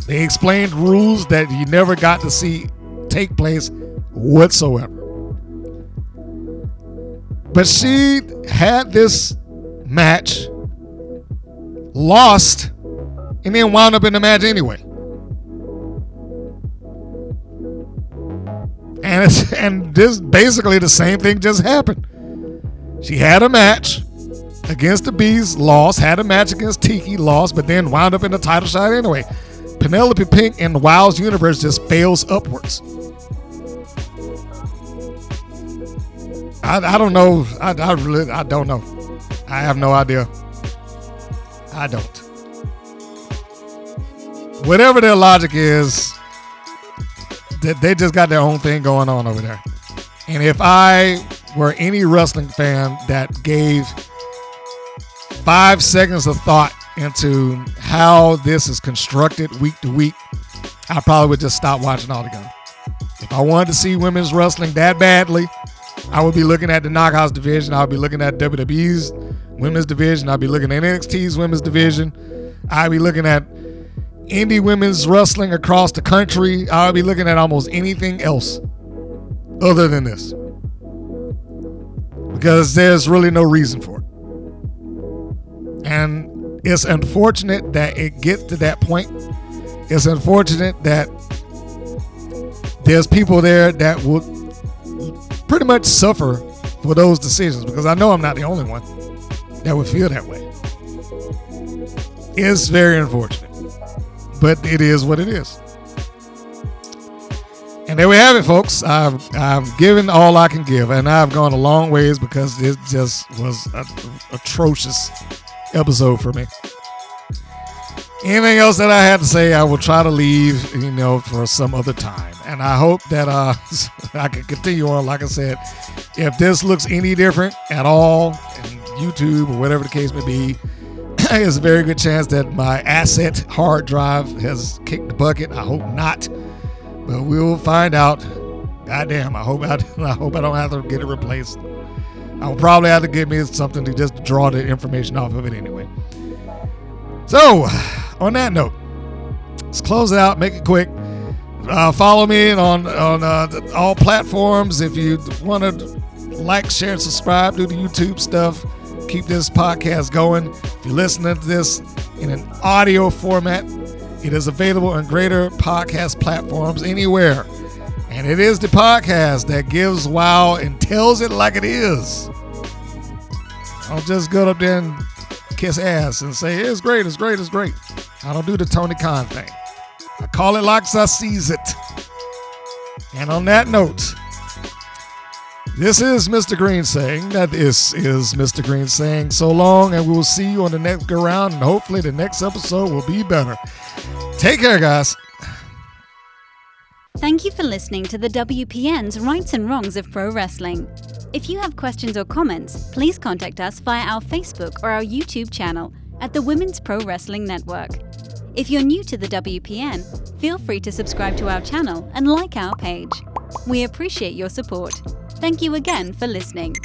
They explained rules that you never got to see take place whatsoever. But she had this match, lost, and then wound up in the match anyway. And this basically the same thing just happened. She had a match against the Bees, lost, had a match against Tiki, lost, but then wound up in the title shot anyway. Penelope Pink in WoW's universe just fails upwards. I don't know. I don't know. I have no idea. I don't. Whatever their logic is, they just got their own thing going on over there. And if I were any wrestling fan that gave 5 seconds of thought into how this is constructed week to week, I probably would just stop watching altogether. If I wanted to see women's wrestling that badly, I would be looking at the Knockouts division. I would be looking at WWE's women's division. I'd be looking at NXT's women's division. I'd be looking at indie women's wrestling across the country. I would be looking at almost anything else other than this, because there's really no reason for it. And it's unfortunate that it gets to that point. It's unfortunate that there's people there that would pretty much suffer for those decisions, because I know I'm not the only one that would feel that way. It's very unfortunate, but it is what it is. And there we have it, folks. I've given all I can give, and I've gone a long ways because it just was an atrocious episode for me. Anything else that I had to say, I will try to leave, for some other time. And I hope that I can continue on. Like I said, if this looks any different at all in YouTube or whatever the case may be, there's a very good chance that my asset hard drive has kicked the bucket. I hope not, but we'll find out. Goddamn, I hope I don't have to get it replaced. I will probably have to get me something to just draw the information off of it anyway. So, on that note, let's close it out, make it quick. Follow me on all platforms. If you want to like, share, and subscribe, do the YouTube stuff. keep this podcast going. If you're listening to this in an audio format, it is available on greater podcast platforms anywhere. And it is the podcast that gives WoW and tells it like it is. Don't just go up there and kiss ass and say, it's great, it's great, it's great. I don't do the Tony Khan thing. I call it like I sees it. And on that note, this is Mr. Green saying that this is Mr. Green saying so long, and we will see you on the next go round, and hopefully the next episode will be better. Take care, guys. Thank you for listening to the WPN's Rights and Wrongs of Pro Wrestling. If you have questions or comments, please contact us via our Facebook or our YouTube channel at the Women's Pro Wrestling Network. If you're new to the WPN, feel free to subscribe to our channel and like our page. We appreciate your support. Thank you again for listening.